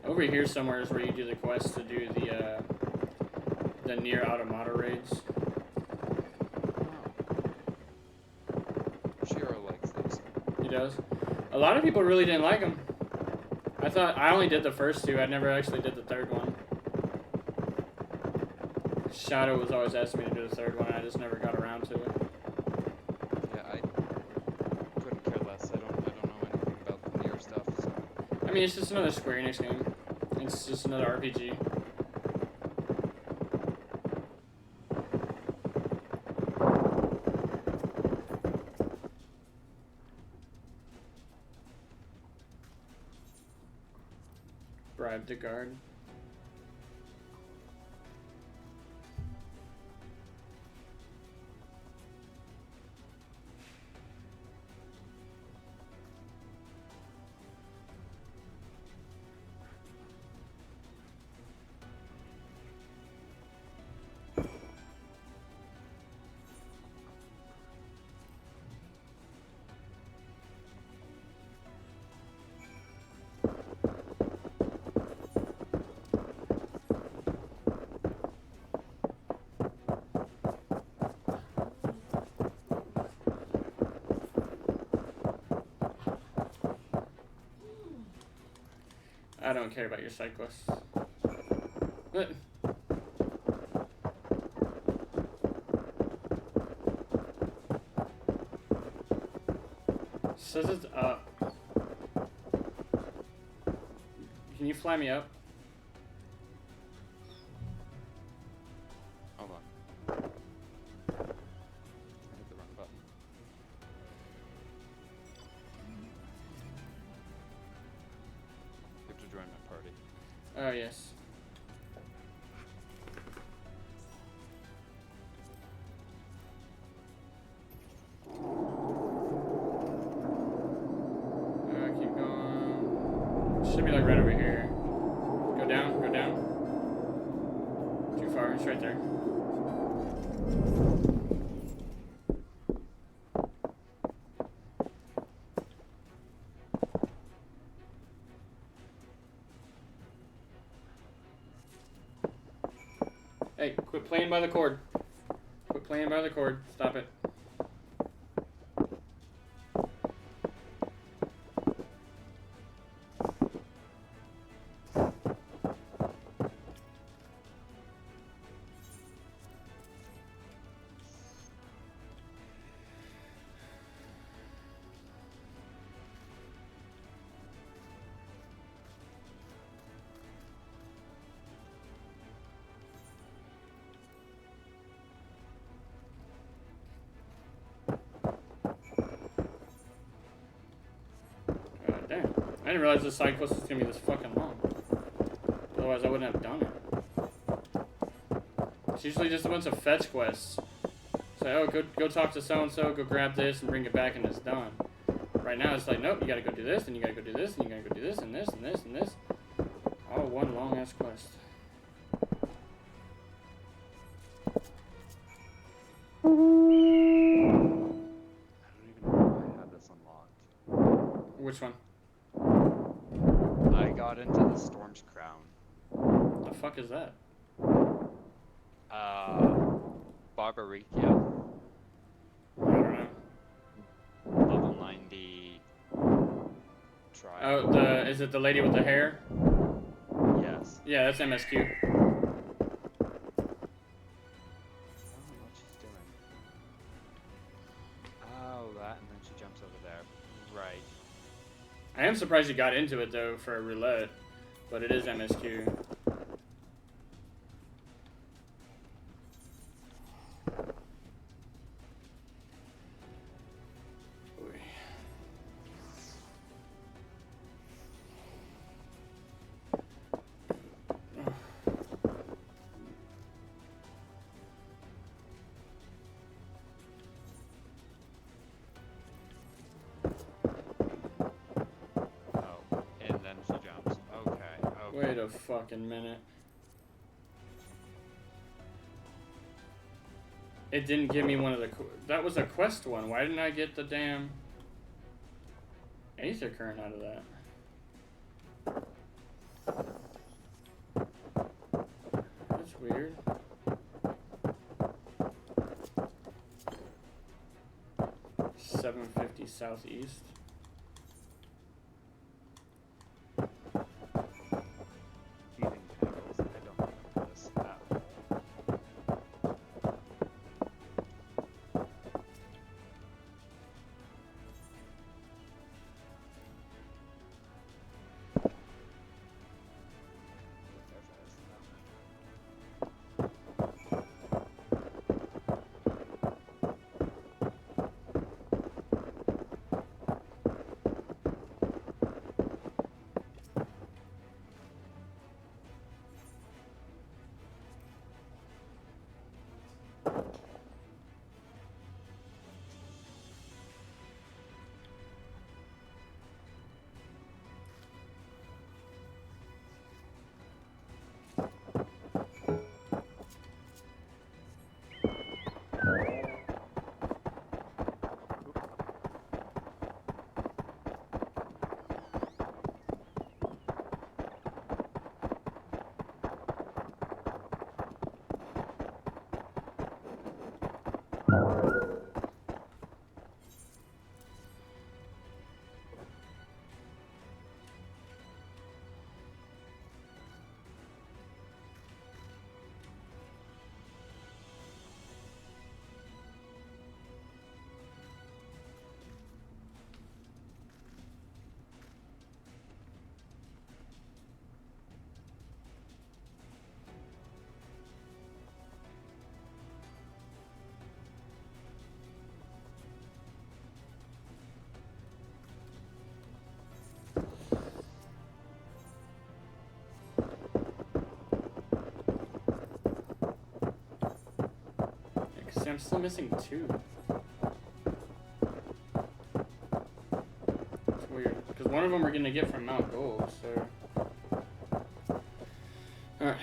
Over here somewhere is where you do the quest to do the near automata raids. Shiro likes those. He does. A lot of people really didn't like them. I only did the first two. I never actually did the third one. Shadow was always asking me to do the third one, and I just never got around to it. Yeah, I couldn't care less. I don't know anything about the near stuff. So. I mean, it's just another Square Enix game. It's just another RPG. Bribe the guard. I don't care about your side quests. What? Says it's up. Can you fly me up? Hold on. I hit the wrong button. You have to join my party. Oh, yes. Keep going. Should be like right over here. Go down, go down. Too far, it's right there. Hey, quit playing by the cord. Quit playing by the cord. Stop it. Damn. I didn't realize this side quest was gonna be this fucking long. Otherwise, I wouldn't have done it. It's usually just a bunch of fetch quests. Say, oh, go talk to so-and-so, go grab this, and bring it back, and it's done. Right now, it's like, nope, you gotta go do this, and you gotta go do this, and you gotta go do this, and this, and this, and this. All one long-ass quest. I don't even know if I have this unlocked. Which one? I got into the Storm's Crown. The fuck is that? Barbaricia. I don't know. Level 90 trial. Oh, is it the lady with the hair? Yes. Yeah, that's MSQ. I don't know what she's doing. Oh, that, and then she jumps over there. Right. I am surprised you got into it, though, for a roulette. But it is MSQ. Wait a fucking minute. It didn't give me one of the... That was a quest one. Why didn't I get the damn... Aether current out of that? That's weird. $750 southeast. See, I'm still missing 2. It's weird. Because one of them we're going to get from Mount Gold, so... Alright.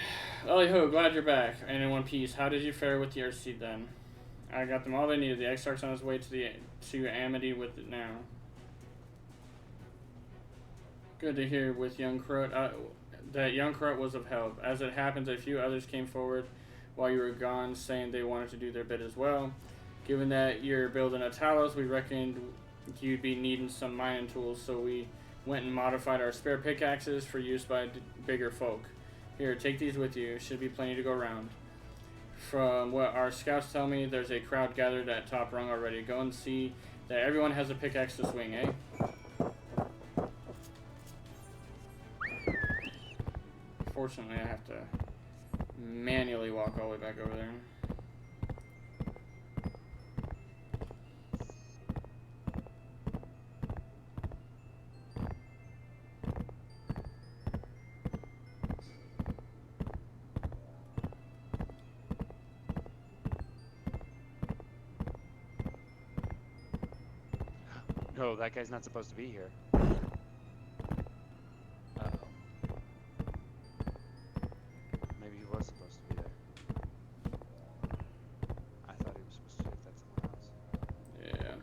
Ellie Ho, glad you're back. And in one piece, how did you fare with the Earthseed then? I got them all they needed. The Exarch's on his way to Amity with it now. Good to hear with young Crut, that young Crut was of help. As it happens, a few others came forward while you were gone, saying they wanted to do their bit as well. Given that you're building a Talos, we reckoned you'd be needing some mining tools, so we went and modified our spare pickaxes for use by bigger folk. Here, take these with you. Should be plenty to go around. From what our scouts tell me, there's a crowd gathered at top rung already. Go and see that everyone has a pickaxe to swing, eh? Fortunately, I have to manually walk all the way back over there. No, that guy's not supposed to be here. Maybe he was supposed to be there. I thought he was supposed to take that somewhere else. Yeah.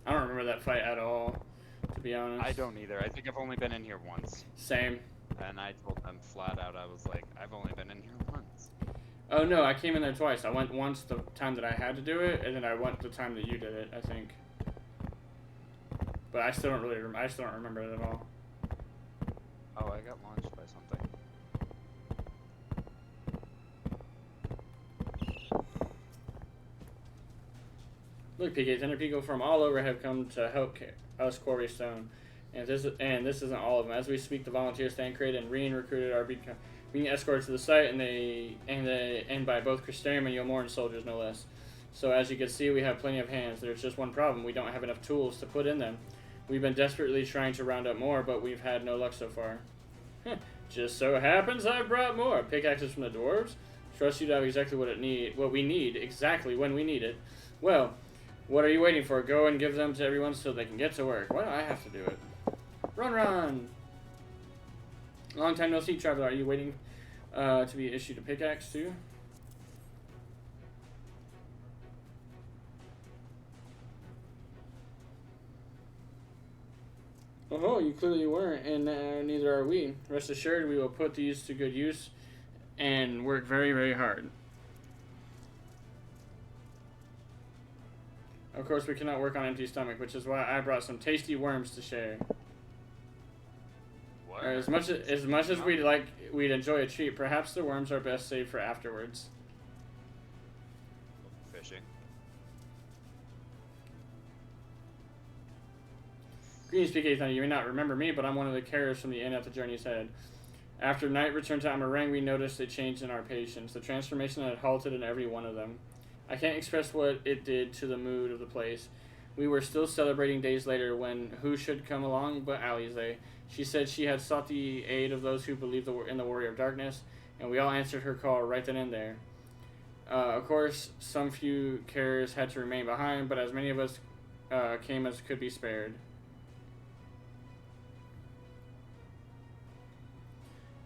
I don't remember that fight at all, to be honest. I don't either. I think I've only been in here once. Same. And I told them flat out, I was like, I've only been in here once. Oh no, I came in there twice. I went once the time that I had to do it, and then I went the time that you did it, I think. But I still don't remember it at all. Oh, I got launched by something. Look, PK, Thunder people from all over have come to help us quarry stone. And this isn't all of them. As we speak, the volunteers Thancred and Reen recruited are being escorted to the site, and by both Christerium and Yomoran soldiers, no less. So as you can see, we have plenty of hands. There's just one problem. We don't have enough tools to put in them. We've been desperately trying to round up more, but we've had no luck so far. Just so happens I've brought more. Pickaxes from the dwarves. Trust you to have exactly what we need, exactly when we need it. Well, what are you waiting for? Go and give them to everyone so they can get to work. Why do I have to do it? Run, run! Long time no see, traveler. Are you waiting to be issued a pickaxe too? Oh, you clearly weren't, and neither are we. Rest assured, we will put these to good use and work very, very hard. Of course, we cannot work on empty stomach, which is why I brought some tasty worms to share. As much as we'd enjoy a treat, perhaps the worms are best saved for afterwards. Fishing. Greetings, PK Thunder. You may not remember me, but I'm one of the carriers from the inn at the journey's head. After night return to Amarang, we noticed a change in our patients. The transformation had halted in every one of them. I can't express what it did to the mood of the place. We were still celebrating days later when who should come along but Alize. She said she had sought the aid of those who believed in the Warrior of Darkness, and we all answered her call right then and there. Of course, some few carriers had to remain behind, but as many of us came as could be spared.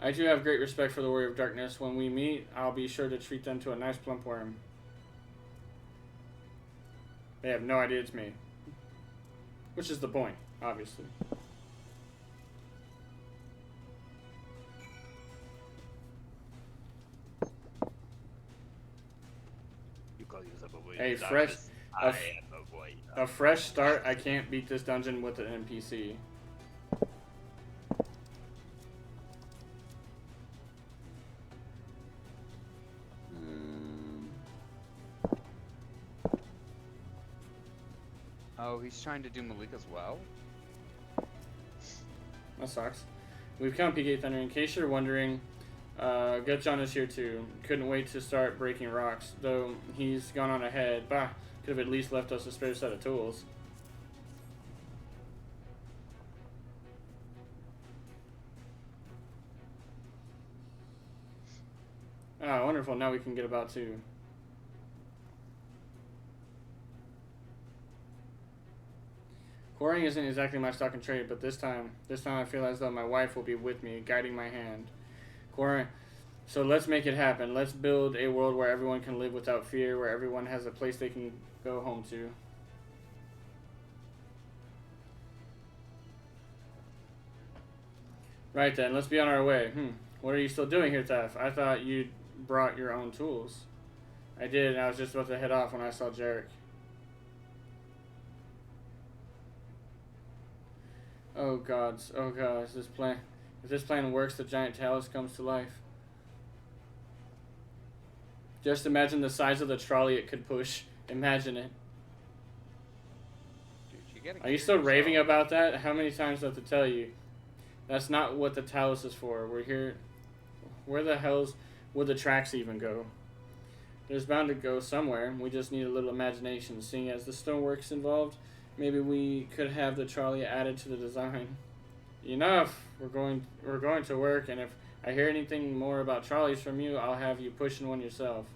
I do have great respect for the Warrior of Darkness. When we meet, I'll be sure to treat them to a nice plump worm. They have no idea it's me. Which is the point, obviously. A fresh start. I can't beat this dungeon with an NPC. Oh, he's trying to do Malik as well? That sucks. We've come, PK Thunder. In case you're wondering, Gut John is here too. Couldn't wait to start breaking rocks, though he's gone on ahead. Bah, could have at least left us a spare set of tools. Ah, wonderful. Now we can get about to. Quarrying isn't exactly my stock and trade, but this time I feel as though my wife will be with me, guiding my hand. Quarrying. So let's make it happen. Let's build a world where everyone can live without fear, where everyone has a place they can go home to. Right then, let's be on our way. What are you still doing here, Taff? I thought you'd brought your own tools. I did, and I was just about to head off when I saw Jarek. Oh gods, if this plan works, the giant talus comes to life. Just imagine the size of the trolley it could push. Imagine it. Dude, Are you still raving about that? How many times do I have to tell you? That's not what the talus is for. We're here. Where the hells would the tracks even go? There's bound to go somewhere. We just need a little imagination. Seeing as the stonework's involved, maybe we could have the trolley added to the design. Enough. We're going to work, and if I hear anything more about trolleys from you, I'll have you pushing one yourself.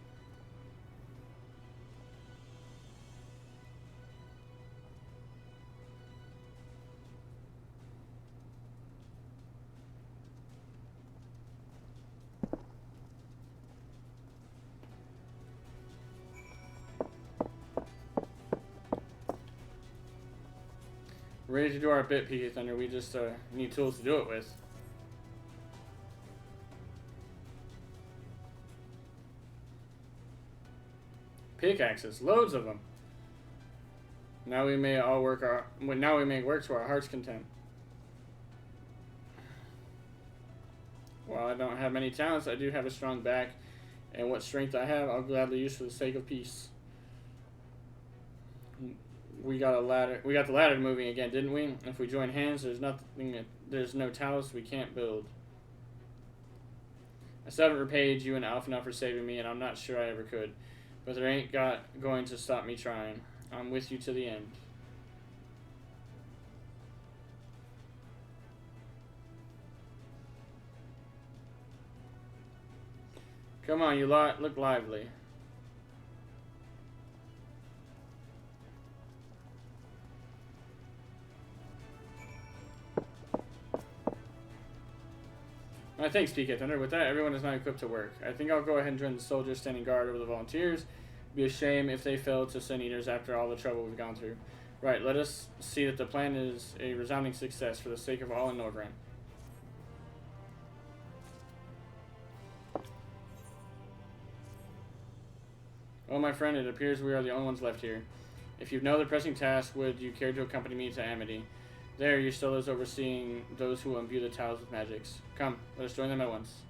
Ready to do our bit, Peaky Thunder. We just need tools to do it with. Pickaxes, loads of them. Now we may work to our heart's content. While I don't have many talents, I do have a strong back, and what strength I have, I'll gladly use for the sake of peace. We got the ladder moving again, didn't we? If we join hands, there's no talus we can't build. I still haven't repaid you and Alpha enough for saving me, and I'm not sure I ever could. But there ain't going to stop me trying. I'm with you to the end. Come on, you lot, look lively. Thanks, PK Thunder. With that, everyone is now equipped to work. I think I'll go ahead and join the soldiers standing guard over the volunteers. It'd be a shame if they failed to send eaters after all the trouble we've gone through. Right, let us see that the plan is a resounding success for the sake of all in Nordran. Oh, my friend, it appears we are the only ones left here. If you know the pressing task, would you care to accompany me to Amity? There, you're still as overseeing those who imbue the tiles with magics. Come, let us join them at once.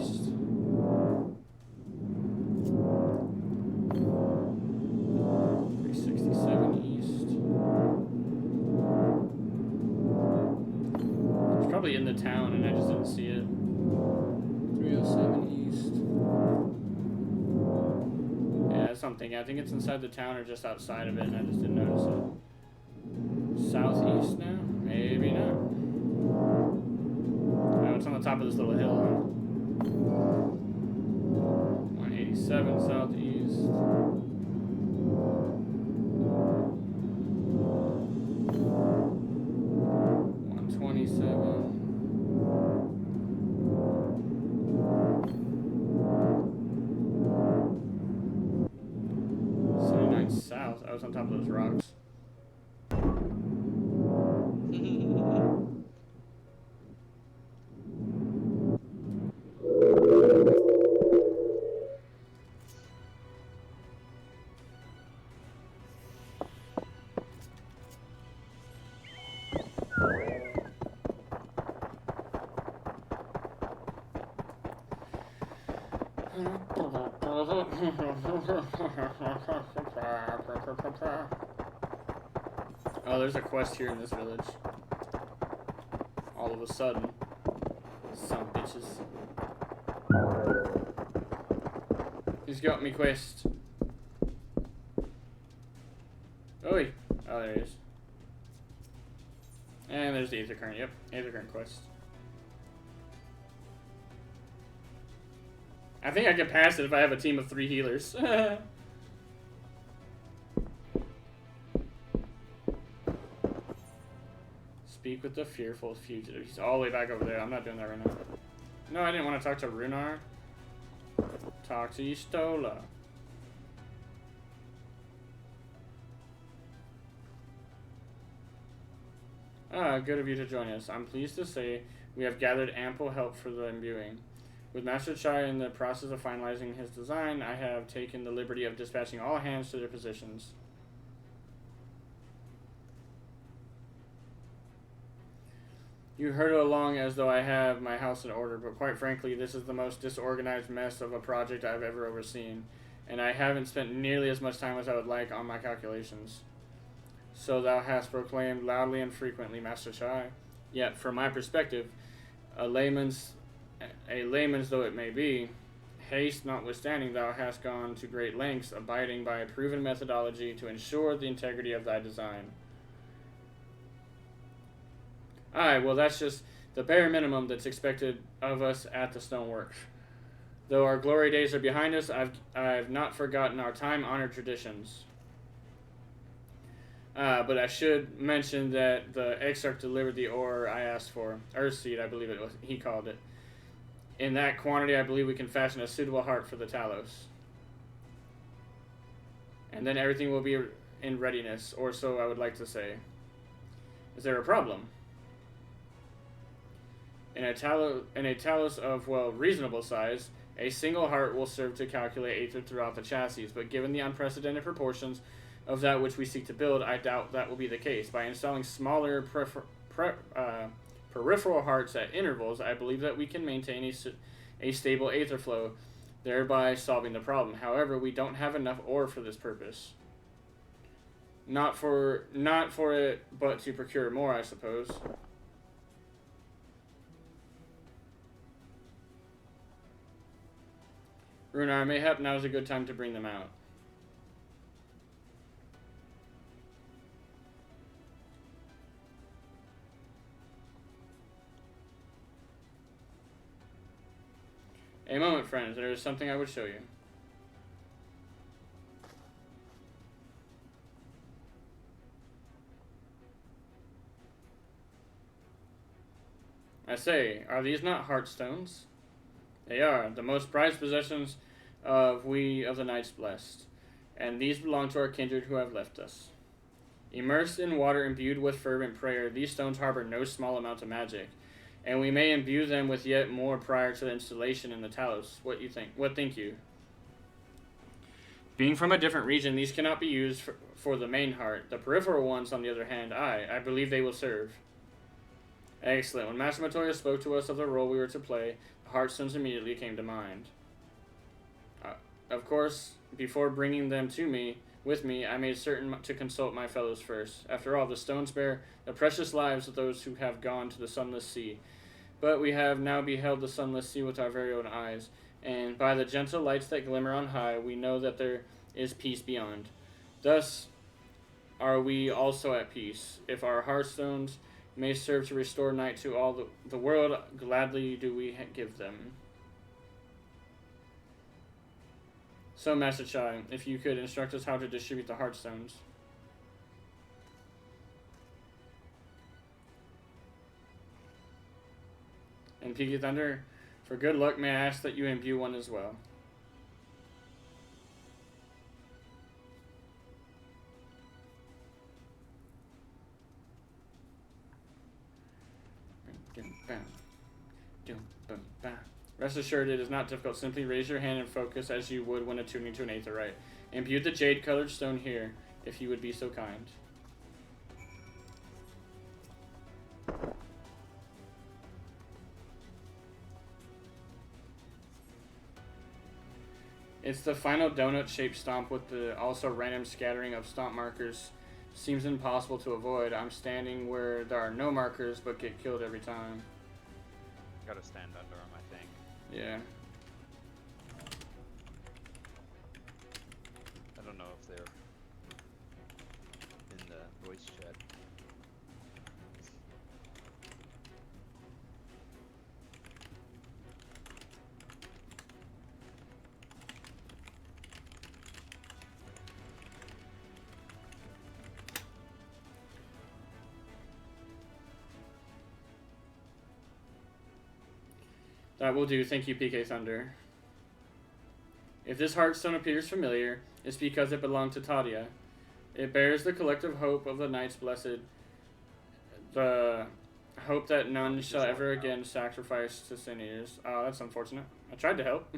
East. 367 East. It's probably in the town and I just didn't see it. 307 East. Yeah, that's something. I think it's inside the town or just outside of it and I just didn't notice it. Southeast now? Maybe not. Oh, it's on the top of this little hill, huh? 187 southeast. 127. 79 south. I was on top of those rocks. Oh, there's a quest here in this village. All of a sudden. Some bitches. He's got me quest. Oh, there he is. And there's the Aether Current. Yep, Aether Current quest. I think I can pass it if I have a team of 3 healers. Speak with the fearful fugitive. He's all the way back over there. I'm not doing that right now. No, I didn't want to talk to Runar. Talk to Stola. Ah, good of you to join us. I'm pleased to say we have gathered ample help for the imbuing. With Master Chai in the process of finalizing his design, I have taken the liberty of dispatching all hands to their positions. You hurtle along as though I have my house in order, but quite frankly, this is the most disorganized mess of a project I've ever overseen, and I haven't spent nearly as much time as I would like on my calculations. So thou hast proclaimed loudly and frequently, Master Chai. Yet, from my perspective, a layman's though it may be, haste notwithstanding, thou hast gone to great lengths, abiding by a proven methodology to ensure the integrity of thy design. Aye, well, that's just the bare minimum that's expected of us at the Stoneworks. Though our glory days are behind us, I've not forgotten our time-honored traditions. But I should mention that the Exarch delivered the ore I asked for. Earthseed, I believe it was. He called it. In that quantity, I believe we can fashion a suitable heart for the Talos. And then everything will be in readiness, or so I would like to say. Is there a problem? In a Talos of, well, reasonable size, a single heart will serve to calculate aether throughout the chassis, but given the unprecedented proportions of that which we seek to build, I doubt that will be the case. By installing smaller peripheral hearts at intervals, I believe that we can maintain a stable aether flow, thereby solving the problem. However, we don't have enough ore for this purpose. Not for it, but to procure more, I suppose. Runar, mayhap now is a good time to bring them out. A moment, friends. There is something I would show you. I say, are these not heartstones? They are, the most prized possessions of we of the Knights Blessed, and these belong to our kindred who have left us. Immersed in water imbued with fervent prayer, these stones harbor no small amount of magic, and we may imbue them with yet more prior to the installation in the Talos. What you think? What think you? Being from a different region, these cannot be used for the main heart. The peripheral ones, on the other hand, I believe they will serve. Excellent. When Master Matoya spoke to us of the role we were to play, the heartstones immediately came to mind. Of course, before bringing them with me, I made certain to consult my fellows first. After all, the stones bear the precious lives of those who have gone to the sunless sea. But we have now beheld the sunless sea with our very own eyes, and by the gentle lights that glimmer on high, we know that there is peace beyond. Thus are we also at peace. If our heartstones may serve to restore night to all the world, gladly do we give them. So, Master Chai, if you could instruct us how to distribute the heartstones. And Peaky Thunder, for good luck, may I ask that you imbue one as well. Rest assured, it is not difficult. Simply raise your hand and focus as you would when attuning to an aetherite. Imbue the jade-colored stone here, if you would be so kind. It's the final donut-shaped stomp with the also random scattering of stomp markers. Seems impossible to avoid. I'm standing where there are no markers, but get killed every time. Gotta stand under them, I think. Yeah. I don't know if they're in the voice chat. That will do. Thank you, PK Thunder. If this heartstone appears familiar, it's because it belonged to Tadia. It bears the collective hope of the Knights Blessed. The hope that none shall ever again sacrifice to sin eaters. Oh, that's unfortunate. I tried to help.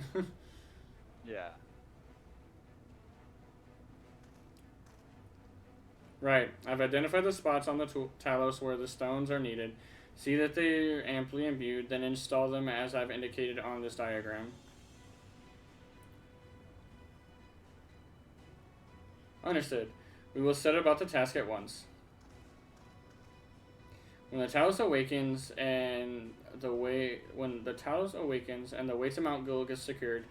Yeah. Right. I've identified the spots on the Talos where the stones are needed. See that they are amply imbued, then install them as I've indicated on this diagram. Understood. We will set about the task at once. When the Talos awakens and the way to Mount Gulg is secured,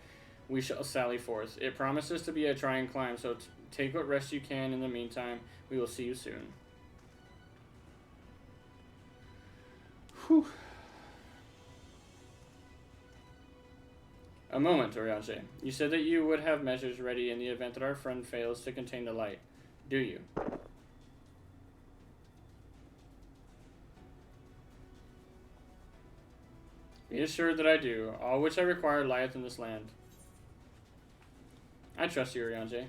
we shall sally forth. It promises to be a trying climb, so take what rest you can in the meantime. We will see you soon. Whew. A moment, Oriange. You said that you would have measures ready in the event that our friend fails to contain the light. Do you? Be assured that I do. All which I require lieth in this land. I trust you, Oriange.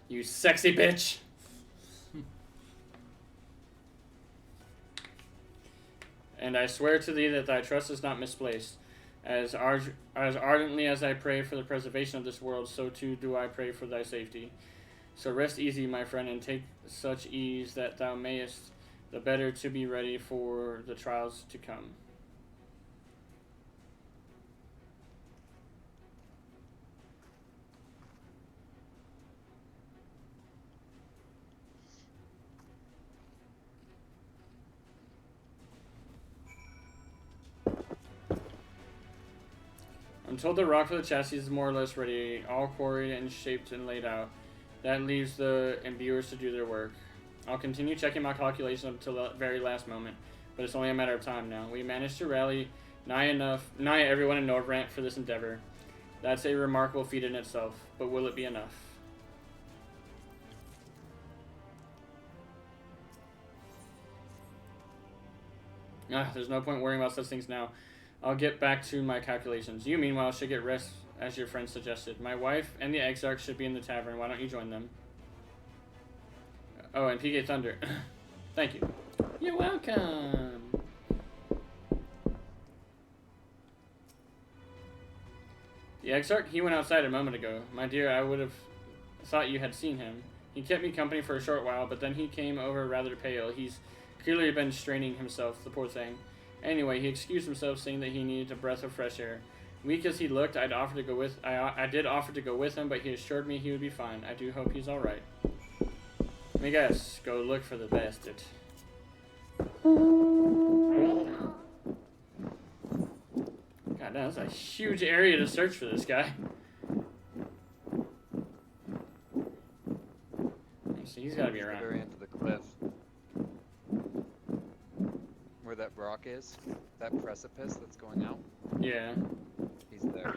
You sexy bitch! And I swear to thee that thy trust is not misplaced. As ardently as I pray for the preservation of this world, so too do I pray for thy safety. So rest easy, my friend, and take such ease that thou mayest the better to be ready for the trials to come. I'm told the rock for the chassis is more or less ready, all quarried and shaped and laid out. That leaves the imbuers to do their work. I'll continue checking my calculations until the very last moment, but it's only a matter of time now. We managed to rally nigh everyone in Norvrant for this endeavor. That's a remarkable feat in itself, but will it be enough? There's no point worrying about such things now. I'll get back to my calculations. You, meanwhile, should get rest, as your friend suggested. My wife and the Exarch should be in the tavern. Why don't you join them? Oh, and PK Thunder. Thank you. You're welcome. The Exarch, he went outside a moment ago. My dear, I would have thought you had seen him. He kept me company for a short while, but then he came over rather pale. He's clearly been straining himself, the poor thing. Anyway, he excused himself, saying that he needed a breath of fresh air. Weak as he looked, I did offer to go with him, but he assured me he would be fine. I do hope he's all right. Let me guess. Go look for the bastard. God, that's a huge area to search for this guy. So he's got to be around. Very end of the cliff. Where that rock is, that precipice that's going out. Yeah. He's there.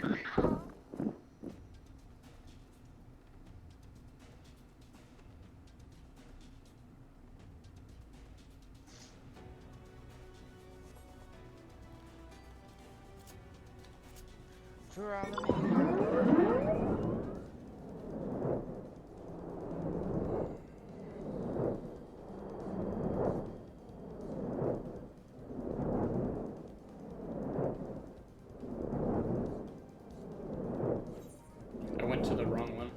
For all of me. To the wrong one.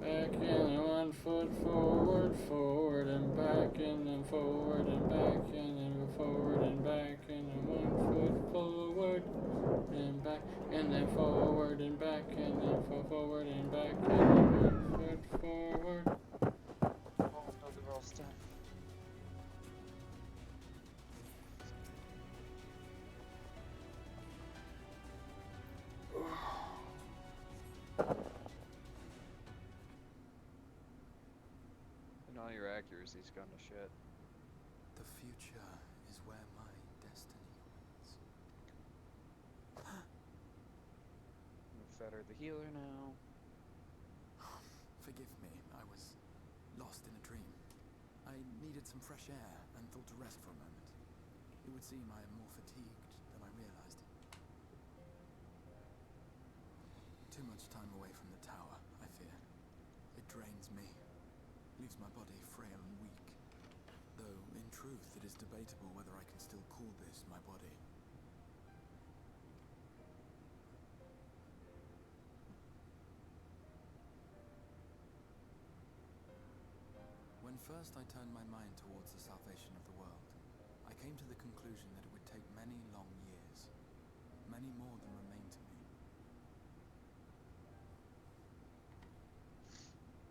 Back and 1 foot forward, forward and back, and then forward and back, and then forward and back, and then 1 foot forward and back, and then forward and back, and then forward and back, and then 1 foot forward. Oh, no, the roll stuff. And all your accuracy's gone to shit. The future is where my destiny awaits. Fetter the healer now. Forgive me, I was lost in a dream. I needed some fresh air and thought to rest for a moment. It would seem I am more fatigued than I realized. Too much time away from the tower, I fear. It drains me, leaves my body frail and weak. Though, in truth, it is debatable whether I can still call this my body. When first I turned my mind towards the salvation of the world, I came to the conclusion that it would take many long years, many more than remain to me.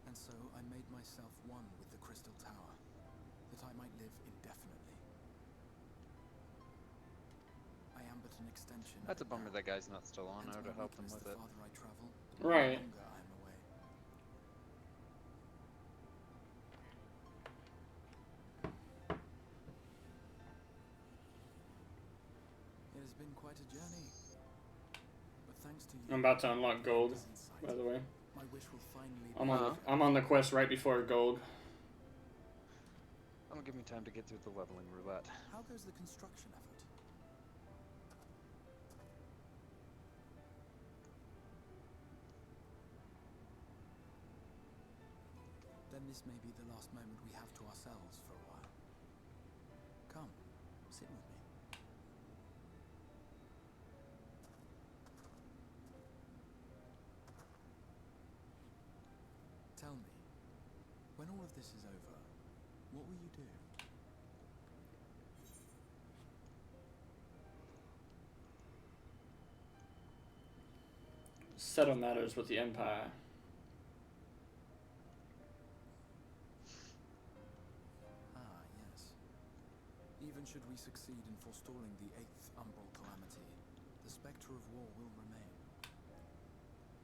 And so I made myself one with the Crystal Tower, that I might live indefinitely. I am but an extension. That's a bummer that guy's not still on. I would have helped him with the it. farther I travel, Right. the longer I am away. It has been quite a journey, but thanks to you, I'm about to unlock gold, is in sight. by the way. My wish will finally be I'm on the fulfilled. I'm on the quest right before gold. That'll give me time to get through the leveling roulette. How goes the construction effort? Then this may be the last moment we have to ourselves for a while. Come, sit with me. Tell me, when all of this is over, what will you do? Settle matters with the Empire. Ah, yes. Even should we succeed in forestalling the 8th Umbral Calamity, the spectre of war will remain.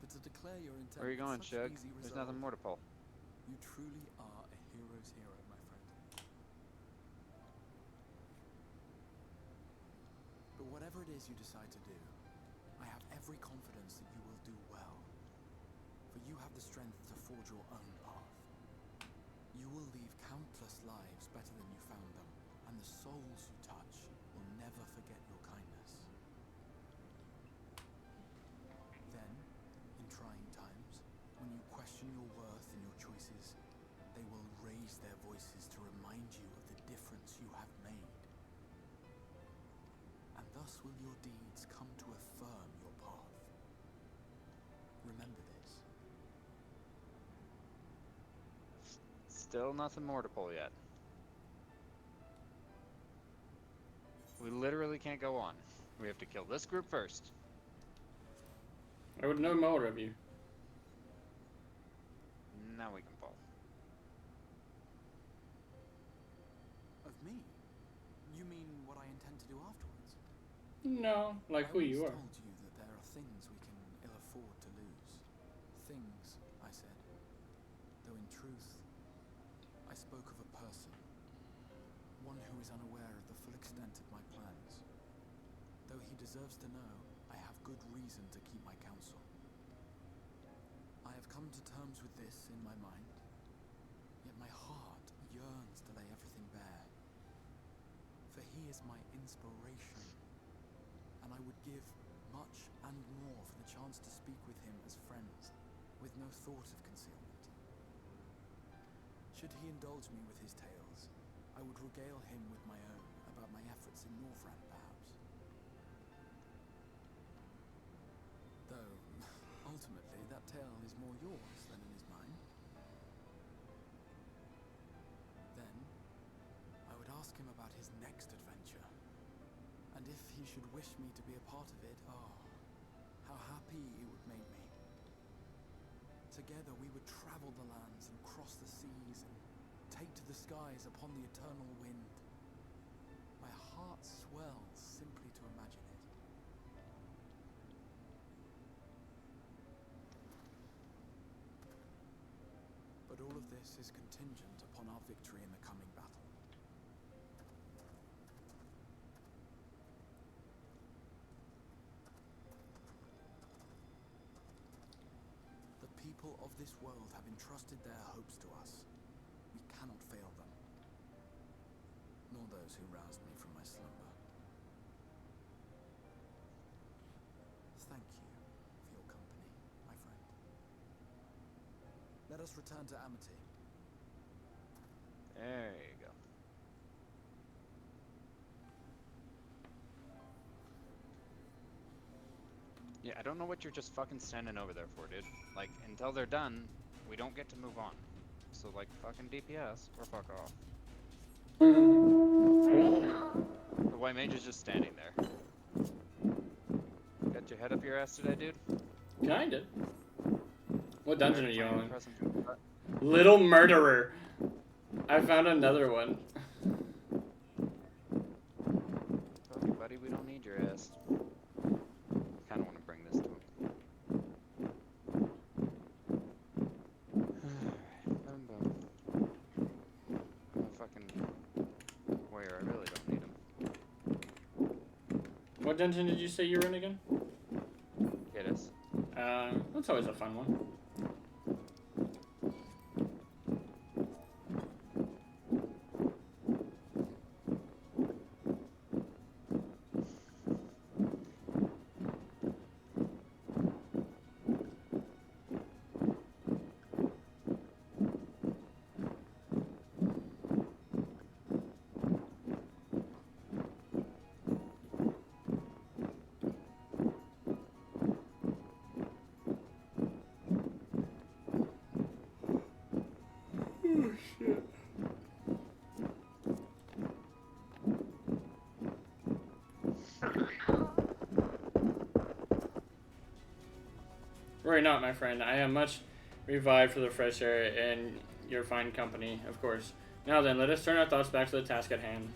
But to declare your intent Where are you going, with such Shug? easy There's resolve, nothing more to pull. you truly are a hero's hero, my friend. But whatever it is you decide to do, I have every confidence that you will do well. For you have the strength to forge your own path. You will leave countless lives better than you found them, and the souls you touch will never forget your kindness. Then, in trying times, when you question your worth and your choices, they will raise their voices to remind you of the difference you have made. And thus will your deeds come to affirm your path. Remember this. Still nothing more to pull yet. We literally can't go on. We have to kill this group first. I would know more of you. Now we can pull. Of me? You mean what I intend to do afterwards? No, like I who you once are. told you that there are things we can ill afford to lose. Things, I said. Though in truth, I spoke of a person. One who is unaware of the full extent of my plans. Though he deserves to know, I have good reason to keep my counsel. I have come to terms with this in my mind, yet my heart yearns to lay everything bare. For he is my inspiration, and I would give much and more for the chance to speak with him as friends, with no thought of concealment. Should he indulge me with his tales, I would regale him with my own about my efforts in Northrend, perhaps. Though, ultimately, that tale is more yours than it is mine. Then, I would ask him about his next adventure. And if he should wish me to be a part of it, oh, how happy it would make me. Together we would travel the lands and cross the seas and take to the skies upon the eternal wind. My heart swells simply to imagine it. But all of this is contingent upon our victory in the coming battle. The people of this world have entrusted their hopes to us. We cannot fail them. Nor those who roused me from my slumber. Let us return to Amity. There you go. Yeah, I don't know what you're just fucking standing over there for, dude. Like, until they're done, we don't get to move on. So, like, fucking DPS, or fuck off. The white mage is just standing there. Got your head up your ass today, dude? Kinda. What dungeon are you Playing on? Present to the butt. Little Murderer. I found another one. Okay, buddy, we don't need your ass. Kinda wanna bring this to him. Alright, boom. I'm a fucking warrior, I really don't need him. What dungeon did you say you were in again? It is. That's always a fun one. Worry not, my friend. I am much revived for the fresh air and your fine company, of course. Now then, let us turn our thoughts back to the task at hand.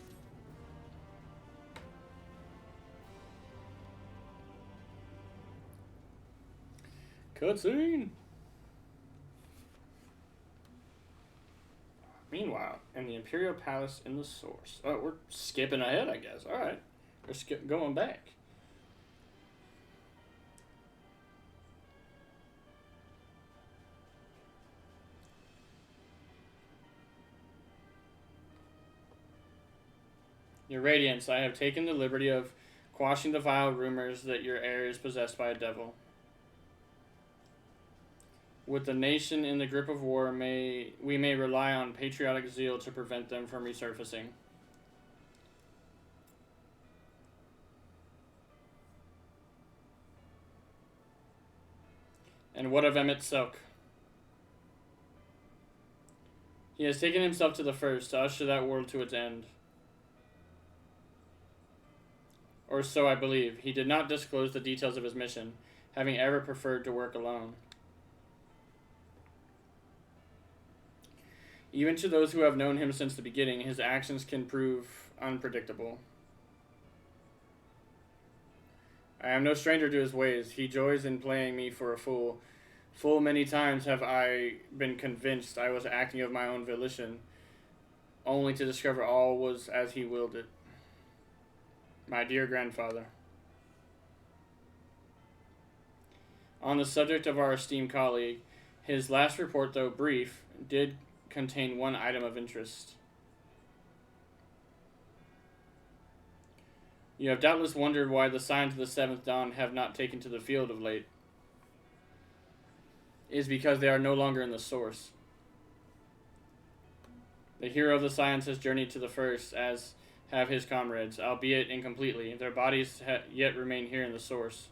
Cutscene! Meanwhile, in the Imperial Palace in the Source. Oh, we're skipping ahead, I guess. Alright. We're going back. Your Radiance, I have taken the liberty of quashing the vile rumors that your heir is possessed by a devil. With the nation in the grip of war, we may rely on patriotic zeal to prevent them from resurfacing. And what of Emmett Silk? He has taken himself to the first to usher that world to its end. Or so I believe. He did not disclose the details of his mission, having ever preferred to work alone. Even to those who have known him since the beginning, his actions can prove unpredictable. I am no stranger to his ways. He joys in playing me for a fool. Full many times have I been convinced I was acting of my own volition, only to discover all was as he willed it. My dear grandfather. On the subject of our esteemed colleague, his last report, though brief, did contain one item of interest. You have doubtless wondered why the Scions of the Seventh Dawn have not taken to the field of late. It is because they are no longer in the Source. The hero of the Scions has journeyed to the First, as have his comrades, albeit incompletely. Their bodies yet remain here in the Source.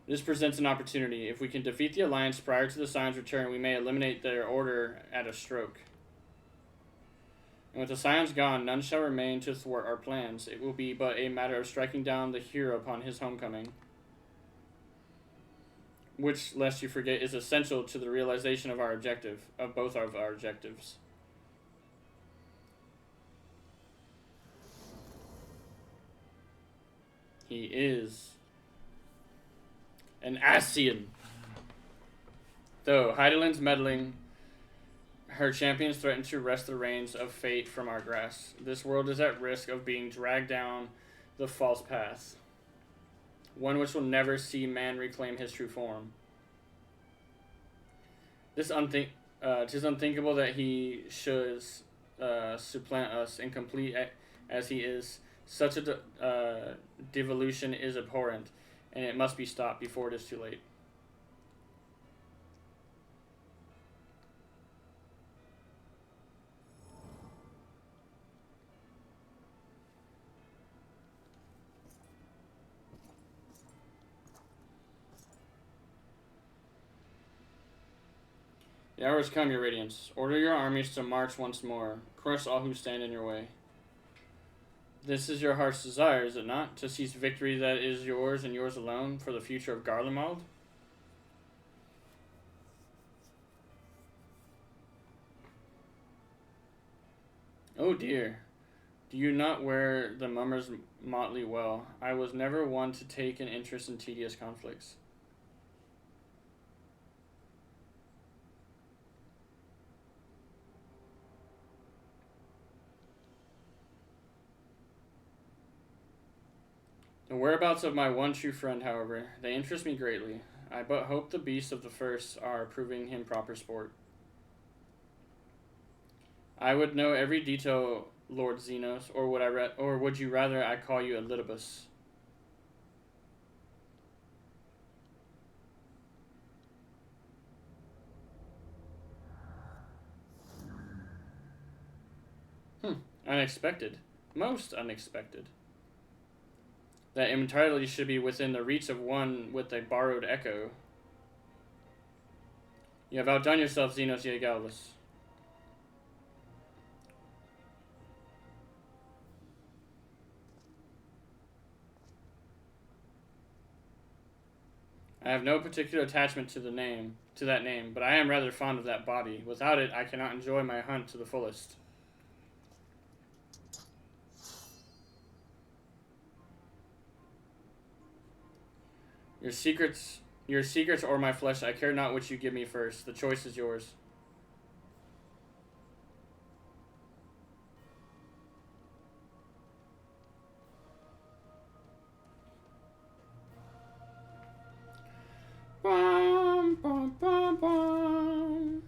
This presents an opportunity. If we can defeat the Alliance prior to the Scions' return, we may eliminate their order at a stroke. And with the Scions gone, none shall remain to thwart our plans. It will be but a matter of striking down the hero upon his homecoming. Which, lest you forget, is essential to the realization of our objective, of both of our objectives. He is an Ascian. Though Heidelin's meddling, her champions threaten to wrest the reins of fate from our grasp. This world is at risk of being dragged down the false path, one which will never see man reclaim his true form. Tis unthinkable that he should supplant us, incomplete as he is. Such a devolution is abhorrent, and it must be stopped before it is too late. The hour has come, your radiance. Order your armies to march once more. Crush all who stand in your way. This is your heart's desire, is it not? To seize victory that is yours and yours alone for the future of Garlemald? Oh dear. Do you not wear the mummer's motley well? I was never one to take an interest in tedious conflicts. The whereabouts of my one true friend, however, they interest me greatly. I but hope the beasts of the first are proving him proper sport. I would know every detail, Lord Xenos, or would you rather I call you Elidibus? Unexpected. Most unexpected. That entirely should be within the reach of one with a borrowed echo. You have outdone yourself, Xenos Yegalus. I have no particular attachment to that name, but I am rather fond of that body. Without it, I cannot enjoy my hunt to the fullest. Your secrets or my flesh, I care not which you give me first. The choice is yours. Bum, bum, bum, bum.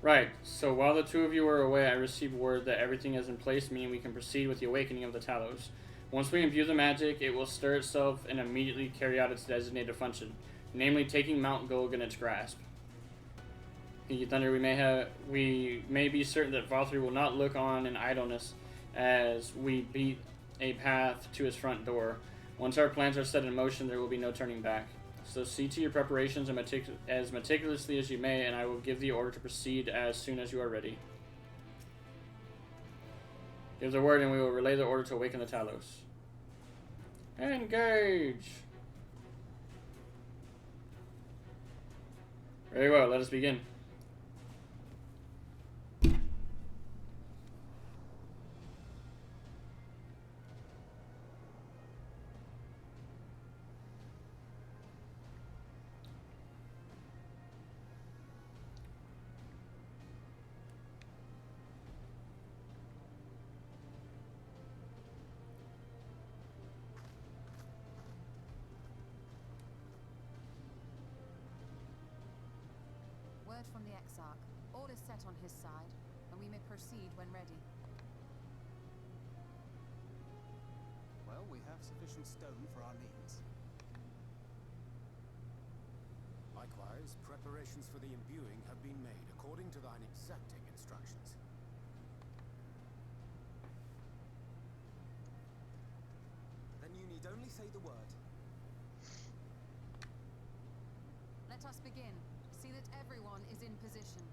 Right, so while the two of you are away, I received word that everything is in place, meaning we can proceed with the awakening of the Talos. Once we imbue the magic, it will stir itself and immediately carry out its designated function, namely taking Mount Golg in its grasp. Pinky Thunder, we may be certain that Valtteri will not look on in idleness as we beat a path to his front door. Once our plans are set in motion, there will be no turning back. So see to your preparations as meticulously as you may, and I will give the order to proceed as soon as you are ready. Give the word and we will relay the order to awaken the Talos. Engage! Very well, let us begin. Word from the Exarch. All is set on his side, and we may proceed when ready. Well, we have sufficient stone for our needs. Likewise, preparations for the imbuing have been made according to thine exacting instructions. Then you need only say the word. Let us begin. See that everyone is in position.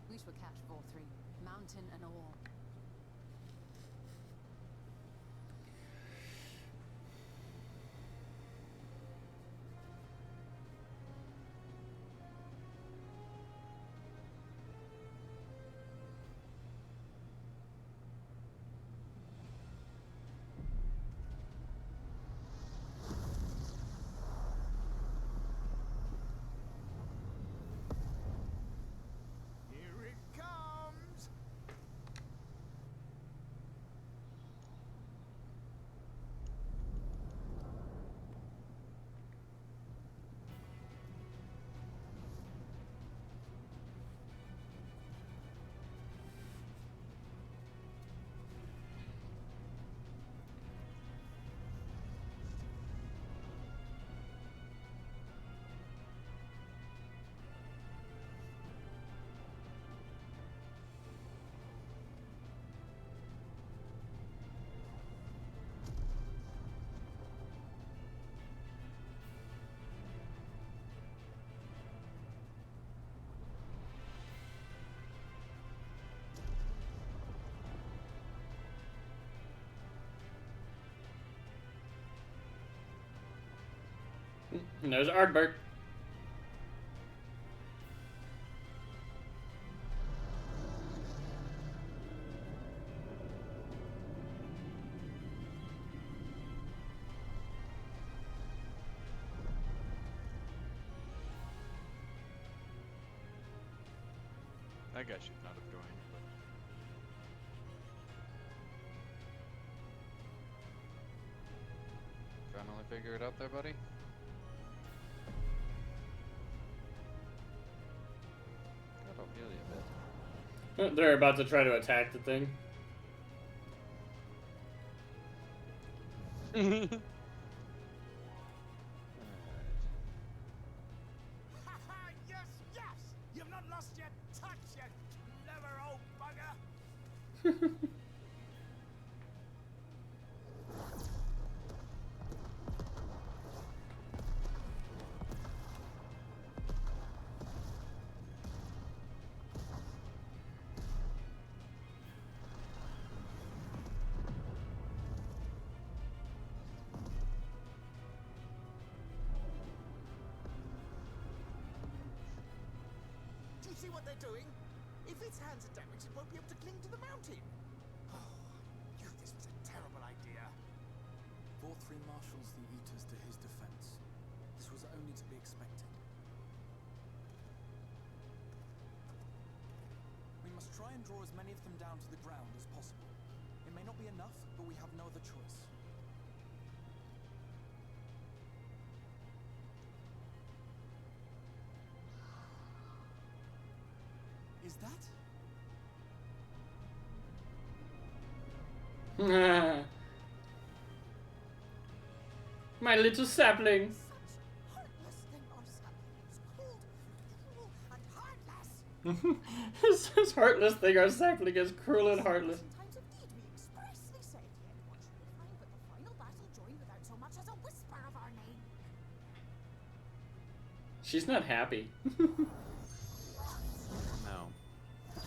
We shall catch Valtteri, mountain and all. Here it comes! And there's Ardbert. That guy should not have joined. But... Finally figure it out there, buddy? God, I'll heal you a bit. They're about to try to attack the thing. Alright. Haha, yes, yes! You've not lost your touch, you clever old bugger! Do you see what they're doing? If its hands are damaged, it won't be able to cling to the mountain. Oh, I knew this was a terrible idea. Vorthree marshals the Eaters to his defense. This was only to be expected. We must try and draw as many of them down to the ground as possible. It may not be enough, but we have no other choice. Is that? My little sapling. Such heartless thing are saplings, cold, cruel, and heartless. This heartless thing, our sapling is cruel and heartless. In times of need, we expressly said he had much to find, but the final battle joined without so much as a whisper of our name. She's not happy. No. I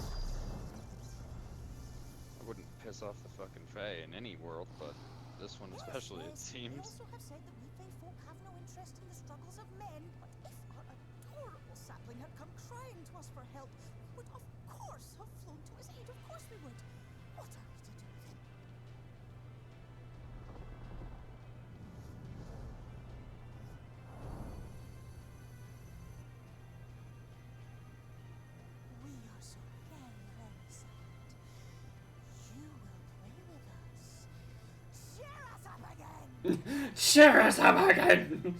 wouldn't piss off the fucking Fae in any world, but this one especially, it They seems. also have said that we Fae folk have no interest in the struggles of men, but if our adorable sapling had come crying to us for help, we would of course have flown to his aid. Of course we would. What are we to do then? We are so very, very sad. You will play with us. Cheer us up again! Share us up again.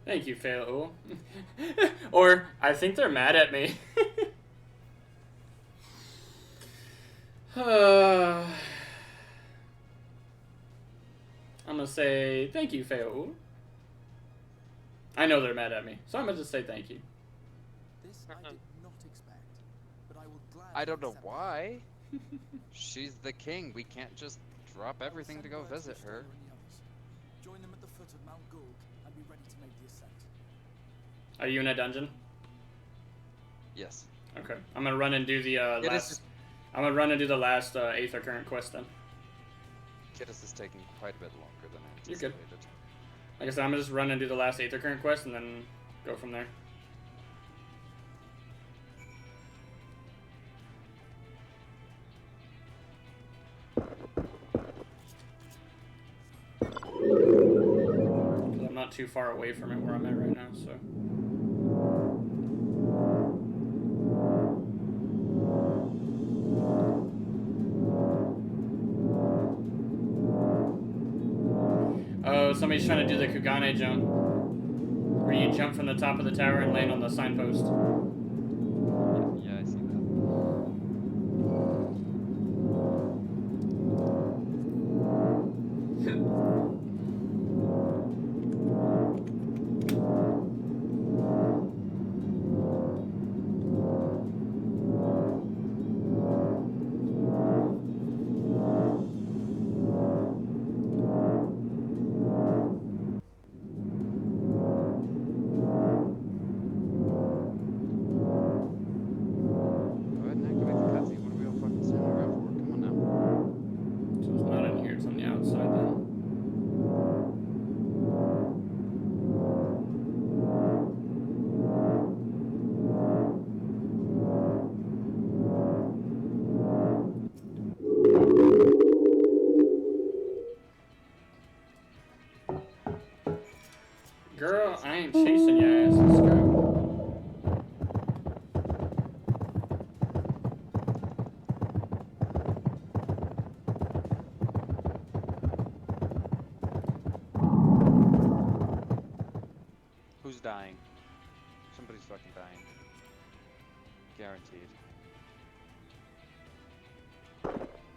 Thank you, Fail. Or, I think they're mad at me. I'm gonna say thank you, Fail. I know they're mad at me, so I'm gonna just say thank you. This I did not expect, but I will gladly I don't know accept it. why. She's the king. We can't just drop everything to go visit her. Join them at the foot of Mount Gulg and be ready to make the ascent. Are you in a dungeon? Yes. Okay, I'm gonna run and do the It is last. just- I'm gonna run and do the last Aether Current quest then. Kiddus is taking quite a bit longer than You're good. anticipated. Like I said, I'm gonna just run and do the last Aether Current quest and then go from there. I'm not too far away from it where I'm at right now, so. Oh, somebody's trying to do the Kugane jump. Where you jump from the top of the tower and land on the signpost. Yeah, I see that. Guaranteed.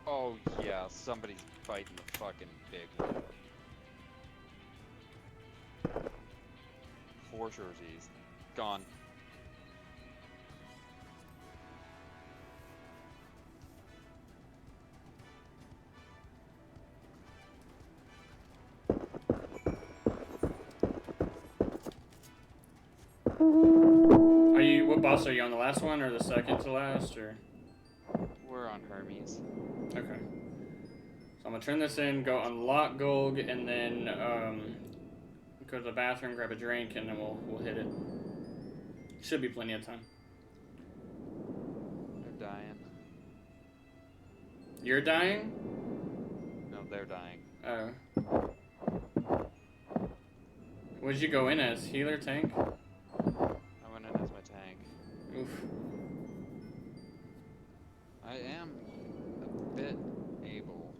Oh yeah, somebody's biting the fucking big one. For sure, he's gone. Are you, what boss are you on, the last one or the second to last, or? We're on Hermes. Okay. So I'm gonna turn this in, go unlock Golg, and then go to the bathroom, grab a drink, and then we'll hit it. Should be plenty of time. They're dying. You're dying? No, they're dying. Oh. What did you go in as? Healer, tank? I went in as my tank. Oof. I am a bit able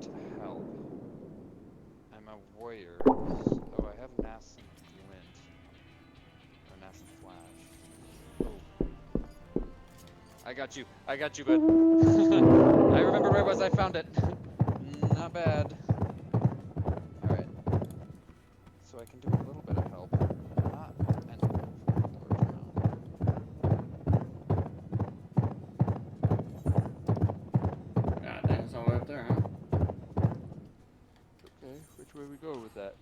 to help. I'm a warrior. Oh, I have Nascent Glint. Or Nascent Flash. Oh. I got you, bud. I remember where it was, I found it. Not bad. Alright. So I can do a little bit of help. Not an large amount. God damn, it's all the way up there, huh? Okay, which way we go with that?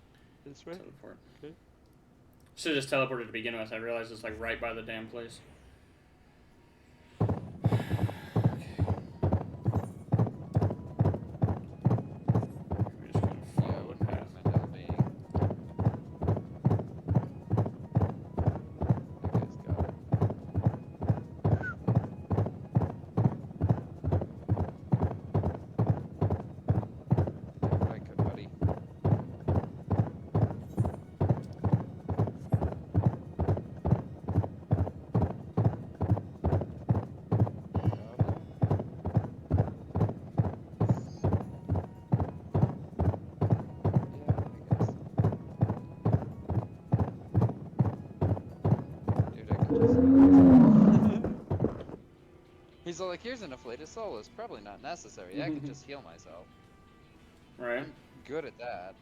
This way? Teleport. Okay. Should've just teleported to begin with. I realized it's like right by the damn place. He's all like, here's an inflated soul. It's probably not necessary. I can just heal myself. Right. I'm good at that.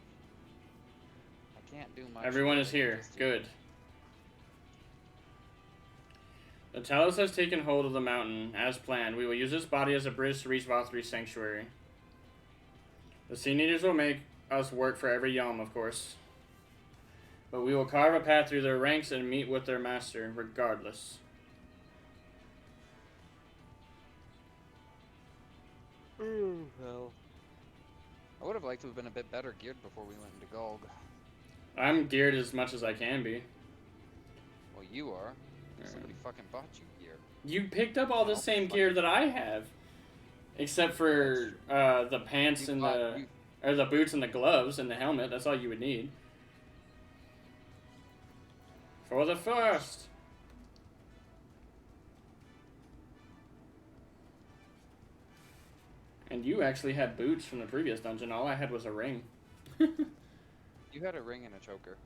I can't do much. Everyone is here. Good. The Talos has taken hold of the mountain, as planned. We will use this body as a bridge to reach Valtry's sanctuary. The Sea Eaters will make us work for every yalm, of course. But we will carve a path through their ranks and meet with their master, regardless. Well, I would have liked to have been a bit better geared before we went into Golg. I'm geared as much as I can be. Well, you are. Somebody fucking bought you gear. You picked up all the same gear that I have. Except for the pants and the boots and the gloves and the helmet. That's all you would need. For the first. And you actually had boots from the previous dungeon. All I had was a ring. You had a ring and a choker.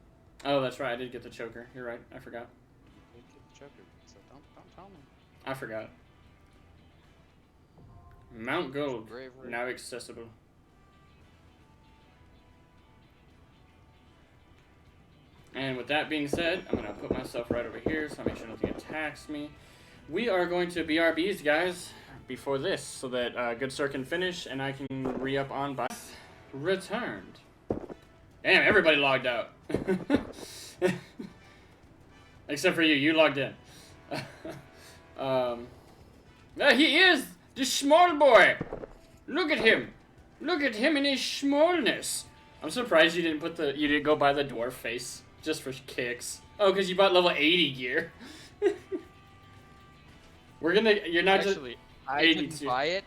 Oh, that's right. I did get the choker. You're right. I forgot. You did get the choker, so don't tell me. I forgot. Mount Gold, Bravery. now accessible. And with that being said, I'm going to put myself right over here so I make sure nothing attacks me. We are going to BRBs, guys, before this, so that Good Sir can finish and I can re-up on by returned. Damn, everybody logged out. Except for you. You logged in. He is the small boy. Look at him. Look at him in his smallness. I'm surprised you didn't go buy the dwarf face just for kicks. Oh, because you bought level 80 gear. You're not Actually, just I didn't buy it.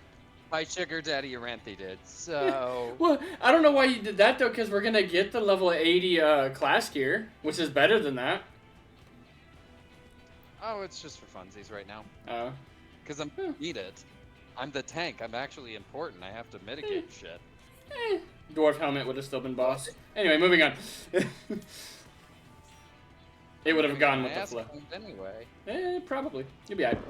My sugar daddy Aranthi did, so... Well, I don't know why you did that, though, because we're going to get the level 80 class gear, which is better than that. Oh, it's just for funsies right now. Oh. Because I need it. I'm the tank. I'm actually important. I have to mitigate shit. Dwarf helmet would have still been boss. Anyway, moving on. It would have gone with the flow. Anyway. Probably. You'll be alright.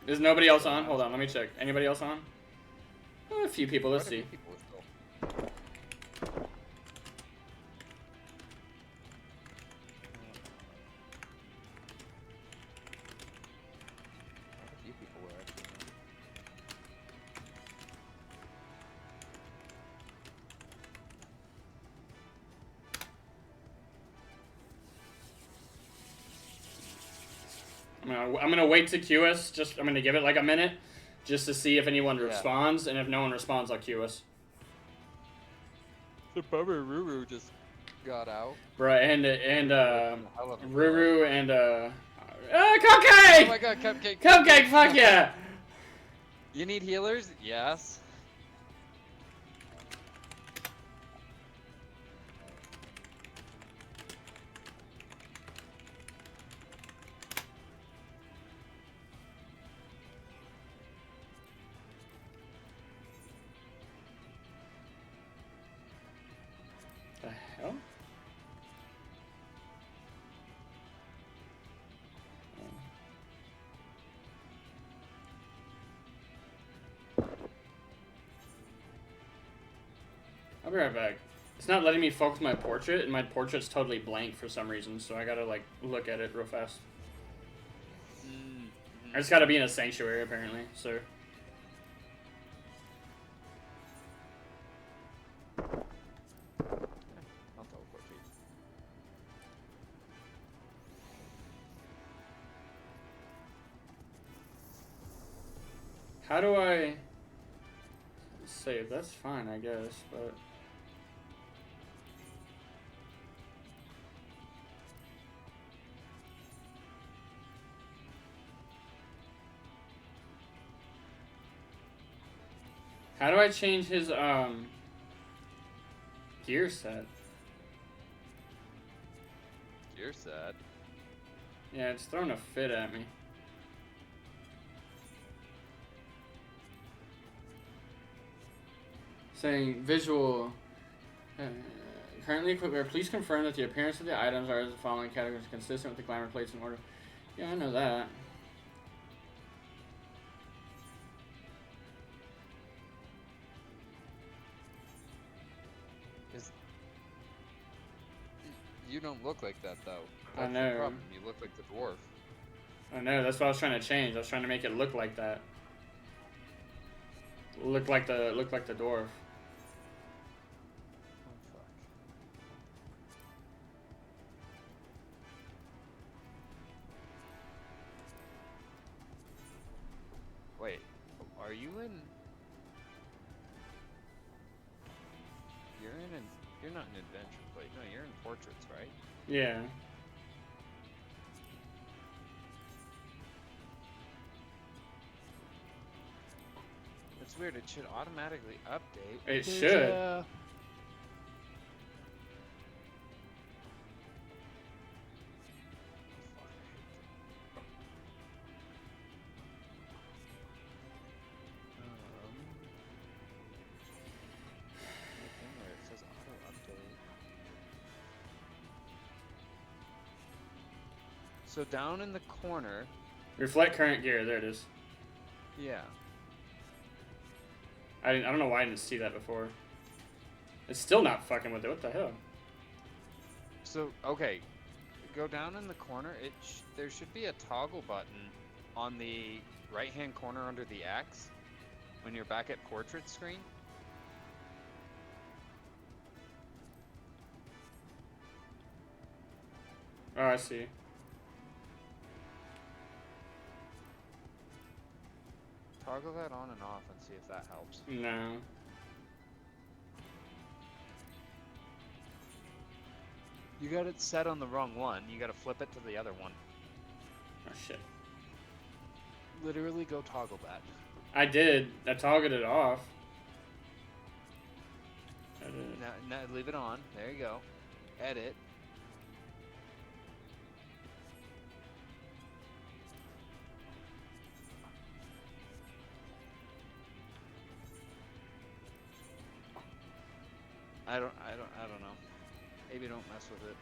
Is nobody else on? Hold on, let me check. Anybody else on? A few people, let's see. I'm gonna wait to queue us. I'm gonna give it like a minute, just to see if anyone responds, and if no one responds, I'll queue us. The bummer Ruru just got out. Bruh, and Ruru and Cupcake! Oh my god, Cupcake! Cupcake, fuck yeah! You need healers? Yes. The hell? I'll be right back. It's not letting me focus my portrait, and my portrait's totally blank for some reason, so I gotta, like, look at it real fast. I just gotta be in a sanctuary, apparently, so... I'll teleport to you. How do I... save? That's fine, I guess, but... How do I change his, gear set? Gear set? Yeah, it's throwing a fit at me. Saying visual. Currently equipped. Please confirm that the appearance of the items are as the following categories, consistent with the glamour plates in order. Yeah, I know that. You don't look like that though. I know. The problem. You look like the dwarf. I know. That's what I was trying to change. I was trying to make it look like that. Look like the dwarf. Wait, are you in? You're not in adventure plate. No, you're in portraits, right? Yeah. It's weird. It should automatically update. It should. So down in the corner. Reflect current gear. There it is. Yeah. I don't know why I didn't see that before. It's still not fucking with it. What the hell? So okay, go down in the corner. There should be a toggle button on the right-hand corner under the X when you're back at portrait screen. Oh, I see. Toggle that on and off and see if that helps. No. You got it set on the wrong one. You got to flip it to the other one. Oh shit. Literally go toggle that. I did. I toggled it off. Now leave it on. There you go. Edit. I don't know. Maybe don't mess with it.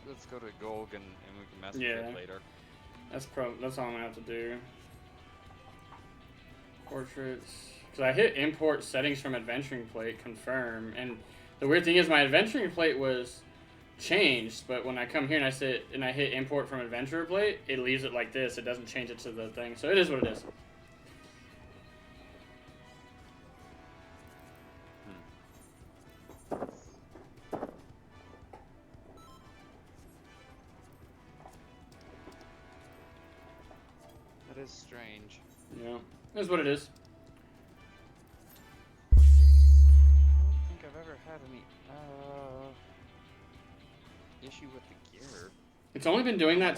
Let's go to Golg and we can mess with it later. That's all I'm gonna have to do. Portraits. Because I hit import settings from adventuring plate, confirm, and the weird thing is my adventuring plate was changed, but when I come here and I hit import from adventurer plate, it leaves it like this. It doesn't change it to the thing. So it is what it is. That is strange. Yeah, it is what it is. I don't think I've ever had any issue with the gear. It's only been doing that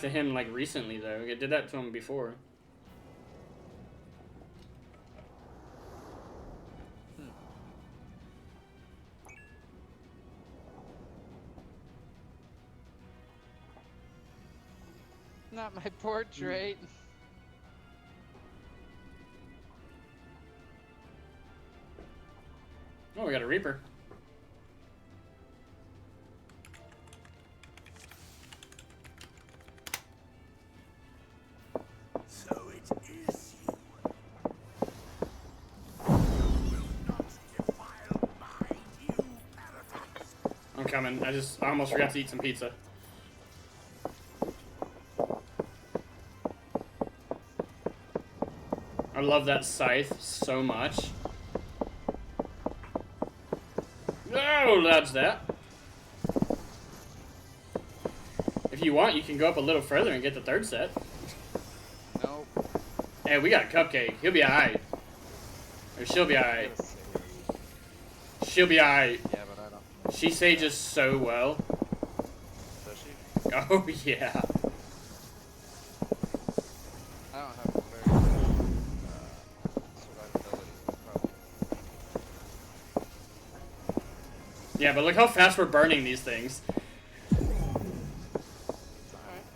to him like recently though. It did that to him before. Not my portrait. Oh, we got a Reaper. So it is you. You will not defile my new paradise. I'm coming. I almost forgot to eat some pizza. I love that scythe so much. No, that's that. If you want, you can go up a little further and get the third set. Nope. Hey, we got a Cupcake. He'll be alright. Or she'll be alright. She'll be alright. Yeah, but I don't. She sages so well. Does she? Oh, yeah. I don't have a very good survivability problem. Yeah, but look how fast we're burning these things. It's alright.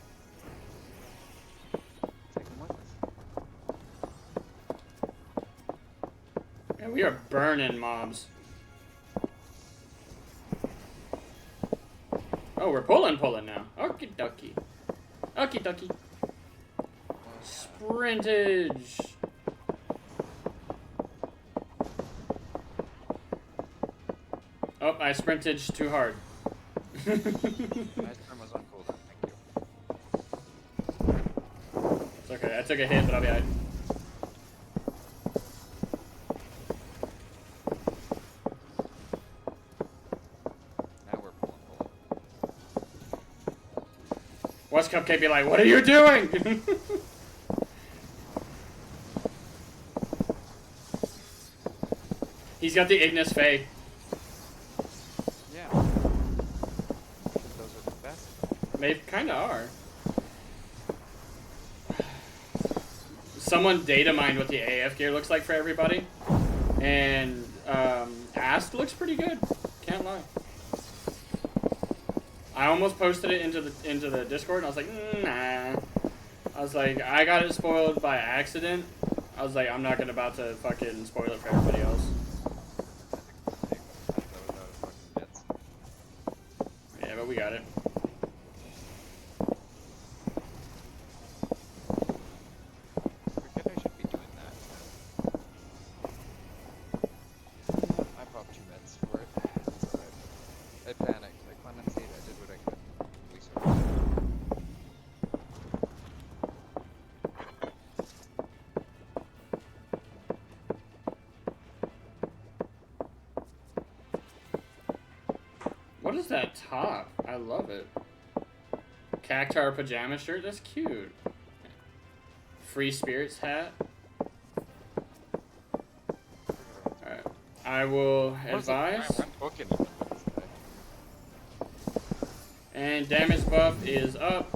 Take them with us. Yeah, we are burning mobs. Oh, we're pulling now. Okie dokie. Okie dokie. Sprintage. Oh, I sprinted too hard. My turn was on cooldown, thank you. It's okay, I took a hit, but I'll be alright. Now we're pulling. Watch Cupcake be like, what are you doing? He's got the Ignis Fae. Yeah. Those are the best. They kinda are. Someone data mined what the AF gear looks like for everybody. And Ast looks pretty good. Can't lie. I almost posted it into the Discord and I was like, nah. I was like, I got it spoiled by accident. I was like, I'm not about to fucking spoil it for everybody else. Yeah, but we got it. I should be doing that. I popped 2 meds for it. It's alright. I panicked. I clemency. I did what I could. We survived. What is that top? I love it. Cactar pajama shirt? That's cute. Free Spirits hat. Alright. I will advise. I'm booking it with this guy. And damage buff is up.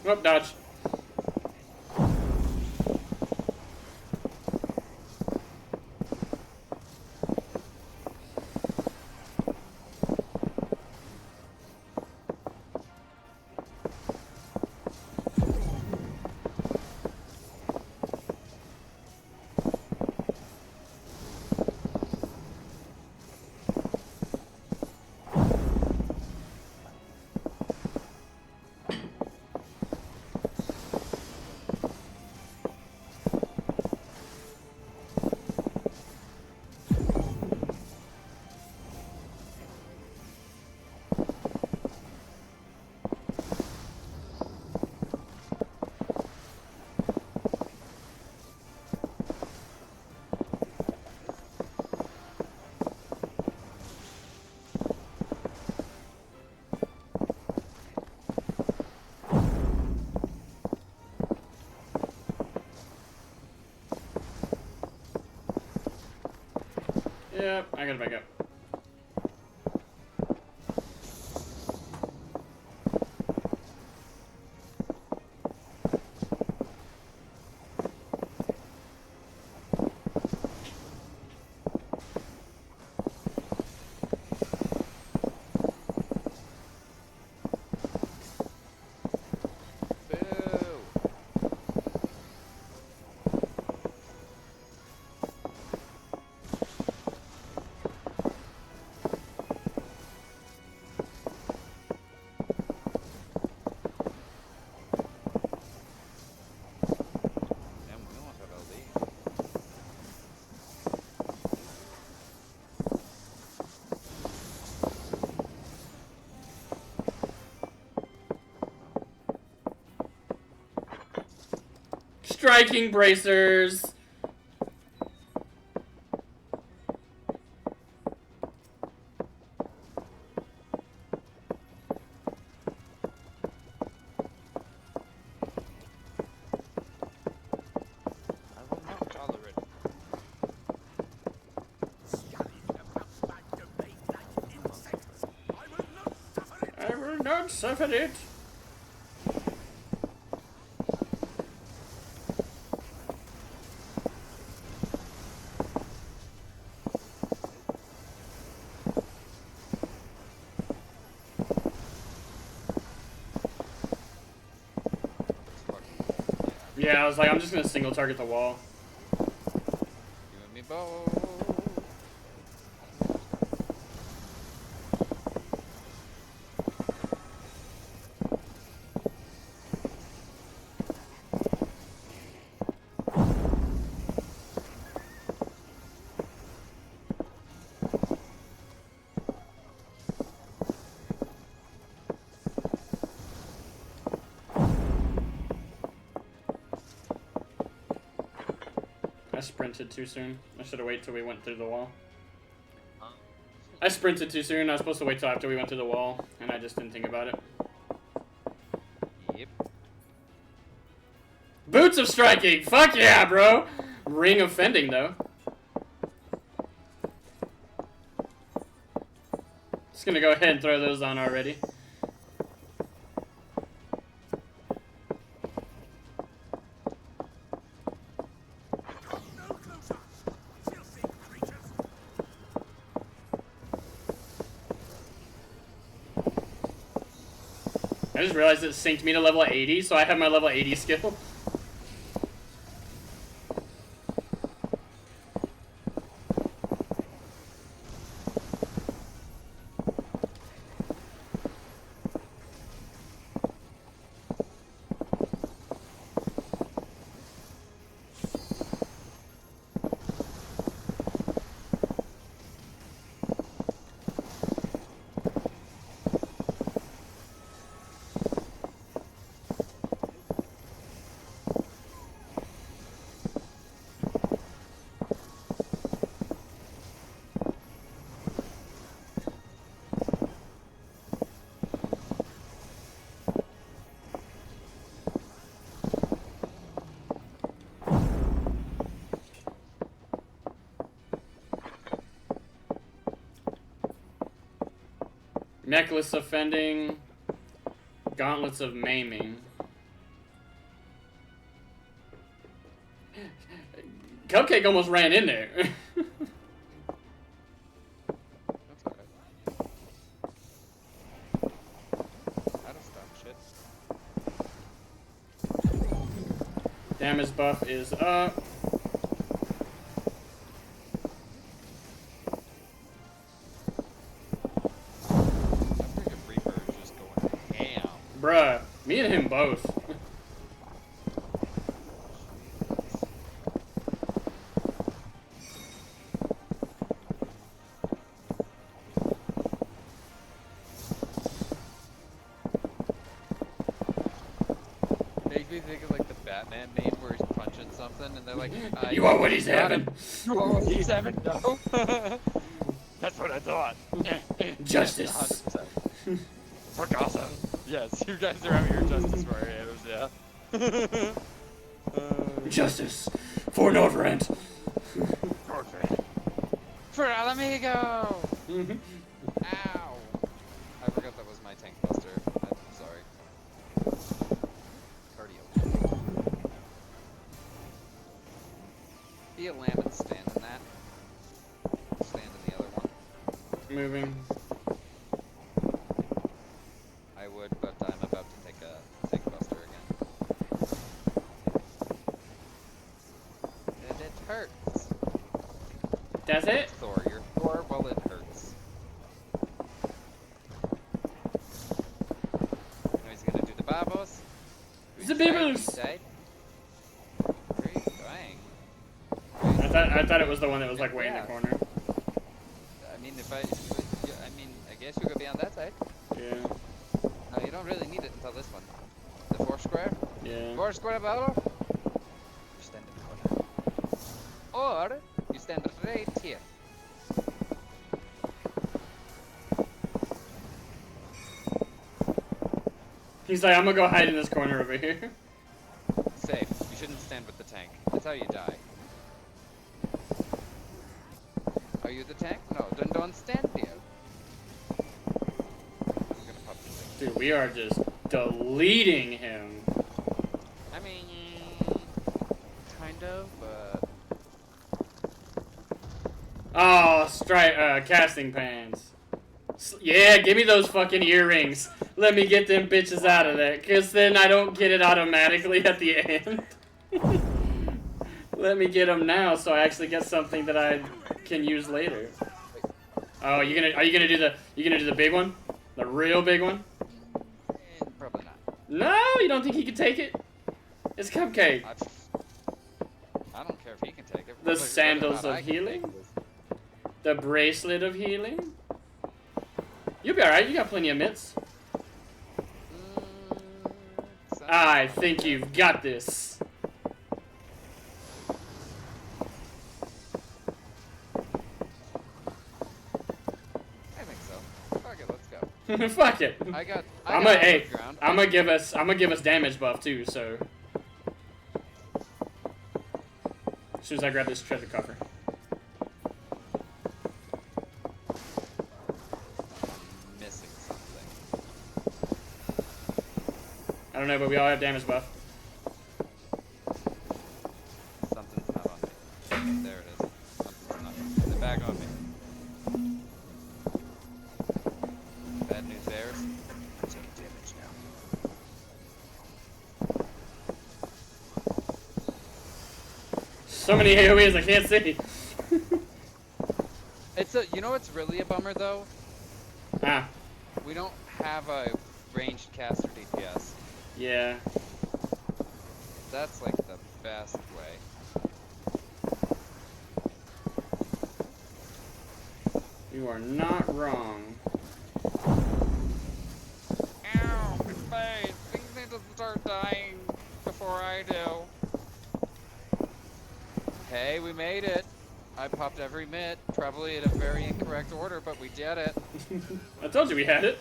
Oh, dodge. Yep, I gotta back up. Striking bracers. I will not tolerate. I will not suffer it. Yeah, I was like, I'm just gonna single target the wall. You and me both. I sprinted too soon. I should have waited till we went through the wall. I sprinted too soon. I was supposed to wait till after we went through the wall, and I just didn't think about it. Yep. Boots of striking! Fuck yeah, bro! Ring of fending, though. Just gonna go ahead and throw those on already. I just realized it synced me to level 80, so I have my level 80 skill. Necklace of fending. Gauntlets of maiming. Cupcake almost ran in there. That's alright. I don't stop shit. Damage buff is up. Bruh, me and him both. Make me think of like the Batman meme where he's punching something and they're like, You want what he's having? You want what he's having? No. That's what I thought. Justice. 100%. For Gotham. Yes, you guys are out here justice warriors, yeah. Justice for Northrend. Northrend. For El Amigo! Mhm. Ow! I forgot that was my tank buster. I'm sorry. Cardio. Be a lamb and stand in that. Stand in the other one. Moving. I would, but I'm about to take a tank buster again. And it hurts. That's it? Thor, you're Thor, well it hurts. Now he's gonna do the babos. The babos! Where are you going? I thought it was the one that was like way in the Yeah. corner. I mean, I guess you could be on that side. Yeah. No, you don't really need it until this one. The 4 square? Yeah. 4 square battle? You stand in the corner. Or, you stand right here. He's like, I'm gonna go hide in this corner over here. Safe. You shouldn't stand with the tank. That's how you die. Are you the tank? No, then don't stand there. I'm gonna pop this thing. Dude, we are just deleting him. I mean, kind of, but... Oh, casting pans. Yeah, give me those fucking earrings. Let me get them bitches out of there, cause then I don't get it automatically at the end. Let me get them now, so I actually get something that I can use later. Oh, are you gonna do the big one, the real big one? Probably not. No, you don't think he can take it? It's Cupcake. I don't care if he can take it. The Whether or sandals not of I can healing? take this. The bracelet of healing? You'll be alright, you got plenty of mitts. I think you've got this. I think so. Fuck it, let's go. Fuck it. I'm gonna give us damage buff too, so as soon as I grab this treasure coffer. Missing something. I don't know, but we all have damage buff. Something's not on me. There it is. Something's not. Is it back on me? Bad news bears. I'm taking damage now. So many AoEs I can't see. You know what's really a bummer though? Ah. We don't have a ranged caster DPS. Yeah. That's like the best way. You are not wrong. Ow, my face! Things need to start dying before I do. Hey, we made it. I popped every mitt, probably in a very incorrect order, but we did it. I told you we had it.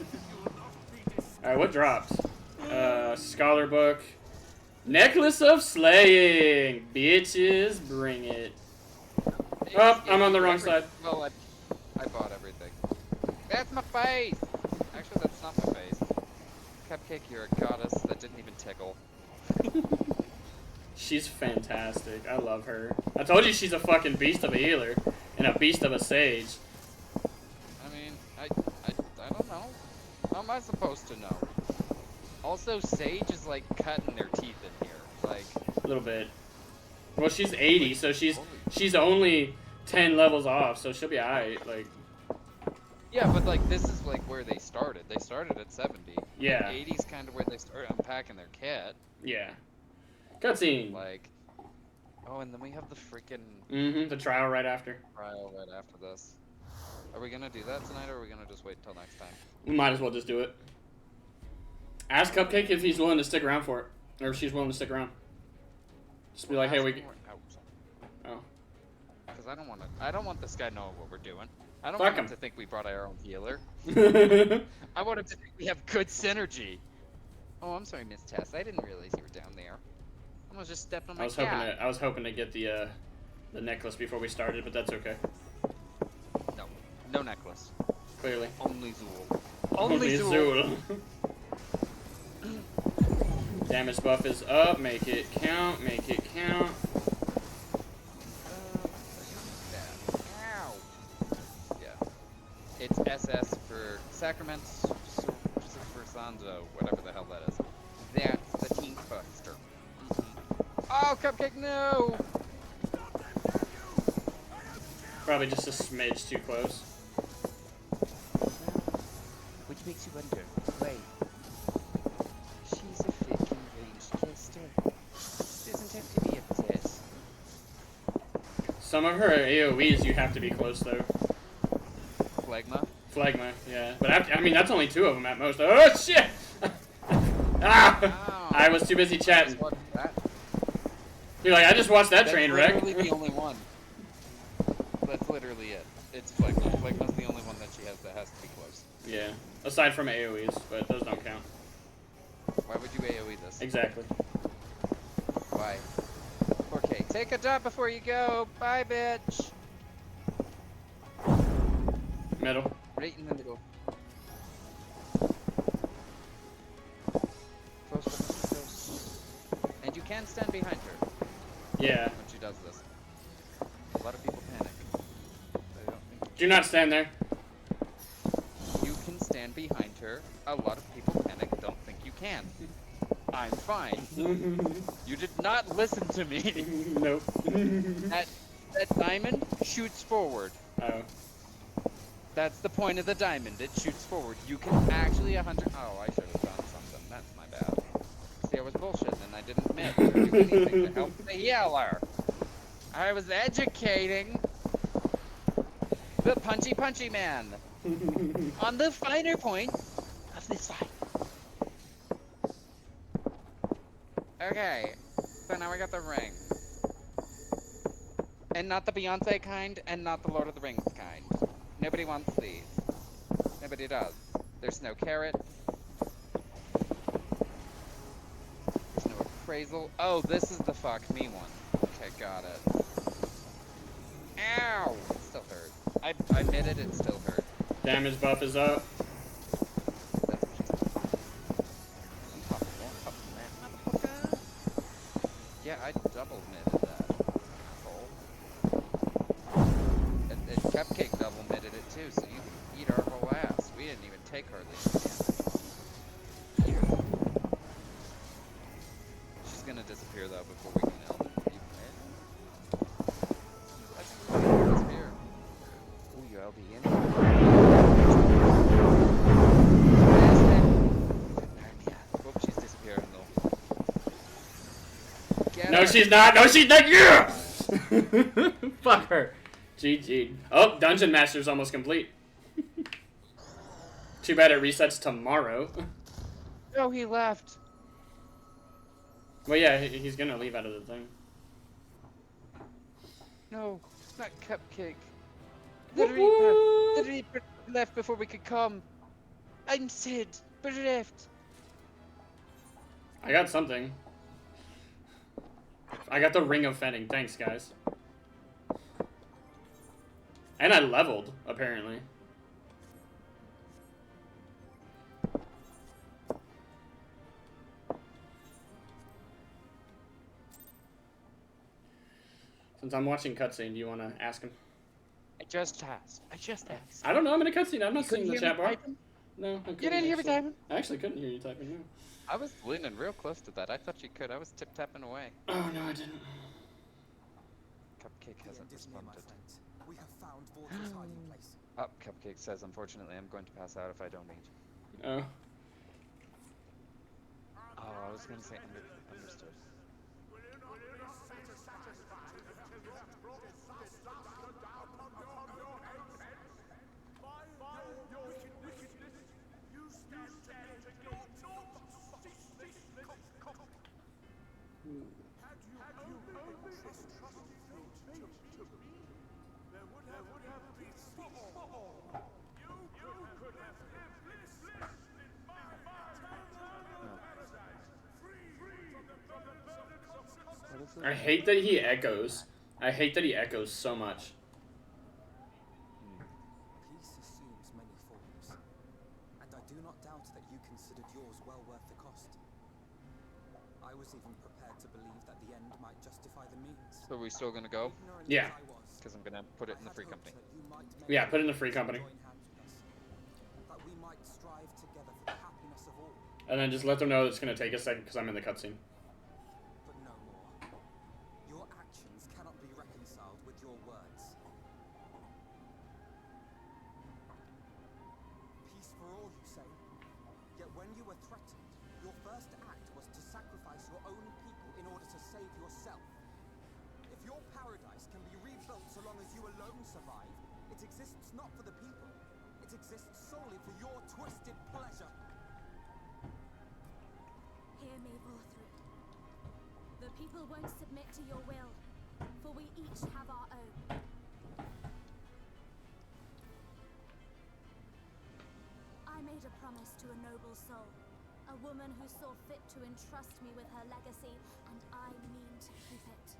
Alright, what drops? Scholar book. Necklace of Slaying! Bitches, bring it. Oh, I'm on the wrong side. Well, I bought everything. That's my face! Actually, that's not my face. Cupcake, you're a goddess that didn't even tickle. She's fantastic. I love her. I told you she's a fucking beast of a healer and a beast of a sage. I mean, I don't know. How am I supposed to know? Also, Sage is like cutting their teeth in here. Like a little bit. Well, she's 80, so she's only 10 levels off, so she'll be alright. Like. Yeah, but like this is like where they started. They started at 70. Yeah. 80's kind of where they start unpacking their kit. Yeah. Cutscene. Like. Oh, and then we have the freaking. The trial right after. Trial right after this. Are we gonna do that tonight, or are we gonna just wait until next time? We might as well just do it. Ask Cupcake if he's willing to stick around for it, or if she's willing to stick around. Just be like, hey, we. Oh. Because I don't want this guy knowing what we're doing. I don't Fuck want him him to think we brought our own healer. I want him to think we have good synergy. Oh, I'm sorry, Miss Tess. I didn't realize you were down there. I was just stepping on my cat. I was hoping to get the necklace before we started, but that's okay. No necklace. Clearly. Only Zool. Only Zool. Damage buff is up. Make it count. Make it count. Ow. Yeah. It's SS for Sacraments, for Sanzo, whatever the hell that is. That's the Team Buster. Oh, Cupcake, no! Probably just a smidge too close. Which makes you wonder, wait. She's a freaking ranged caster. Doesn't have to be obsessed. Some of her AoEs you have to be close though. Phlegma? Phlegma, yeah. But I mean, that's only 2 of them at most. Oh shit! Ah! Ow. I was too busy chatting. What's that? You're like, I just watched that train wreck. That's literally the only one. That's literally it. It's Phlegma. Phlegma's the only one that she has that has to be close. Yeah. Aside from AoEs, but those don't count. Why would you AoE this? Exactly. Why? Okay, take a dot before you go. Bye, bitch. Middle. Right in the middle. Close. And you can stand behind her. Yeah. When she does this. A lot of people panic. I don't think Do not stand there. you can stand behind her. A lot of people panic. Don't think you can. I'm fine. You did not listen to me. Nope. That diamond shoots forward. Oh. That's the point of the diamond. It shoots forward. You can actually 100. Oh, I should have done something. That's my bad. See, I was bullshitting and I didn't admit or do anything to help the healer. I was educating the punchy man on the finer point of this fight. Okay, so now we got the ring. And not the Beyonce kind, and not the Lord of the Rings kind. Nobody wants these. Nobody does. There's no carrot. There's no appraisal. Oh, this is the fuck me one. Okay, got it. Ow! It still hurt. I admitted it still hurt. Damage buff is up. That's what she said. Yeah, I double admitted that. Asshole. And Cupcake double admitted it too, so you can eat our whole ass. We didn't even take hardly any damage. She's gonna disappear though before we can nail it. I think we're gonna disappear. Ooh, you LB in. Oh, she's disappearing though. Get No, her. she's not. No, she's not. Yeah! Fuck her. GG. Oh, Dungeon Master's almost complete. Too bad it resets tomorrow. Oh, he left. Well, yeah, he's gonna leave out of the thing. No, not Cupcake. Whoop The whoop. Reaper. The Reaper left before we could come. I'm Sid, bereft. I got something. I got the Ring of Fenning. Thanks, guys. And I leveled, apparently. Since I'm watching cutscene, do you want to ask him? I just asked. I don't know. I'm in a cutscene. I'm not seeing the Couldn't chat hear me bar. typing? No, I couldn't. You didn't hear me actually. typing? I actually couldn't hear you typing. No. I was leaning real close to that. I thought you could. I was tip-tapping away. Oh no, I didn't. Cupcake The hasn't end is near, my responded. friends. We have found Vorka's hiding place. Oh, Cupcake says, unfortunately, I'm going to pass out if I don't eat. Oh. Oh, I was gonna say understood. I hate that he echoes. I hate that he echoes so much. Peace So are we still gonna go? Ignorant Yeah. as I was, Because I'm gonna put it I in the had free hoped company. that you might make Yeah, the put it in the free willingness to company. join hands with us, that we might strive together for the happiness of all. And then just let them know it's gonna take a second because I'm in the cutscene. But no more. Your actions cannot be reconciled with your words. Peace for all, you say? Yet when you were threatened, your first act was to sacrifice your own people in order to save yourself. If your paradise can be rebuilt so long as you alone survive, it exists not for the people. It exists solely for your twisted pleasure. Hear me, Vorthri. The people won't submit to your will, for we each have our own. I made a promise to a noble soul, a woman who saw fit to entrust me with her legacy, and I mean to keep it.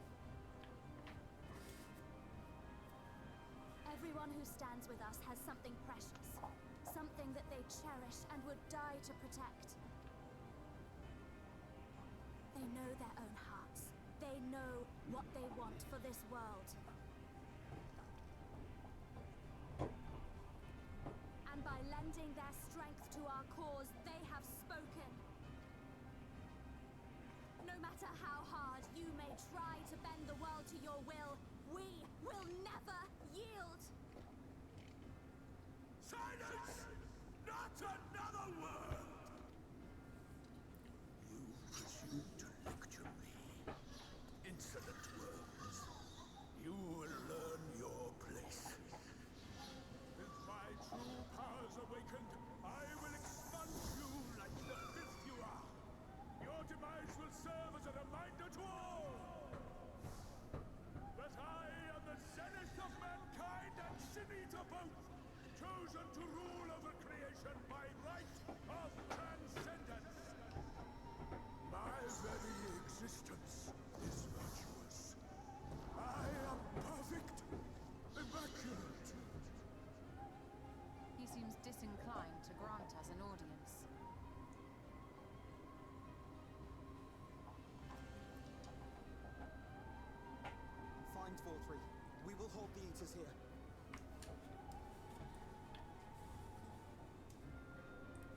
Everyone who stands with us has something precious, something that they cherish and would die to protect. They know their own hearts. They know what they want for this world. And by lending their strength to our cause, they have spoken. No matter how hard you may try to bend the world to your will, we will never yield. Silence! Not another word! You presume to lecture me. Insolent words. You will learn your place. With my true powers awakened, I will expunge you like the filth you are. Your demise will serve as a reminder to all that I am the zenith of mankind and Shinita both, chosen to rule over creation by right of transcendence. My very existence is virtuous. I am perfect, immaculate. He seems disinclined to grant us an audience. Find Vorthri. We will hold the Eaters here.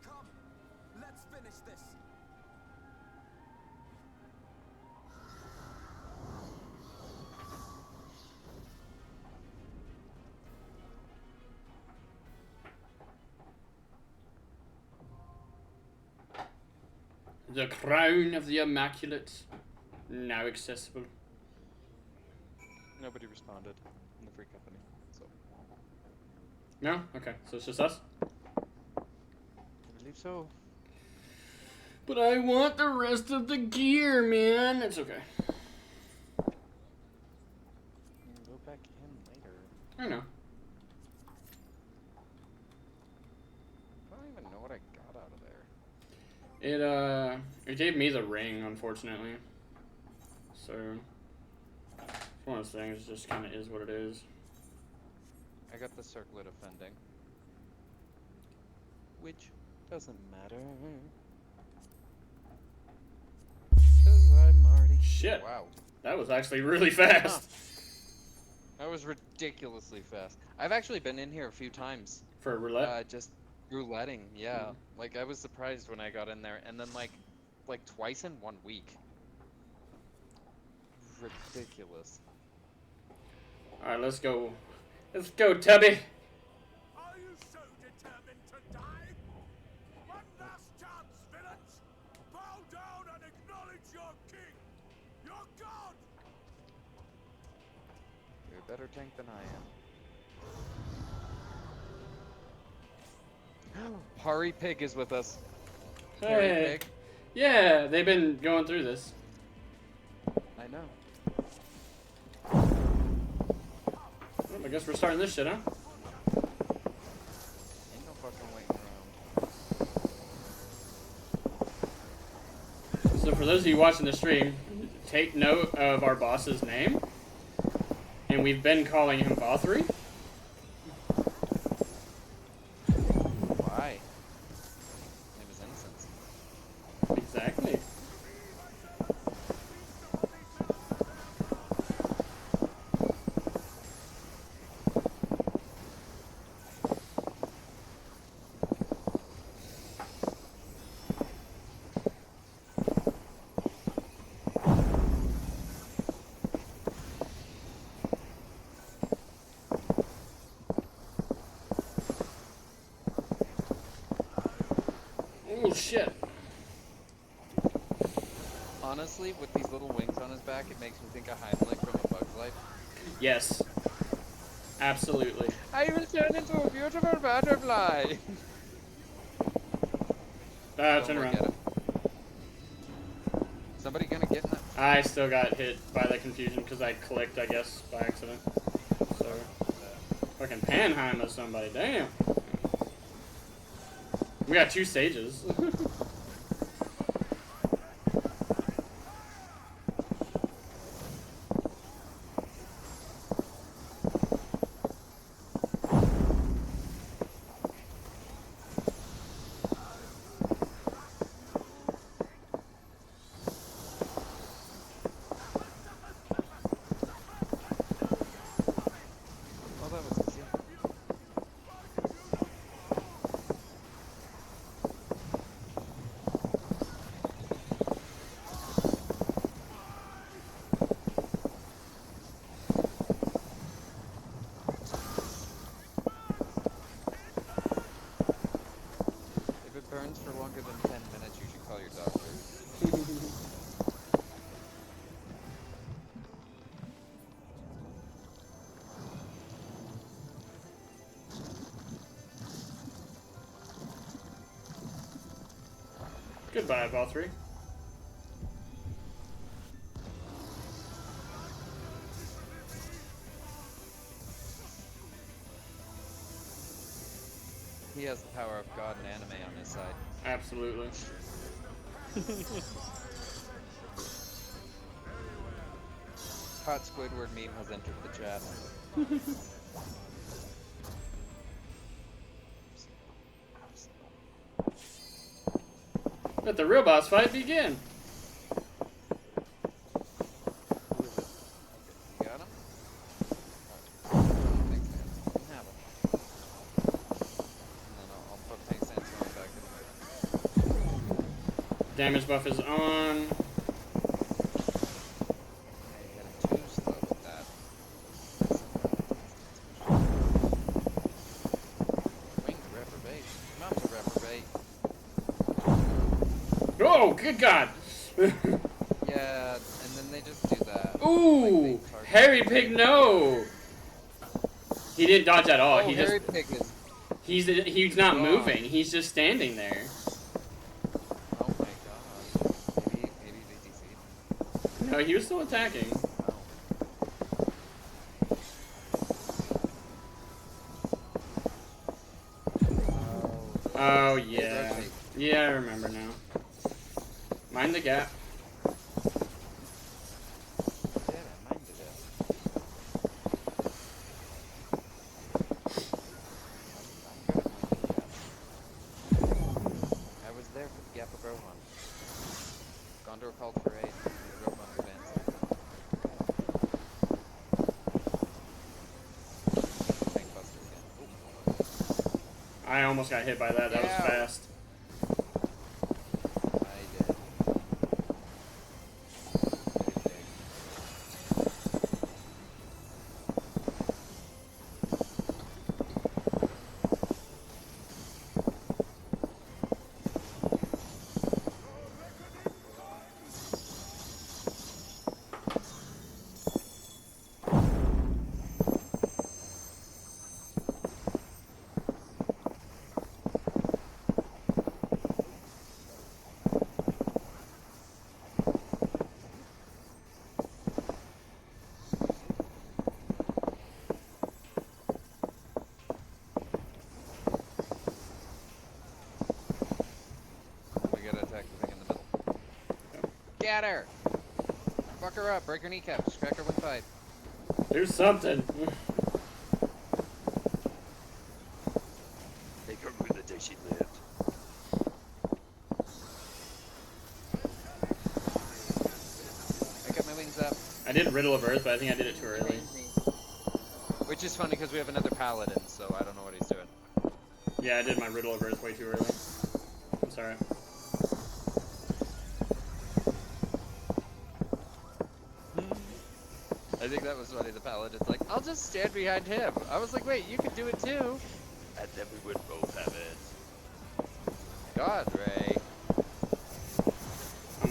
Come, let's finish this. The crown of the Immaculate, now accessible. Nobody responded in the free company, so No? Okay, so it's just us? I believe so. But I want the rest of the gear, man. It's okay. You can go back in later. I know. I don't even know what I got out of there. It gave me the ring, unfortunately. So, it's one of those things, it just kind of is what it is. I got the circlet offending, which doesn't matter. Because I'm already... Shit. Wow. That was actually really fast. That was ridiculously fast. I've actually been in here a few times. For roulette? Just rouletting, yeah. Like, I was surprised when I got in there, and then, like twice in 1 week. Ridiculous. Alright, let's go. Let's go, Tubby. Are you so determined to die? One last chance, villains! Bow down and acknowledge your king! Your god! You're a better tank than I am. Hari Pig is with us. Hari Hey. Pig. Yeah, they've been going through this. I know. Well, I guess we're starting this shit, huh? Ain't no fucking waiting around. So for those of you watching the stream, take note of our boss's name. And we've been calling him Vorthri. Why? Name is Innocence. Exactly. shit. Honestly, with these little wings on his back, it makes me think of Heimlich from A Bug's Life. Yes. Absolutely. I will turn into a beautiful butterfly. Turn Don't look around. at him. Somebody gonna get in that? I still got hit by the confusion because I clicked, I guess, by accident. So, fucking Panheim somebody. Damn. We got 2 stages. Oh, that was easy. If it burns for longer than 10 minutes, you should call your doctor. Goodbye, ball 3. He has the power of God and anime on his side. Absolutely. Hot Squidward meme has entered the chat. Let the real boss fight begin. Who is it? Okay, you got him? Alright. Thanks, man. You can have him. And then I'll put Pink Sandstorm back in. Damage buff is on. Hey, getting too slow with that. Winged reprobate. Mom's a reprobate. Oh, good God. Yeah, and then they just do that. Ooh, Like, they target- Harry Pig, no. He didn't dodge at all. Oh, he Harry just Pig is. he's not gone. moving. He's just standing there. Oh my god. Maybe they DC'd. No, he was still attacking. Oh yeah. Yeah, I remember now. Mind the gap. Yeah, minded it. I'm good at minding gaps. I was there for the Gap of Rohan. Gondor called for aid. Rohan advanced. Tank buster again. Ooh. I almost got hit by that. That was Yeah. fast. I did. Very big. We gotta attack the thing in the middle. Get her! Fuck her up, break her kneecaps, crack her windpipe. Do something. Make her rue the day she lived. I got my wings up. I did Riddle of Earth, but I think I did it too early. Which is funny because we have another paladin, so I don't know what he's doing. Yeah, I did my Riddle of Earth way too early. I'm sorry. I think that was funny, the paladin's like, I'll just stand behind him. I was like, wait, you can do it too. And then we would both have it. God, Ray.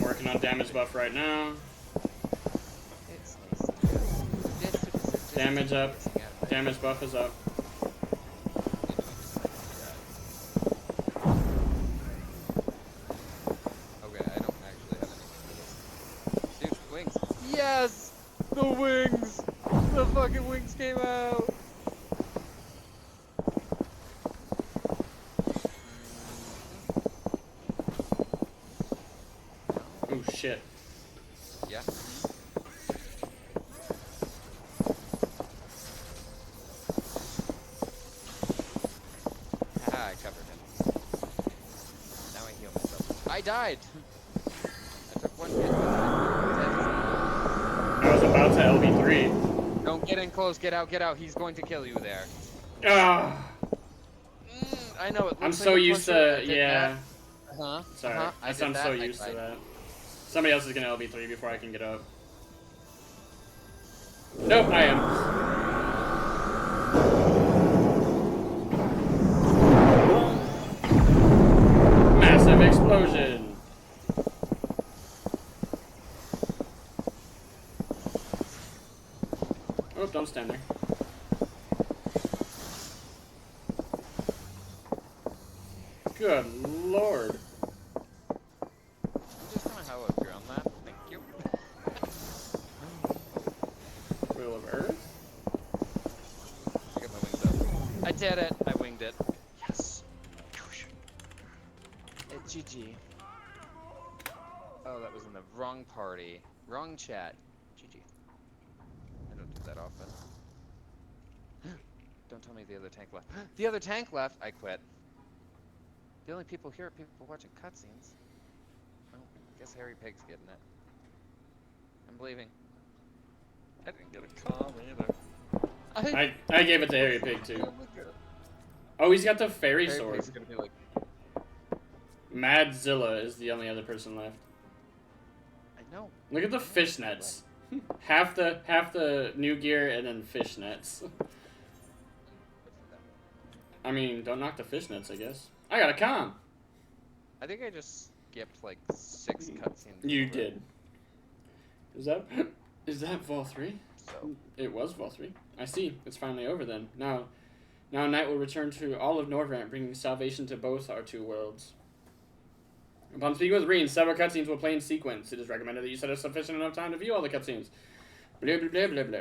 working on damage buff right now. It's nice. Damage up. Damage buff is up. Okay, I don't actually have anything for this. Dude, wings. Yes! The wings! The fucking wings came out! Oh shit. Yeah. Haha, I covered him. Now I heal myself. I died! I took one hit. I was about to LB3. Don't get in close, get out, get out. He's going to kill you there. Ah. I know it looks I'm like so a used pusher. to, yeah. Sorry. I'm so used to that. Somebody else is gonna LB3 before I can get up. Nope, I am. Massive explosion. Oh, don't stand there. Good lord. I'm just gonna hello if you're on that. Thank you. Wheel of Earth? I got my wings up. I did it. I winged it. Yes. It's GG. Oh, that was in the wrong party. Wrong chat. GG. I don't do that often. Don't tell me the other tank left. The other tank left! I quit. The only people here are people watching cutscenes. Well, I guess Harry Pig's getting it. I'm leaving. I didn't get a comm either. I gave it to Harry Pig too. Oh, he's got the fairy Harry sword. Pig's gonna be like, Madzilla is the only other person left. I know. Look at the fishnets. half the new gear and then fishnets. I mean, don't knock the fishnets, I guess. I got a comm. I think I just skipped like 6 cutscenes. You did. Is that Vol 3? So it was Vol 3. I see. It's finally over then. Now night will return to all of Norvrant, bringing salvation to both our two worlds. Upon speaking with Reen, several cutscenes will play in sequence. It is recommended that you set a sufficient enough time to view all the cutscenes. Blah blah blah blah blah.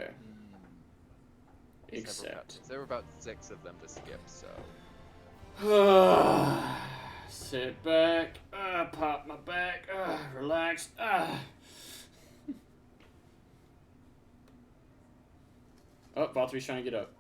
Except there were about 6 of them to skip, so sit back, pop my back, relax. Oh, Vol 3's trying to get up.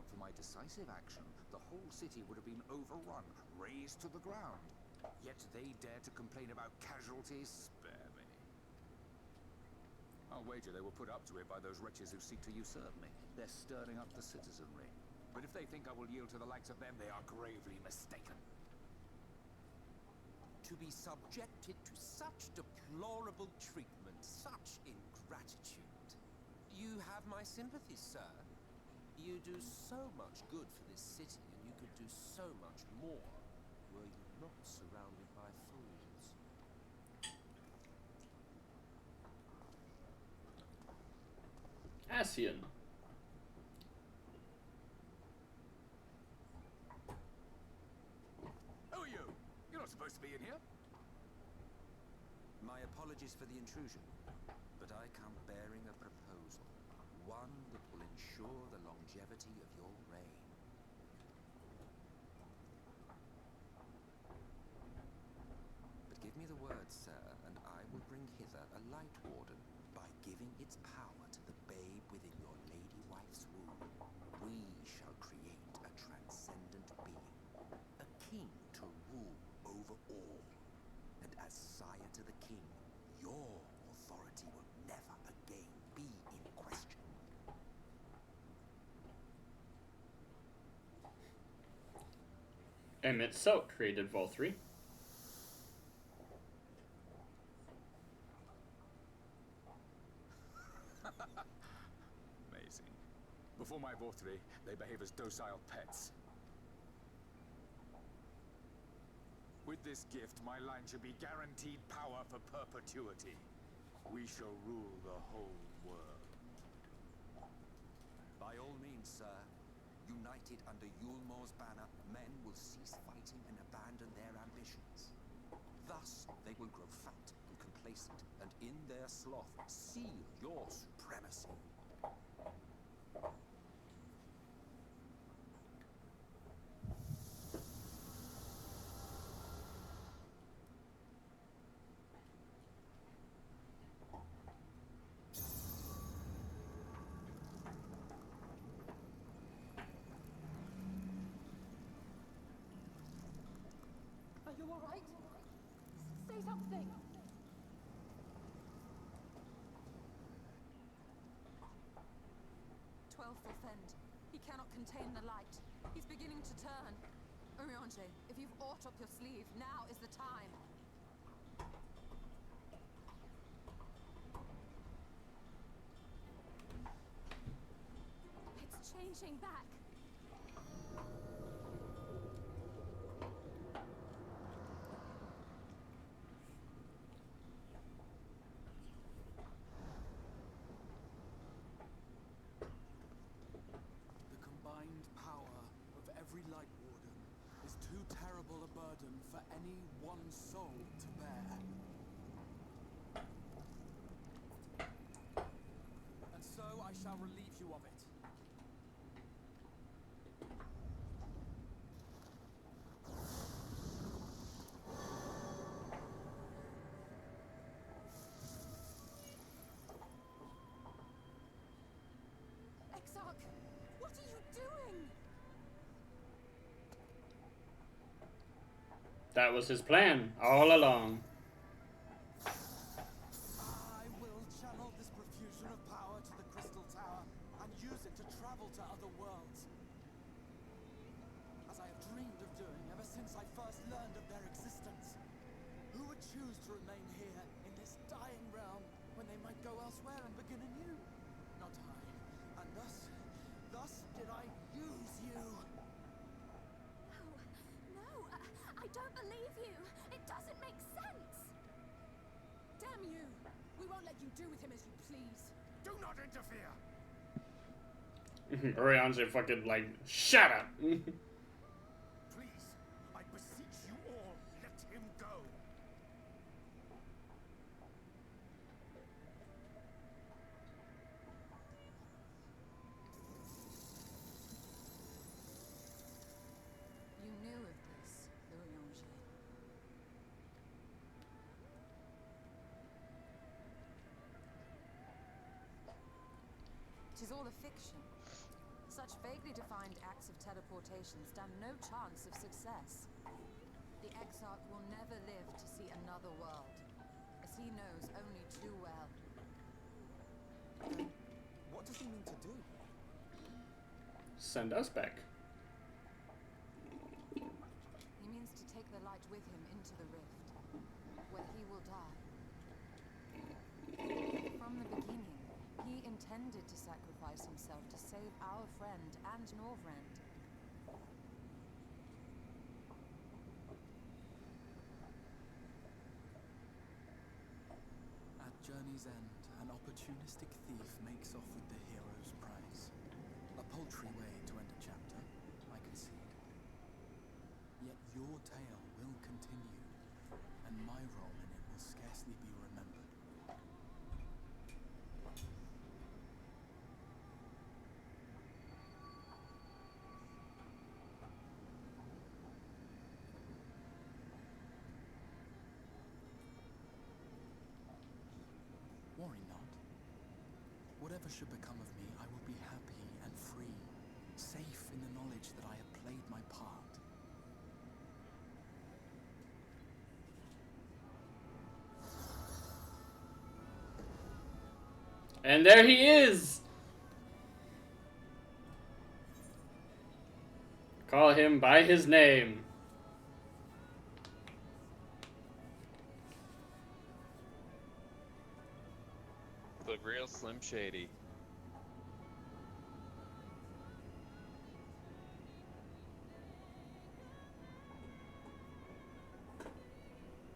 not for my decisive action, the whole city would have been overrun, razed to the ground. Yet they dare to complain about casualties? Spare me. I'll wager they were put up to it by those wretches who seek to usurp me. They're stirring up the citizenry. But if they think I will yield to the likes of them, they are gravely mistaken. To be subjected to such deplorable treatment, such ingratitude. You have my sympathy, sir. You do so much good for this city, and you could do so much more were you not surrounded by fools. Asian. Who are you? You're not supposed to be in here. My apologies for the intrusion, but I come bearing a proposal. One that will ensure the longevity of your reign. But give me the word, sir, and I will bring hither a light warden. By giving its power to the babe within your lady wife's womb, we shall create a transcendent being. A king to rule over all. And as sire to the king, your authority will never again be in question. Emmett So created Vol 3. Amazing. Before my Vortri, they behave as docile pets. With this gift, my line should be guaranteed power for perpetuity. We shall rule the whole world. By all means, sir. United under Yulmor's banner, men will cease fighting and abandon their ambitions. Thus, they will grow fat and complacent, and in their sloth, seal your supremacy. Are you all right? Say something! 12 will fend. He cannot contain the light. He's beginning to turn. Urianger, if you've aught up your sleeve, now is the time. It's changing back. The combined power of every Light Warden is too terrible a burden for any one soul to bear. And so I shall relieve you of it. Exarch, what are you doing? That was his plan all along. I will channel this profusion of power to the Crystal Tower and use it to travel to other worlds. As I have dreamed of doing ever since I first learned of their existence. Who would choose to remain here in this dying realm when they might go elsewhere and begin anew? Not I. And thus did I use you. No, I don't believe you. It doesn't make sense. Damn you! We won't let you do with him as you please. Do not interfere! Urianger fucking like, shut up! Please, I beseech you all, let him go! You knew of this, Urianger. It is all a fiction. Such vaguely defined acts of teleportation stand no chance of success. The Exarch will never live to see another world, as he knows only too well. Then, what does he mean to do? Send us back. He means to take the light with him into the rift, where he will die. From the beginning, he intended to sacrifice himself to save our friend and Norvrend. At journey's end, an opportunistic thief makes off with the hero's prize. A paltry way to end a chapter, I concede. Yet your tale will continue, and my role in it will scarcely be remembered. Worry not. Whatever should become of me, I will be happy and free, safe in the knowledge that I have played my part. And there he is! Call him by his name. The real Slim Shady.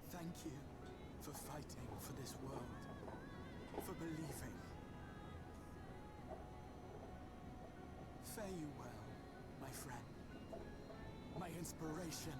Thank you for fighting for this world, for believing. Fare you well, my friend, my inspiration.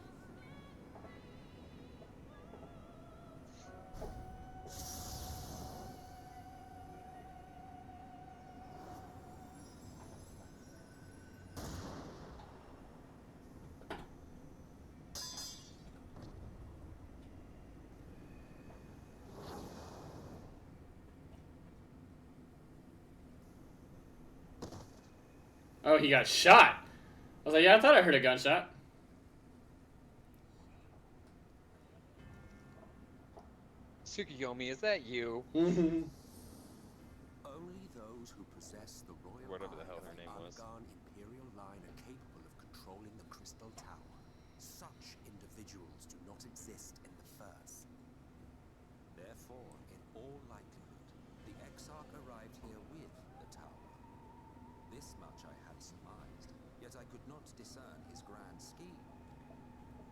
Oh, he got shot. I was like, yeah, I thought I heard a gunshot. Tsukiyomi, is that you? Only those who possess the royal Whatever the eye hell of her the name was. Argon Imperial line are capable of controlling the Crystal Tower. Such individuals do not exist in the First. Therefore, in all likelihood, the Exarch arrived here with the tower. This much I had surmised, yet I could not discern his grand scheme.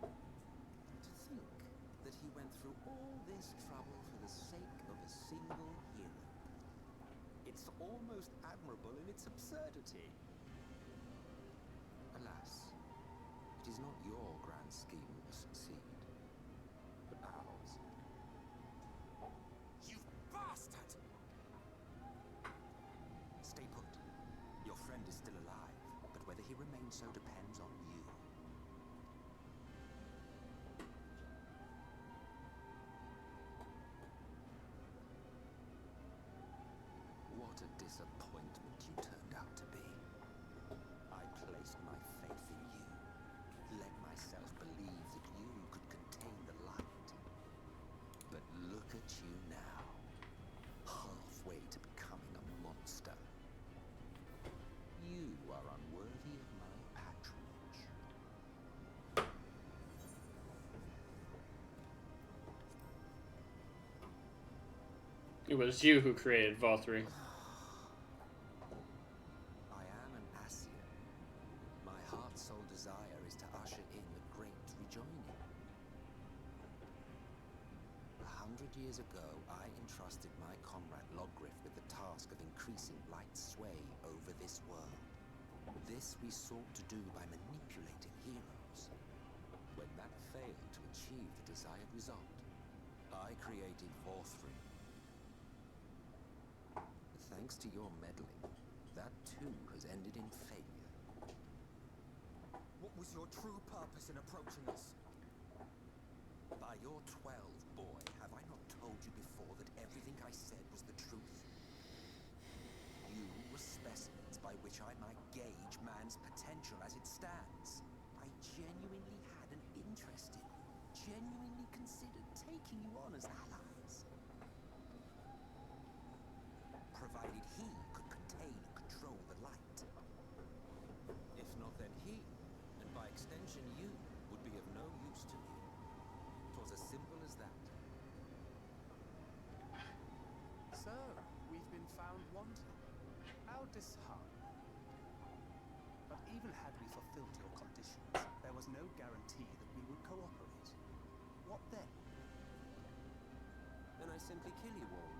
To think that he went through all this trouble for the sake of a single hero. It's almost admirable in its absurdity. Alas, it is not your grand scheme that will succeed, but ours. You bastard! Stay put. Your friend is still alive, but whether he remains so depends on you. What a disappointment you turned out to be. I placed my faith in you, let myself believe that you could contain the light. But look at you now, halfway to becoming a monster. You are unworthy of my patronage. It was you who created Vol3. I am an Ascian. My heart's sole desire is to usher in the great rejoining. 100 years ago, I entrusted my comrade Logriff with the task of increasing light's sway over this world. This we sought to do by manipulating heroes. When that failed to achieve the desired result, I created Vor3. Thanks to your meddling, that too has ended in failure. What was your true purpose in approaching us? By your 12, boy, have I not told you before that everything I said was the truth? You were specimens by which I might gauge man's potential as it stands. I genuinely had an interest in you, genuinely considered taking you on as allies. Provided he could contain and control the light. If not, then he, and by extension you, would be of no use to me. 'Twas as simple as that. So, we've been found wanting. How disheartening. But even had we fulfilled your conditions, there was no guarantee that we would cooperate. What then? Then I simply kill you all.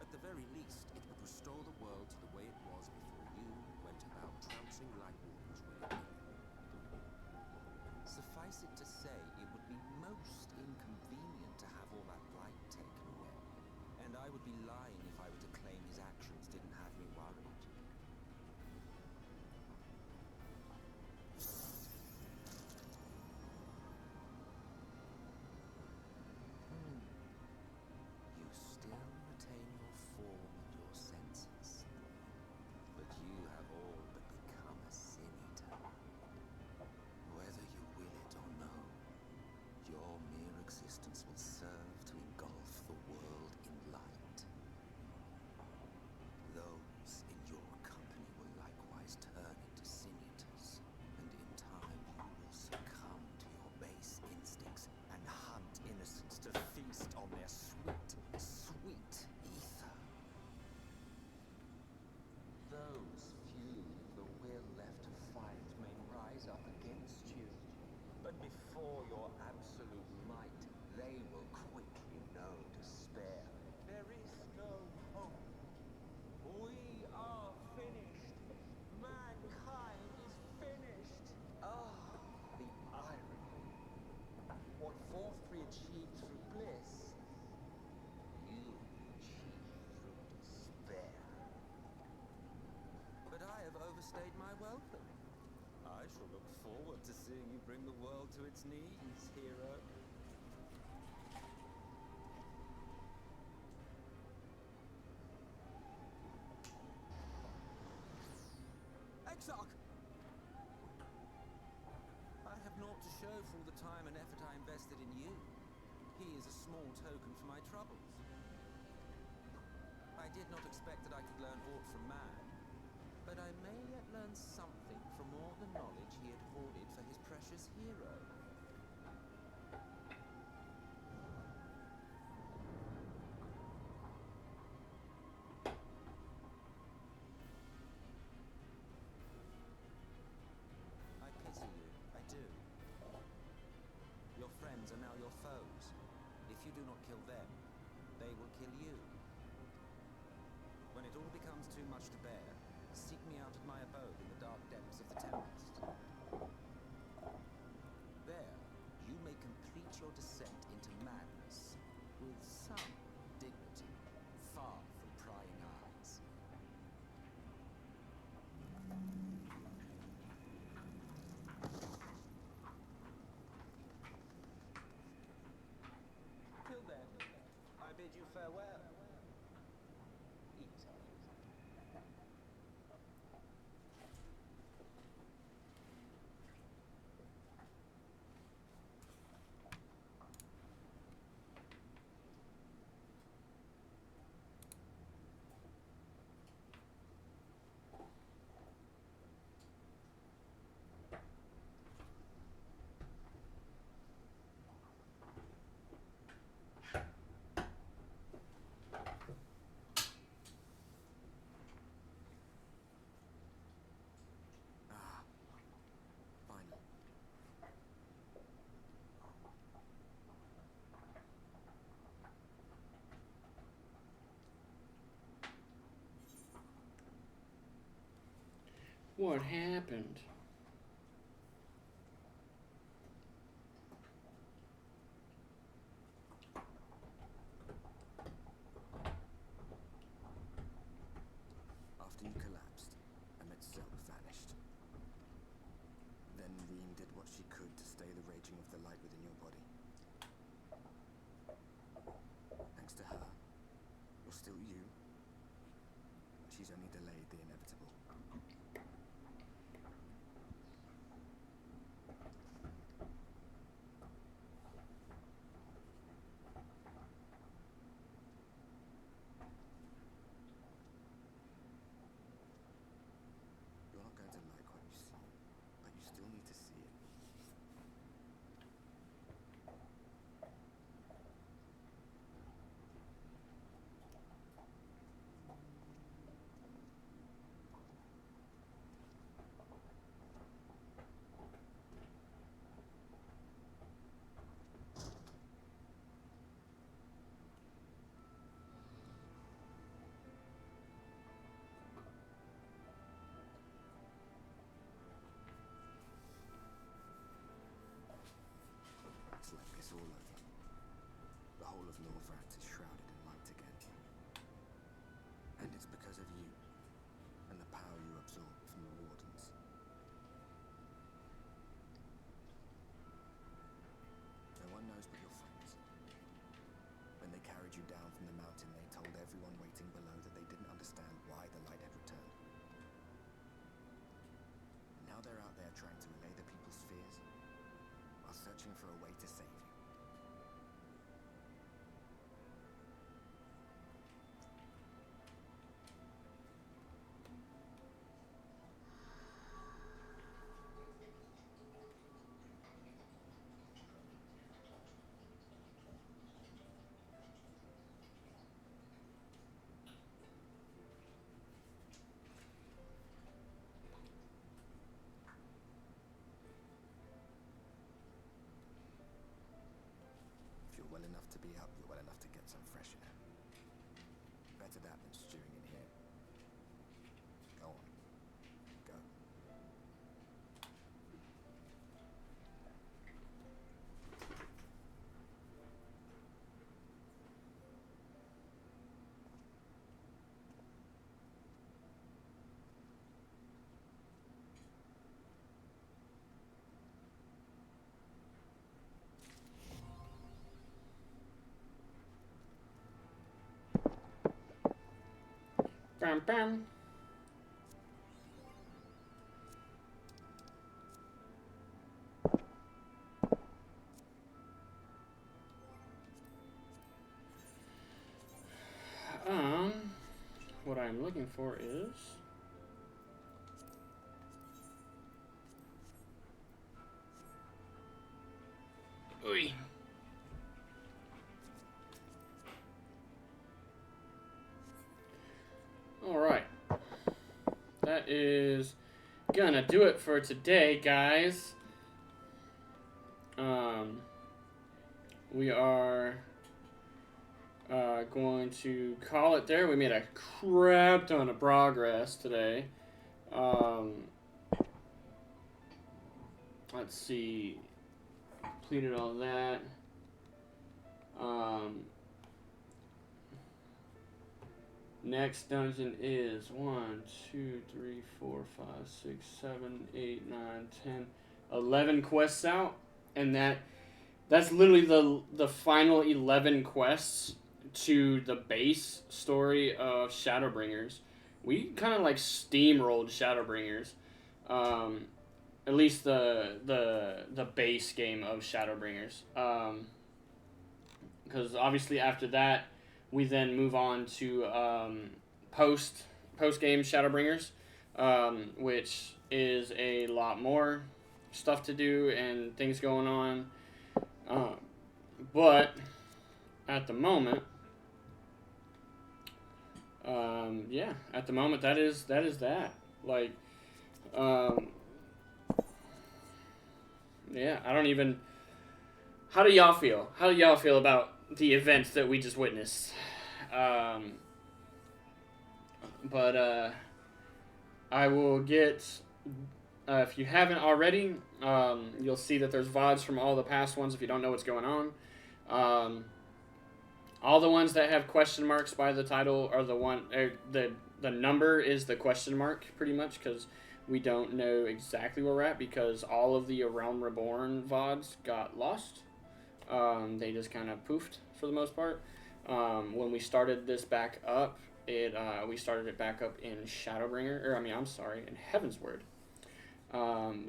At the very least, it would restore the world to the way it was before you went about trouncing light wardens willy-nilly. Suffice it to say, it would be most inconvenient to have all that light taken away. And I would be lying if I were to claim his actions didn't have me worried. You still retain your form and your senses, but you have all but become a sin eater. Whether you will it or no, your mere existence will serve to engulf the world in light. Those in your company will likewise turn into sin eaters, and in time you will succumb to your base instincts and hunt innocents to feast on their sweet, sweet ether. Those few with the will left to fight may rise up against you, but before your absolute might, they will quickly know despair. There is no hope. We are finished. Mankind is finished. Ah, the irony. What FFXIV achieved through bliss, you achieved through despair. But I have overstayed my welcome. I shall look forward to seeing you bring the world to its knees, hero. Exarch! I have naught to show for all the time and effort I invested in you. He is a small token for my troubles. I did not expect that I could learn aught from man, but I may yet learn something from all the knowledge he had hoarded for his precious hero. I pity you, I do. Your friends are now your foes. If you do not kill them, they will kill you. When it all becomes too much to bear, seek me out at my abode in the dark depths of the Tempest. There, you may complete your descent into madness with some dignity, far from prying eyes. Till then, I bid you farewell. Eat. Ah, finally. What happened? After you collapsed, Emetzelk vanished. Then Reem did what she could to stay the raging of the light within your body. Thanks to her, you're still you. She's only delayed the inevitable. you down from the mountain, they told everyone waiting below that they didn't understand why the light had returned. Now they're out there trying to allay the people's fears while searching for a way to save you. If you're well enough to be up, you're well enough to get some fresh air. Better that than stewing in here. Go on. Go. Bam, bam. What I'm looking for is Oy. All right. That is gonna do it for today, guys. We are going to call it there. We made a crap ton of progress today. Let's see. Completed all that. Next dungeon is 1, 2, 3, 4, 5, 6, 7, 8, 9, 10, 11 quests out, and that's literally the final 11 quests to the base story of Shadowbringers. We kind of like steamrolled Shadowbringers, at least the base game of Shadowbringers, because obviously after that we then move on to post game Shadowbringers, which is a lot more stuff to do and things going on, but at the moment, yeah, at the moment that is that. Like, yeah, I don't even. How do y'all feel? How do y'all feel about the events that we just witnessed? But I will get. If you haven't already, you'll see that there's VODs from all the past ones. If you don't know what's going on, all the ones that have question marks by the title are the one. The number is the question mark, pretty much, because we don't know exactly where we're at, because all of the Realm Reborn VODs got lost. They just kind of poofed for the most part. When we started this back up, we started it back up in Shadowbringer, in Heavensward.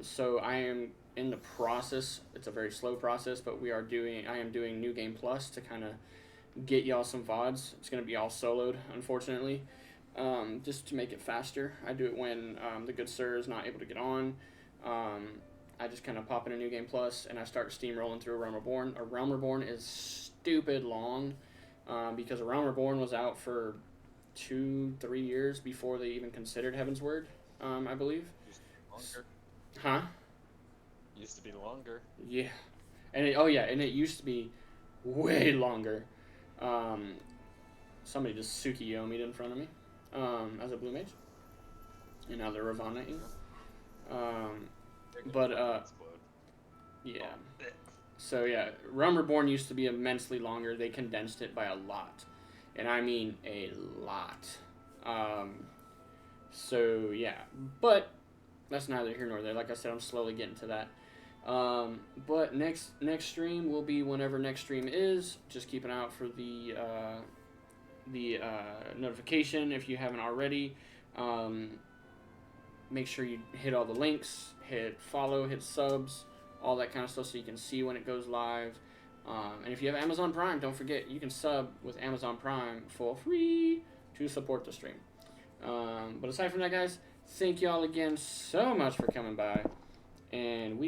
So I am in the process. It's a very slow process, but I am doing New Game Plus to kind of get y'all some VODs. It's going to be all soloed, unfortunately, just to make it faster. I do it when the good sir is not able to get on. I just kind of pop in a New Game Plus and I start steamrolling through A Realm Reborn. A Realm Reborn is stupid long, because A Realm Reborn was out for 2-3 years before they even considered Heavensward, I believe. Longer. Huh? Used to be longer. Yeah. And it used to be way longer. Somebody just Tsukiyomi'd in front of me, as a blue mage. And now they're Ravanaing. Yeah. So yeah, Realm Reborn used to be immensely longer. They condensed it by a lot. And I mean a lot. So yeah. But that's neither here nor there. Like I said, I'm slowly getting to that. But next stream will be whenever next stream is. Just keep an eye out for the notification if you haven't already. Make sure you hit all the links, hit follow, hit subs, all that kind of stuff so you can see when it goes live. And if you have Amazon Prime, don't forget you can sub with Amazon Prime for free to support the stream. But aside from that, guys, thank y'all again so much for coming by, and we will